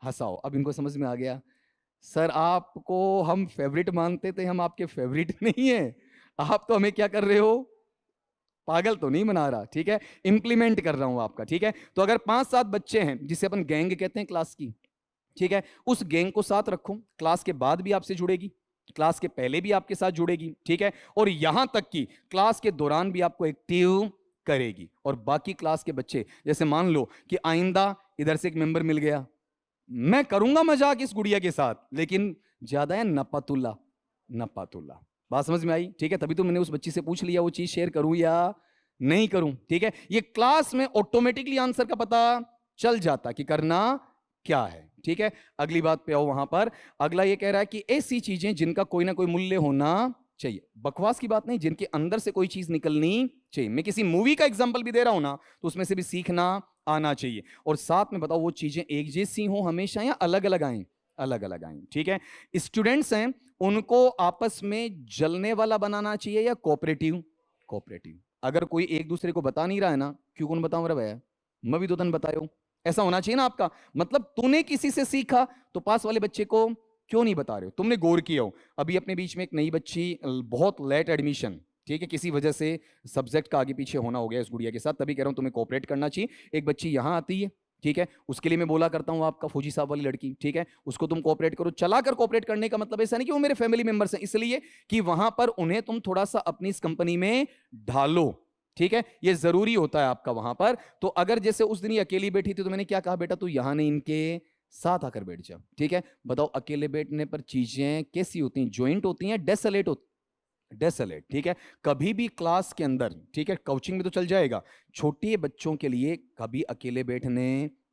हंसाओ। अब इनको समझ में आ गया, सर आपको हम फेवरेट मानते थे, हम आपके फेवरेट नहीं है, आप तो हमें क्या कर रहे हो, पागल तो नहीं बना रहा, ठीक है, इंप्लीमेंट कर रहा हूं आपका, ठीक है। तो अगर 5-7 बच्चे हैं जिसे अपन गैंग कहते हैं क्लास की, ठीक है, उस गैंग को साथ रखो, क्लास के बाद भी आपसे जुड़ेगी, क्लास के पहले भी आपके साथ जुड़ेगी, ठीक है, और यहां तक कि क्लास के दौरान भी आपको एक्टिव करेगी। और बाकी क्लास के बच्चे, जैसे मान लो कि आइंदा इधर से एक मेंबर मिल गया, मैं करूंगा मजाक इस गुड़िया के साथ, लेकिन ज्यादा है नपातुल्ला, नपातुल्ला, बात समझ में आई, ठीक है, तभी तो मैंने उस बच्ची से पूछ लिया वो चीज शेयर करूं या नहीं करूं, ठीक है। ये क्लास में ऑटोमेटिकली आंसर का पता चल जाता कि करना क्या है, ठीक है। अगली बात पे आओ, वहां पर अगला ये कह रहा है कि ऐसी चीजें जिनका कोई ना कोई मूल्य होना चाहिए, बकवास की बात नहीं, जिनके अंदर से कोई चीज निकलनी चाहिए। मैं किसी मूवी का एग्जांपल भी दे रहा हूं ना, तो उसमें से भी सीखना आना चाहिए, और साथ में बताओ वो चीजें एक जैसी हो हमेशा या अलग अलग आए, अलग अलग आए, ठीक है। स्टूडेंट्स हैं उनको आपस में जलने वाला बनाना चाहिए या कोऑपरेटिव, कोऑपरेटिव। अगर कोई एक दूसरे को बता नहीं रहा है ना, क्यों कौन बताऊं रे भैया, मैं भी तो तन बतायो, ऐसा होना चाहिए ना आपका, मतलब तूने किसी से सीखा तो पास वाले बच्चे को क्यों नहीं बता रहे हो, तुमने गौर किया हो। अभी अपने बीच में एक नई बच्ची, बहुत लेट एडमिशन, ठीक है, किसी वजह से सब्जेक्ट का आगे पीछे होना हो गया इस गुड़िया के साथ, तभी कह रहा हूं तुम्हें कोऑपरेट करना चाहिए। एक बच्ची यहां आती है, ठीक है, उसके लिए मैं बोला करता हूं आपका फौजी साहब वाली लड़की, ठीक है, उसको तुम कोऑपरेट करो। चलाकर कोऑपरेट करने का मतलब ऐसा नहीं कि वो मेरे फैमिली मेंबर्स हैं, इसलिए कि वहां पर उन्हें तुम थोड़ा सा अपनी इस कंपनी में ढालो, ठीक है, ये जरूरी होता है आपका वहां पर। तो अगर जैसे उस दिन ये अकेली बैठी थी तो मैंने क्या कहा, बेटा तू यहां नहीं इनके साथ आकर बैठ जा, ठीक है। बताओ अकेले बैठने पर चीजें कैसी होती हैं, ज्वाइंट होती हैं, डेसोलेट होती, डेसोलेट, ठीक है। कभी भी क्लास के अंदर, ठीक है, कोचिंग में तो चल जाएगा, छोटे बच्चों के लिए कभी अकेले बैठने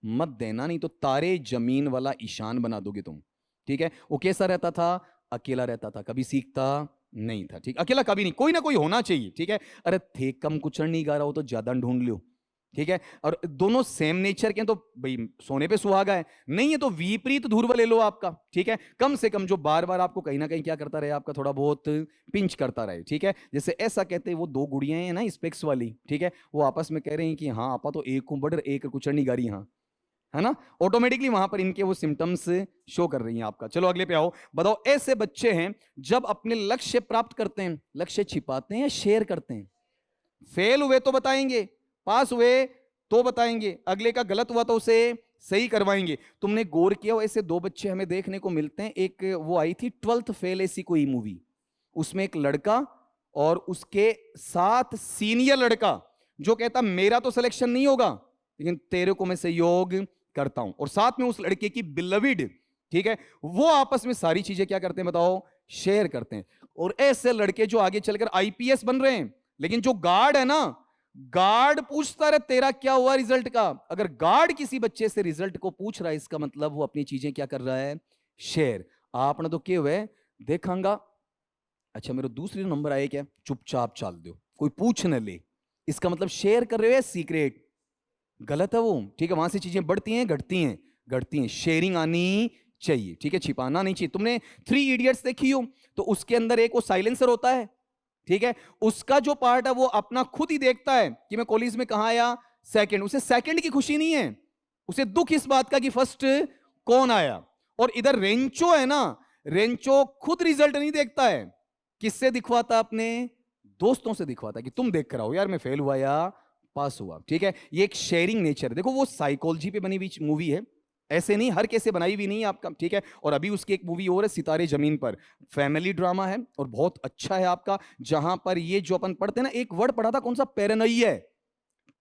मत देना, नहीं तो तारे जमीन वाला ईशान बना दोगे तुम, ठीक है। वो कैसा रहता था, अकेला रहता था, कभी सीखता नहीं था, ठीक, अकेला कभी नहीं, कोई ना कोई होना चाहिए, ठीक है। अरे थे कम कुचड़ नहीं गा रहा हो तो ज्यादा ढूंढ लो, ठीक है, और दोनों सेम नेचर के हैं तो भाई सोने पे सुहागा है, नहीं है तो विपरीत ध्रुव ले लो आपका, ठीक है, कम से कम जो बार बार आपको कहीं ना कहीं क्या करता रहे, आपका थोड़ा बहुत पिंच करता रहे, ठीक है। जैसे ऐसा कहते हैं वो दो गुड़ियां हैं ना स्पेक्स वाली, ठीक है, वो आपस में कह रहे हैं कि हाँ आपा तो एक कुंबड़ एक कुचड़नी गारी, हाँ है ना, ऑटोमेटिकली वहां पर इनके वो सिम्टम्स शो कर रही हैं आपका। चलो अगले पे आओ, बताओ ऐसे बच्चे हैं जब अपने लक्ष्य प्राप्त करते हैं, लक्ष्य छिपाते हैं या शेयर करते हैं, फेल हुए तो बताएंगे, पास हुए तो बताएंगे, अगले का गलत हुआ तो उसे सही करवाएंगे। तुमने गौर किया हो, ऐसे दो बच्चे हमें देखने को मिलते हैं। एक वो आई थी 12th फेल ऐसी कोई मूवी, उसमें एक लड़का और उसके साथ सीनियर लड़का जो कहता मेरा तो सिलेक्शन नहीं होगा लेकिन तेरे को मैं सहयोग करता हूं, और साथ में उस लड़के की बिलविड, ठीक है, वो आपस में सारी चीजें क्या करते हैं बताओ, शेयर करते हैं। और ऐसे लड़के जो आगे चलकर आईपीएस बन रहे हैं, लेकिन जो गार्ड है ना, गार्ड पूछता रहे तेरा क्या हुआ रिजल्ट का। अगर गार्ड किसी बच्चे से रिजल्ट को पूछ रहा है, इसका मतलब वो अपनी चीजें क्या कर रहा है, शेयर। आपने तो क्या हुए देखांगा, अच्छा मेरा दूसरी नंबर आए क्या, चुपचाप चाल दो, कोई पूछ न ले, इसका मतलब शेयर कर रहे हो सीक्रेट, गलत है वो, ठीक है। वहां से चीजें बढ़ती हैं घटती हैं, घटती हैं, शेयरिंग आनी चाहिए, ठीक है, छिपाना नहीं चाहिए। तुमने 3 इडियट्स देखी हो तो उसके अंदर एक वो साइलेंसर होता है, ठीक है, उसका जो पार्ट है वो अपना खुद ही देखता है कि मैं कॉलेज में कहां आया सेकंड, उसे सेकंड की खुशी नहीं है, उसे दुख इस बात का कि फर्स्ट कौन आया। और इधर रेंचो है ना, रेंचो खुद रिजल्ट नहीं देखता है, किससे दिखवाता, अपने दोस्तों से दिखवाता है कि तुम देख कर आओ यार मैं फेल हुआ या पास हुआ, ठीक है। ये एक शेयरिंग नेचर, देखो वो साइकोलॉजी पे बनी हुई मूवी है, ऐसे नहीं हर कैसे बनाई हुई नहीं है आपका, ठीक है। और अभी उसकी एक मूवी और है सितारे जमीन पर, फैमिली ड्रामा है और बहुत अच्छा है आपका, जहां पर ये जो अपन पढ़ते हैं ना, एक वर्ड पढ़ा था कौन सा, पैरानोइया,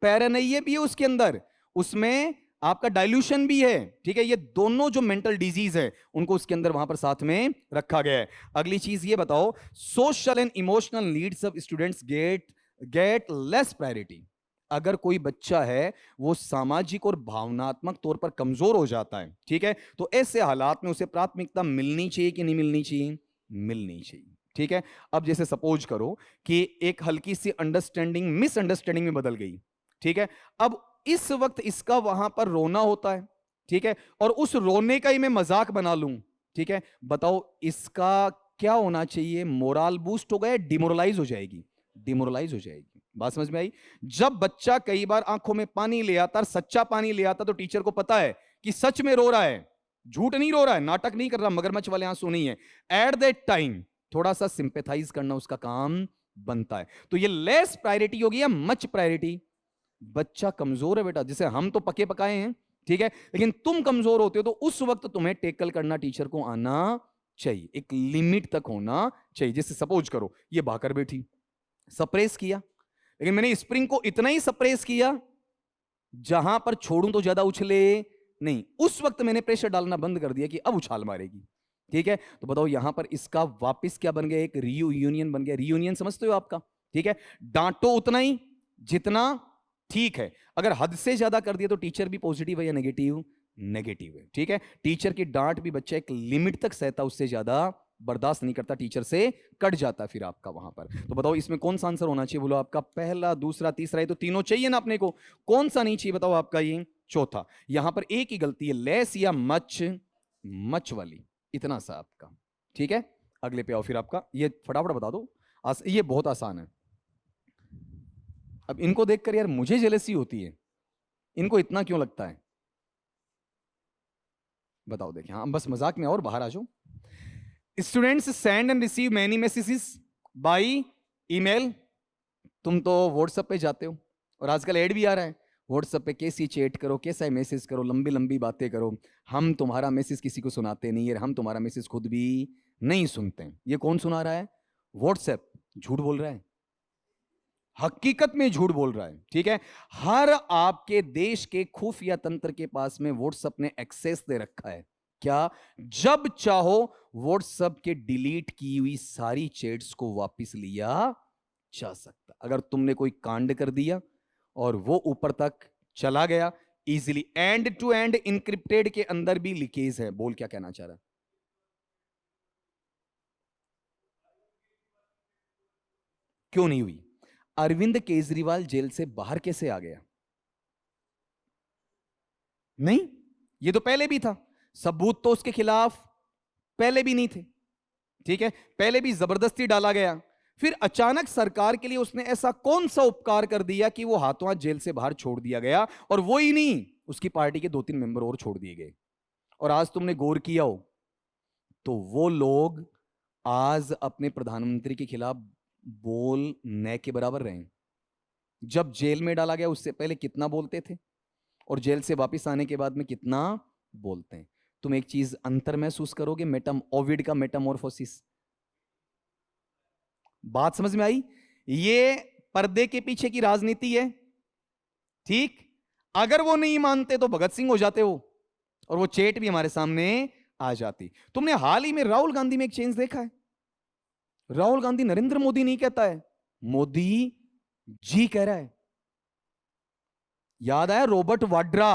पैरानोइया भी है उसके अंदर, उसमें आपका डाइल्यूशन भी है, ठीक है। ये दोनों जो मेंटल डिजीज है उनको उसके अंदर वहां पर साथ में रखा गया है। अगली चीज ये बताओ, social and emotional needs of students get less priority. अगर कोई बच्चा है वो सामाजिक और भावनात्मक तौर पर कमजोर हो जाता है, ठीक है, तो ऐसे हालात में उसे प्राथमिकता मिलनी चाहिए कि नहीं मिलनी चाहिए, मिलनी चाहिए, ठीक है। अब जैसे सपोज करो कि एक हल्की सी अंडरस्टैंडिंग मिसअंडरस्टैंडिंग में बदल गई, ठीक है, अब इस वक्त इसका वहां पर रोना होता है, ठीक है, और उस रोने का ही मैं मजाक बना लूं, ठीक है, बताओ इसका क्या होना चाहिए, मोरल बूस्ट होगा या डिमोरलाइज हो जाएगी, डिमोरलाइज हो जाएगी। बात समझ में आई। जब बच्चा कई बार आंखों में पानी ले आता, सच्चा पानी ले आता, तो टीचर को पता है कि सच में रो रहा है, झूठ नहीं रो रहा है, नाटक नहीं कर रहा, मगरमच्छ वाले आंसू नहीं है, एट दैट टाइम थोड़ा सा सिंपैथाइज करना उसका काम बनता है। तो ये लेस प्रायोरिटी होगी या मच प्रायोरिटी, बच्चा कमजोर है बेटा, जिसे हम तो पके पकाए हैं, ठीक है, लेकिन तुम कमजोर होते हो तो उस वक्त तुम्हें टेकल करना टीचर को आना चाहिए, एक लिमिट तक होना चाहिए। जैसे सपोज करो ये भाकर बैठी, सप्रेस किया, लेकिन मैंने स्प्रिंग को इतना ही सप्रेस किया जहां पर छोड़ूं तो ज्यादा उछले नहीं, उस वक्त मैंने प्रेशर डालना बंद कर दिया कि अब उछाल मारेगी, ठीक है। तो बताओ यहां पर इसका वापस क्या बन गया, एक रीयूनियन बन गया, रीयूनियन समझते हो आपका, ठीक है। डांटो उतना ही जितना ठीक है, अगर हद से ज्यादा कर दिया तो टीचर भी पॉजिटिव है या नेगेटिव, नेगेटिव है, ठीक है। टीचर की डांट भी बच्चा एक लिमिट तक सहता, उससे ज्यादा बर्दाश्त नहीं करता, टीचर से कट जाता फिर आपका वहां पर। तो बताओ इसमें कौन सा आंसर होना चाहिए, बोलो आपका पहला दूसरा तीसरा, ये तो तीनों चाहिए ना अपने को, कौन सा नहीं चाहिए बताओ आपका, ये चौथा। यहां पर एक ही गलती है, लेस या मच, मच वाली, इतना सा आपका, ठीक है। अगले पे आओ फिर, आपका ये फटाफट बता दो, ये बहुत आसान है। अब इनको देखकर यार मुझे जेलसी होती है, इनको इतना क्यों लगता है बताओ, देखिए हाँ बस मजाक में और बाहर आ जाओ। Students send and receive many messages by email, तुम तो व्हाट्सएप पे जाते हो और आजकल ऐड भी आ रहा है व्हाट्सएप पे, कैसी चैट करो, कैसा मैसेज करो, लंबी लंबी बातें करो, हम तुम्हारा मैसेज किसी को सुनाते नहीं है, हम तुम्हारा मैसेज खुद भी नहीं सुनते हैं। ये कौन सुना रहा है, व्हाट्सएप झूठ बोल रहा है, हकीकत में झूठ बोल रहा है, ठीक है। हर आपके देश के खुफिया तंत्र के पास में व्हाट्सएप ने एक्सेस दे रखा है, क्या, जब चाहो व्हाट्सएप के डिलीट की हुई सारी चैट्स को वापस लिया जा सकता। अगर तुमने कोई कांड कर दिया और वो ऊपर तक चला गया easily, end to end encrypted के अंदर भी लीकेज है। बोल क्या कहना चाह रहा, क्यों नहीं हुई, अरविंद केजरीवाल जेल से बाहर कैसे आ गया, नहीं, ये तो पहले भी था, सबूत तो उसके खिलाफ पहले भी नहीं थे, ठीक है, पहले भी जबरदस्ती डाला गया, फिर अचानक सरकार के लिए उसने ऐसा कौन सा उपकार कर दिया कि वो हाथों हाथ जेल से बाहर छोड़ दिया गया, और वो ही नहीं, उसकी पार्टी के 2-3 मेंबर और छोड़ दिए गए। और आज तुमने गौर किया हो तो वो लोग आज अपने प्रधानमंत्री के खिलाफ बोल न के बराबर रहे, जब जेल में डाला गया उससे पहले कितना बोलते थे, और जेल से वापस आने के बाद में कितना बोलते हैं। तुम एक चीज अंतर महसूस करोगे, ओविड का मेटामॉर्फोसिस। बात समझ में आई? ये पर्दे के पीछे की राजनीति है, ठीक। अगर वो नहीं मानते तो भगत सिंह हो जाते हो, और वो चेट भी हमारे सामने आ जाती। तुमने हाल ही में राहुल गांधी में एक चेंज देखा है? राहुल गांधी नरेंद्र मोदी नहीं कहता है, मोदी जी कह रहा है। याद आया रॉबर्ट वाड्रा?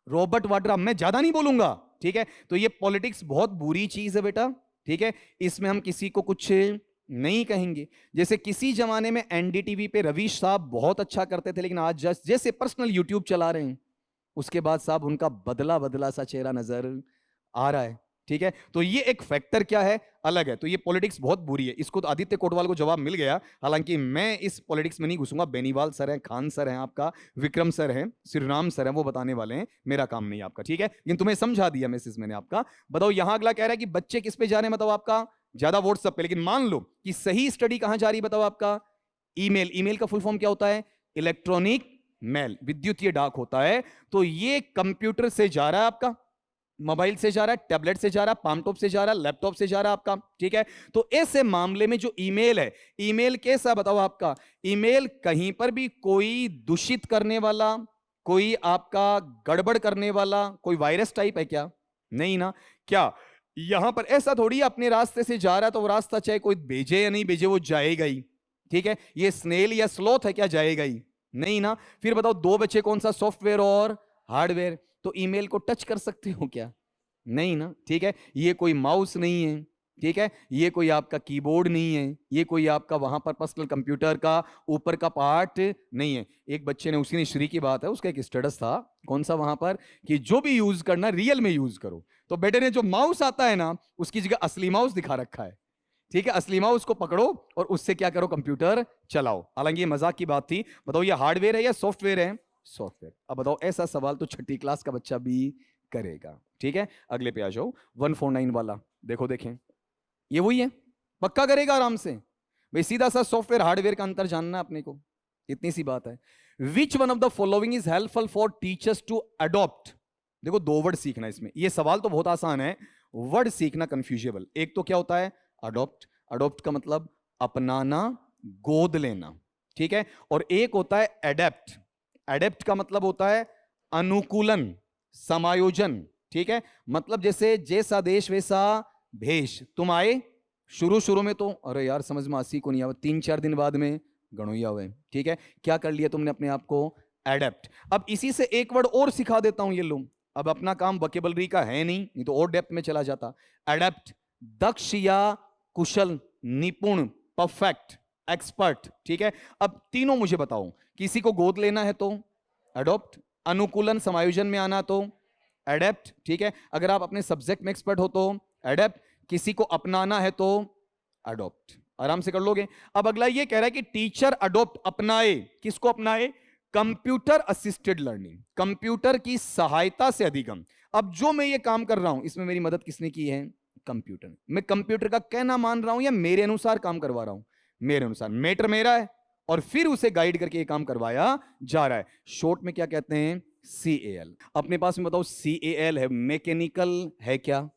रॉबर्ट वाड्रा, मैं ज्यादा नहीं बोलूंगा, ठीक है। तो ये पॉलिटिक्स बहुत बुरी चीज है बेटा, ठीक है। इसमें हम किसी को कुछ नहीं कहेंगे। जैसे किसी जमाने में एनडीटीवी पे रवीश साहब बहुत अच्छा करते थे, लेकिन आज जैसे पर्सनल यूट्यूब चला रहे हैं, उसके बाद साहब उनका बदला बदला सा चेहरा नजर आ रहा है, ठीक है। तो ये एक फैक्टर क्या है, अलग है। तो ये पॉलिटिक्स बहुत बुरी है। इसको तो आदित्य कोटवाल को जवाब मिल गया, हालांकि मैं इस पॉलिटिक्स में नहीं घुसूंगा। बेनीवाल सर हैं, खान सर हैं, आपका विक्रम सर हैं, श्रीराम सर हैं, वो बताने वाले हैं, मेरा काम नहीं आपका, ठीक है। लेकिन तुम्हें समझा दिया मैसेज मैंने आपका। बताओ यहां अगला कह रहा है कि बच्चे किस पे जा रहे हैं, बताओ आपका ज्यादा व्हाट्सएप पे। लेकिन मान लो कि सही स्टडी कहां जा रही है, बताओ आपका ईमेल। ईमेल का फुल फॉर्म क्या होता है? इलेक्ट्रॉनिक मेल, विद्युतीय डाक होता है। तो ये कंप्यूटर से जा रहा है, आपका मोबाइल से जा रहा है, टैबलेट से जा रहा है, पामटॉप से जा रहा है, लैपटॉप से जा रहा है आपका, ठीक है। तो ऐसे मामले में जो ईमेल है, ईमेल कैसा बताओ आपका? ईमेल कहीं पर भी कोई दूषित करने वाला, कोई आपका गड़बड़ करने वाला कोई वायरस टाइप है क्या? नहीं ना। क्या यहां पर ऐसा थोड़ी अपने रास्ते से जा रहा है तो वो रास्ता चाहे कोई भेजे या नहीं भेजे वो जाएगा ही, ठीक है। ये स्नेल या स्लोथ है क्या? जाएगा ही नहीं ना। फिर बताओ दो बच्चे, कौन सा? सॉफ्टवेयर और हार्डवेयर। तो ईमेल को टच कर सकते हो क्या? नहीं ना, ठीक है। ये कोई माउस नहीं है, ठीक है। ये कोई आपका कीबोर्ड नहीं है, ये कोई आपका वहां पर पर्सनल कंप्यूटर का ऊपर का पार्ट नहीं है। एक बच्चे ने, उसी ने श्री की बात है, उसका एक स्टेटस था, कौन सा वहां पर, कि जो भी यूज करना रियल में यूज करो। तो बेटे ने जो माउस आता है ना, उसकी जगह असली माउस दिखा रखा है, ठीक है। असली माउस को पकड़ो और उससे क्या करो? कंप्यूटर चलाओ। हालांकि ये मजाक की बात थी। बताओ ये हार्डवेयर है या सॉफ्टवेयर है? सॉफ्टवेयर। अब बताओ ऐसा सवाल तो छठी क्लास का बच्चा भी करेगा, ठीक है। अगले पे आ जाओ, 149 वाला देखो, देखें ये वही है, पक्का करेगा आराम से भाई। सीधा सा सॉफ्टवेयर हार्डवेयर का अंतर जानना है अपने को, इतनी सी बात है। Which one of the following is helpful for teachers to adopt? देखो दो वर्ड सीखना इसमें, ये सवाल तो बहुत आसान है, वर्ड सीखना कंफ्यूजेबल। एक तो क्या होता है? अडॉप्ट। अडॉप्ट का मतलब अपनाना, गोद लेना, ठीक है। और एक होता है एडेप्ट। एडेप्ट का मतलब होता है अनुकूलन, समायोजन, ठीक है। मतलब जैसे जैसा देश वैसा भेष। तुम आए शुरू शुरू में तो अरे यार समझ में आसी को नहीं आवा, 3-4 दिन बाद में गणोइया हुए, ठीक है। क्या कर लिया तुमने अपने आप को? एडेप्ट। अब इसी से एक वर्ड और सिखा देता हूं, ये लो। अब अपना काम वोकैबुलरी का है नहीं तो और डेप्थ में चला जाता। एडेप्ट, दक्ष या कुशल, निपुण, परफेक्ट, एक्सपर्ट, ठीक है। अब तीनों मुझे बताओ, किसी को गोद लेना है तो अडॉप्ट, अनुकूलन समायोजन में आना तो एडेप्ट, ठीक है। अगर आप अपने सब्जेक्ट में एक्सपर्ट हो तो एडेप्ट, किसी को अपनाना है तो अडॉप्ट। आराम से कर लोगे। अब अगला ये कह रहा है कि टीचर अडॉप्ट, अपनाए, किसको अपनाए? कंप्यूटर असिस्टेड लर्निंग, कंप्यूटर की सहायता से अधिगम। अब जो मैं ये काम कर रहा हूं, इसमें मेरी मदद किसने की है? कंप्यूटर। मैं कंप्यूटर का कहना मान रहा हूं या मेरे अनुसार काम करवा रहा हूं? मेरे अनुसार। मैटर मेरा है और फिर उसे गाइड करके ये काम करवाया जा रहा है। शॉर्ट में क्या कहते हैं? CAL। अपने पास में बताओ CAL है, मैकेनिकल है क्या?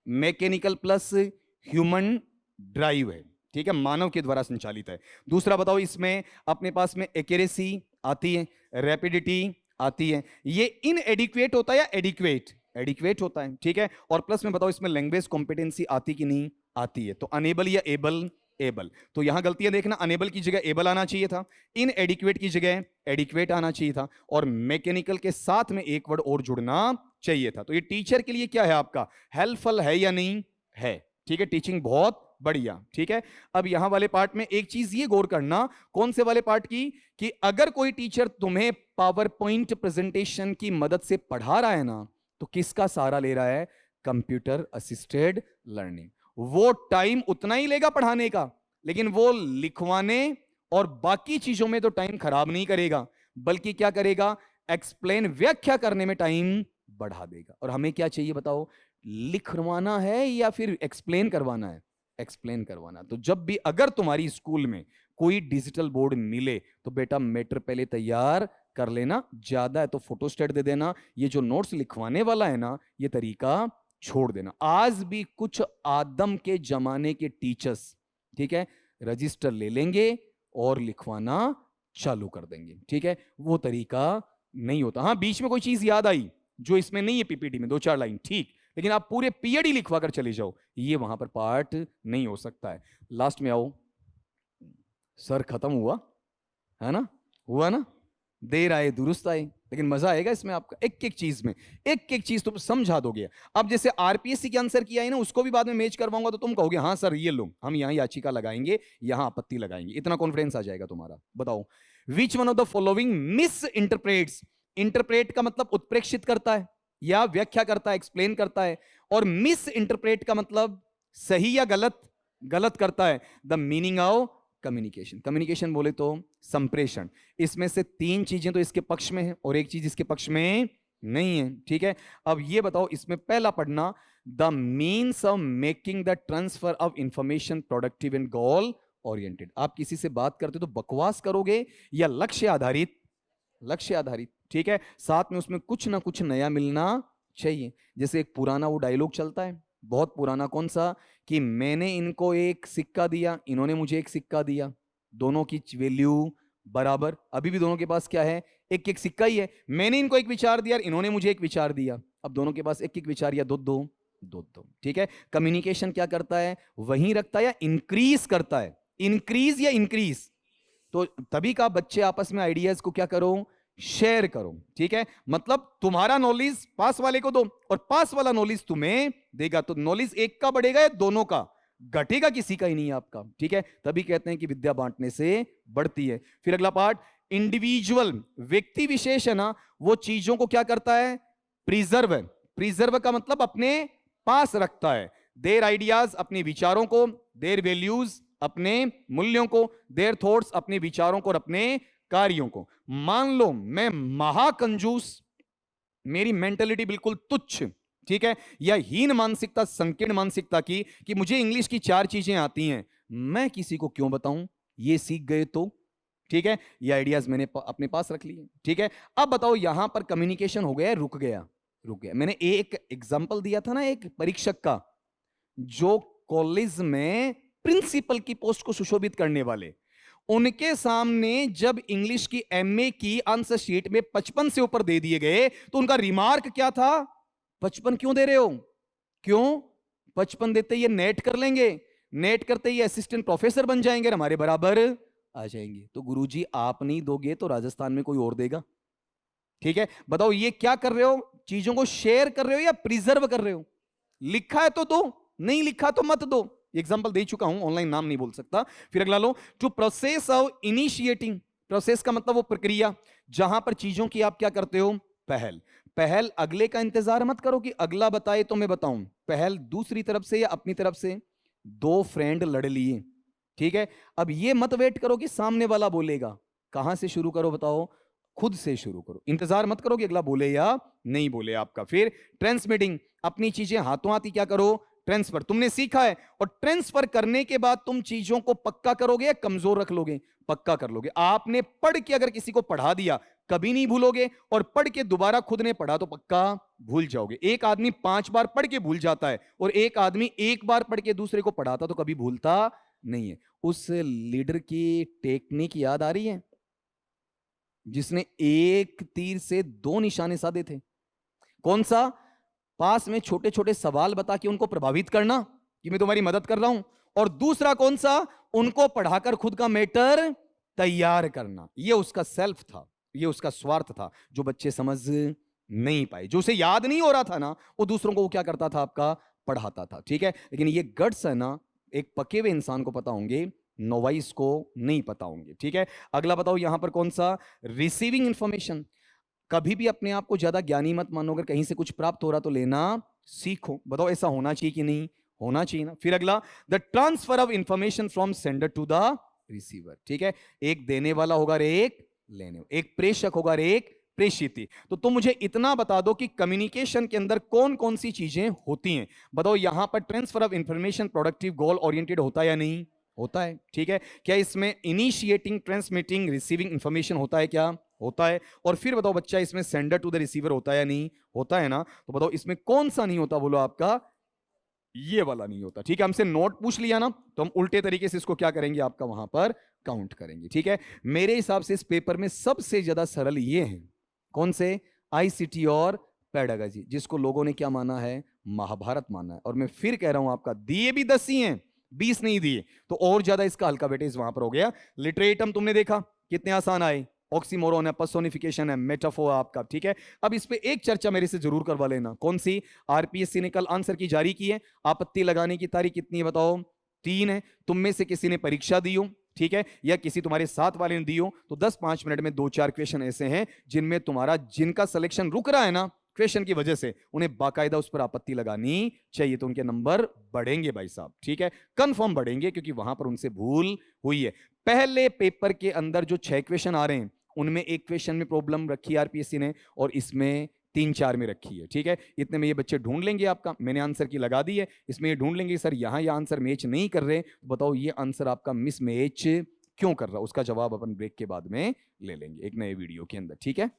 मैकेनिकल प्लस ह्यूमन ड्राइव है, ठीक है, मानव के द्वारा संचालित है। दूसरा बताओ, इसमें अपने पास में एक्यूरेसी आती है, रैपिडिटी आती है। ये इनएडिक्वेट होता है या एडिक्वेट? एडिक्वेट होता है, ठीक है। और प्लस में बताओ इसमें लैंग्वेज कॉम्पिटेंसी आती कि नहीं आती है? तो अनेबल या एबल? एबल। तो यहां गलतियां देखना, अनेबल की जगह एबल आना चाहिए था, इनएडिक्वेट की जगह एडिक्वेट आना चाहिए था, और मैकेनिकल के साथ में एक वर्ड और जुड़ना चाहिए था। तो ये टीचर के लिए क्या है आपका? हेल्पफुल है या नहीं है? ठीक है, टीचिंग बहुत बढ़िया, ठीक है। अब यहां वाले पार्ट में एक चीज ये गौर करना, कौन से वाले पार्ट की, कि अगर कोई टीचर तुम्हें पावर पॉइंट प्रेजेंटेशन की मदद से पढ़ा रहा है ना, तो किसका सहारा ले रहा है? Computer assisted learning. वो टाइम उतना ही लेगा पढ़ाने का, लेकिन वो लिखवाने और बाकी चीजों में तो टाइम खराब नहीं करेगा, बल्कि क्या करेगा? एक्सप्लेन, व्याख्या करने में टाइम बढ़ा देगा। और हमें क्या चाहिए बताओ? लिखवाना है या फिर एक्सप्लेन करवाना है? एक्सप्लेन करवाना। तो जब भी अगर तुम्हारी स्कूल में कोई डिजिटल बोर्ड मिले तो बेटा मैटर पहले तैयार कर लेना, ज्यादा है तो फोटोस्टेट दे देना, ये जो नोट्स लिखवाने वाला है ना ये तरीका छोड़ देना। आज भी कुछ आदम के जमाने के टीचर्स, ठीक है, रजिस्टर ले लेंगे और लिखवाना चालू कर देंगे, ठीक है, वो तरीका नहीं होता। हाँ, बीच में कोई चीज याद आई जो इसमें नहीं है पीपीटी में, 2-4 लाइन, ठीक, लेकिन आप पूरे पीएडी लिखवा कर चले जाओ, ये वहां पर पार्ट नहीं हो सकता है। लास्ट में आओ, सर खत्म हुआ है ना, हुआ ना, देर आए दुरुस्त आए, लेकिन मजा आएगा इसमें आपका, एक एक चीज में एक एक चीज तुम समझा दोगे। अब जैसे आरपीएससी के आंसर किया है ना, उसको भी बाद में मैच करवाऊंगा तो तुम कहोगे हाँ सर ये लो, हम यहां याचिका लगाएंगे, यहां आपत्ति लगाएंगे, इतना कॉन्फिडेंस आ जाएगा तुम्हारा। बताओ, विच one of the following miss interprets, interpret का मतलब उत्प्रेक्षित करता है या व्याख्या करता है, एक्सप्लेन करता है, और मिस इंटरप्रेट का मतलब सही या गलत, गलत करता है the meaning of communication. Communication बोले तो संप्रेषण, इसमें से 3 चीजें तो इसके पक्ष में है और एक चीज इसके पक्ष में नहीं है, ठीक है। अब ये बताओ, इसमें पहला पढ़ना, the means of making the transfer of information productive and goal oriented. आप किसी से बात करते तो बकवास करोगे या लक्ष्य आधारित, लक्ष्य आधारित, ठीक है, साथ में उसमें कुछ ना कुछ नया मिलना चाहिए। जैसे एक पुराना वो डायलॉग चलता है, बहुत पुराना, कौन सा, कि मैंने इनको एक सिक्का दिया, इन्होंने मुझे एक सिक्का दिया, दोनों की वैल्यू बराबर। अभी भी दोनों के पास क्या है, एक एक सिक्का ही है। मैंने इनको एक विचार दिया, इन्होंने मुझे एक विचार दिया, अब दोनों के पास एक एक विचार या दो दो दो दो, ठीक है। कम्युनिकेशन क्या करता है, वहीं रखता है या इंक्रीज करता है, इंक्रीज या इंक्रीज। तो तभी का बच्चे आपस में आइडियाज को क्या करो, शेयर करो, ठीक है। मतलब तुम्हारा नॉलेज पास वाले को दो और पास वाला नॉलेज तुम्हें देगा, तो नॉलेज एक का बढ़ेगा या दोनों का, घटेगा किसी का ही नहीं आपका, ठीक है। तभी कहते हैं कि विद्या बांटने से बढ़ती है। फिर अगला पार्ट, इंडिविजुअल, व्यक्ति विशेष है ना, वो चीजों को क्या करता है, प्रिजर्व है। प्रिजर्व का मतलब अपने पास रखता है, देयर आइडियाज, अपने विचारों को, देयर वैल्यूज, अपने मूल्यों को, देयर थॉट्स, अपने विचारों को और अपने कार्यों को। मान लो मैं महाकंजूस, मेरी मेंटेलिटी बिल्कुल तुच्छ, ठीक है, या हीन मानसिकता, संकीर्ण मानसिकता की, कि मुझे इंग्लिश की 4 चीजें आती हैं, मैं किसी को क्यों बताऊं, ये सीख गए तो, ठीक है, ये आइडियाज मैंने अपने पास रख लिए, ठीक है। अब बताओ, यहां पर कम्युनिकेशन हो गया, रुक गया, रुक गया। मैंने एक एग्जाम्पल दिया था ना, एक परीक्षक का, जो कॉलेज में प्रिंसिपल की पोस्ट को सुशोभित करने वाले, उनके सामने जब इंग्लिश की एमए की आंसर शीट में 55 से ऊपर दे दिए गए तो उनका रिमार्क क्या था, 55 क्यों दे रहे हो, क्यों, 55 देते ये नेट कर लेंगे, नेट करते ही असिस्टेंट प्रोफेसर बन जाएंगे, हमारे बराबर आ जाएंगे। तो गुरुजी आप नहीं दोगे तो राजस्थान में कोई और देगा, ठीक है। बताओ ये क्या कर रहे हो, चीजों को शेयर कर रहे हो या प्रिजर्व कर रहे हो, लिखा है तो दो, नहीं लिखा तो मत दो। एग्जांपल दे चुका हूं, ऑनलाइन नाम नहीं बोल सकता। फिर अगला लो, to process of initiating, process का मतलब वो प्रक्रिया जहां पर चीजों की आप क्या करते हो, पहल। पहल, अगले का इंतजार मत करो कि अगला बताए तो मैं बताऊं, पहल दूसरी तरफ से या अपनी तरफ से। 2 फ्रेंड लड़ लिए, ठीक है, अब ये मत वेट करो कि सामने वाला बोलेगा, कहां से शुरू करो बताओ, खुद से शुरू करो, इंतजार मत करो कि अगला बोले या नहीं बोले आपका। फिर ट्रांसमिटिंग, अपनी चीजें हाथों हाथ ही क्या करो, ट्रांसफर, तुमने सीखा है, और ट्रांसफर करने के बाद तुम चीजों को पक्का करोगे या कमजोर रख लोगे, पक्का कर लोगे। आपने पढ़ के अगर किसी को पढ़ा दिया कभी नहीं भूलोगे, और पढ़ के दोबारा खुद ने पढ़ा तो पक्का भूल जाओगे। एक आदमी 5 बार पढ़ के भूल जाता है और एक आदमी 1 बार पढ़ के दूसरे को पढ़ाता तो कभी भूलता नहीं है। उस लीडर की टेक्निक याद आ रही है जिसने 1 तीर से 2 निशाने साधे थे, कौन सा, पास में छोटे छोटे सवाल बता के उनको प्रभावित करना कि मैं तुम्हारी मदद कर रहा हूं, और दूसरा कौन सा, उनको पढ़ाकर खुद का मैटर तैयार करना। ये उसका सेल्फ था, ये उसका स्वार्थ था, जो बच्चे समझ नहीं पाए, जो उसे याद नहीं हो रहा था ना, वो दूसरों को वो क्या करता था, आपका पढ़ाता था, ठीक है। लेकिन ये गट्स है ना, एक पके हुए इंसान को पता होंगे, नोवाइस को नहीं पता होंगे, ठीक है। अगला बताओ यहां पर कौन सा, रिसीविंग इंफॉर्मेशन। कभी भी अपने आप को ज्यादा ज्ञानी मत मानो, अगर कहीं से कुछ प्राप्त हो रहा तो लेना सीखो। बताओ ऐसा होना चाहिए कि नहीं होना चाहिए ना। फिर अगला, the transfer of information from sender to the receiver, ठीक है। एक देने वाला होगा और एक लेने, एक प्रेषक होगा और एक प्रेषित। तो तुम मुझे इतना बता दो कि कम्युनिकेशन के अंदर कौन कौन सी चीजें होती हैं। बताओ यहां पर transfer of information productive goal oriented होता है या नहीं होता है, ठीक है। क्या इसमें इनिशिएटिंग, ट्रांसमिटिंग, रिसीविंग इंफॉर्मेशन होता है क्या, होता है। और फिर बताओ बच्चा, इसमें सेंडर टू द रिसीवर होता है या नहीं होता है ना? तो बताओ इसमें कौन सा नहीं होता, बोलो आपका ये वाला नहीं होता। ठीक है, हमसे नोट पूछ लिया ना, तो हम उल्टे तरीके से इसको क्या करेंगे, आपका वहां पर काउंट करेंगे। ठीक है, मेरे हिसाब से इस पेपर में सबसे ज्यादा सरल ये है, कौन से, आईसीटी और पेडागोजी, जिसको लोगों ने क्या माना है, महाभारत माना है। और मैं फिर कह रहा हूं, आपका दिए भी 10 ही हैं, 20 नहीं दिए, तो और ज्यादा इसका हल्का वेटेज वहां पर हो गया। लिटरेटम तुमने देखा कितने आसान आए, ऑक्सीमोरन है, पर्सोनिफिकेशन है, मेटाफोर आपका। ठीक है, अब इस पे एक चर्चा मेरे से जरूर करवा लेना, कौन सी, आरपीएससी ने कल आंसर की जारी की है, आपत्ति लगाने की तारीख कितनी है बताओ, 3 है। तुम में से किसी ने परीक्षा दी हो, ठीक है, या किसी तुम्हारे साथ वाले ने दी हो, तो 10-5 मिनट में 2-4 क्वेश्चन ऐसे हैं जिनमें तुम्हारा, जिनका सिलेक्शन रुक रहा है ना क्वेश्चन की वजह से, उन्हें बाकायदा उस पर आपत्ति लगानी चाहिए, तो उनके नंबर बढ़ेंगे भाई साहब। ठीक है, कंफर्म बढ़ेंगे, क्योंकि वहां पर उनसे भूल हुई है। पहले पेपर के अंदर जो 6 क्वेश्चन आ रहे हैं, उनमें एक क्वेश्चन में प्रॉब्लम रखी है आरपीएससी ने, और इसमें 3-4 में रखी है। ठीक है, इतने में ये बच्चे ढूंढ लेंगे, आपका मैंने आंसर की लगा दी है, इसमें ये ढूंढ लेंगे सर यहाँ ये आंसर मैच नहीं कर रहे, तो बताओ ये आंसर आपका मिस मैच क्यों कर रहा है, उसका जवाब अपन ब्रेक के बाद में ले लेंगे एक नए वीडियो के अंदर। ठीक है।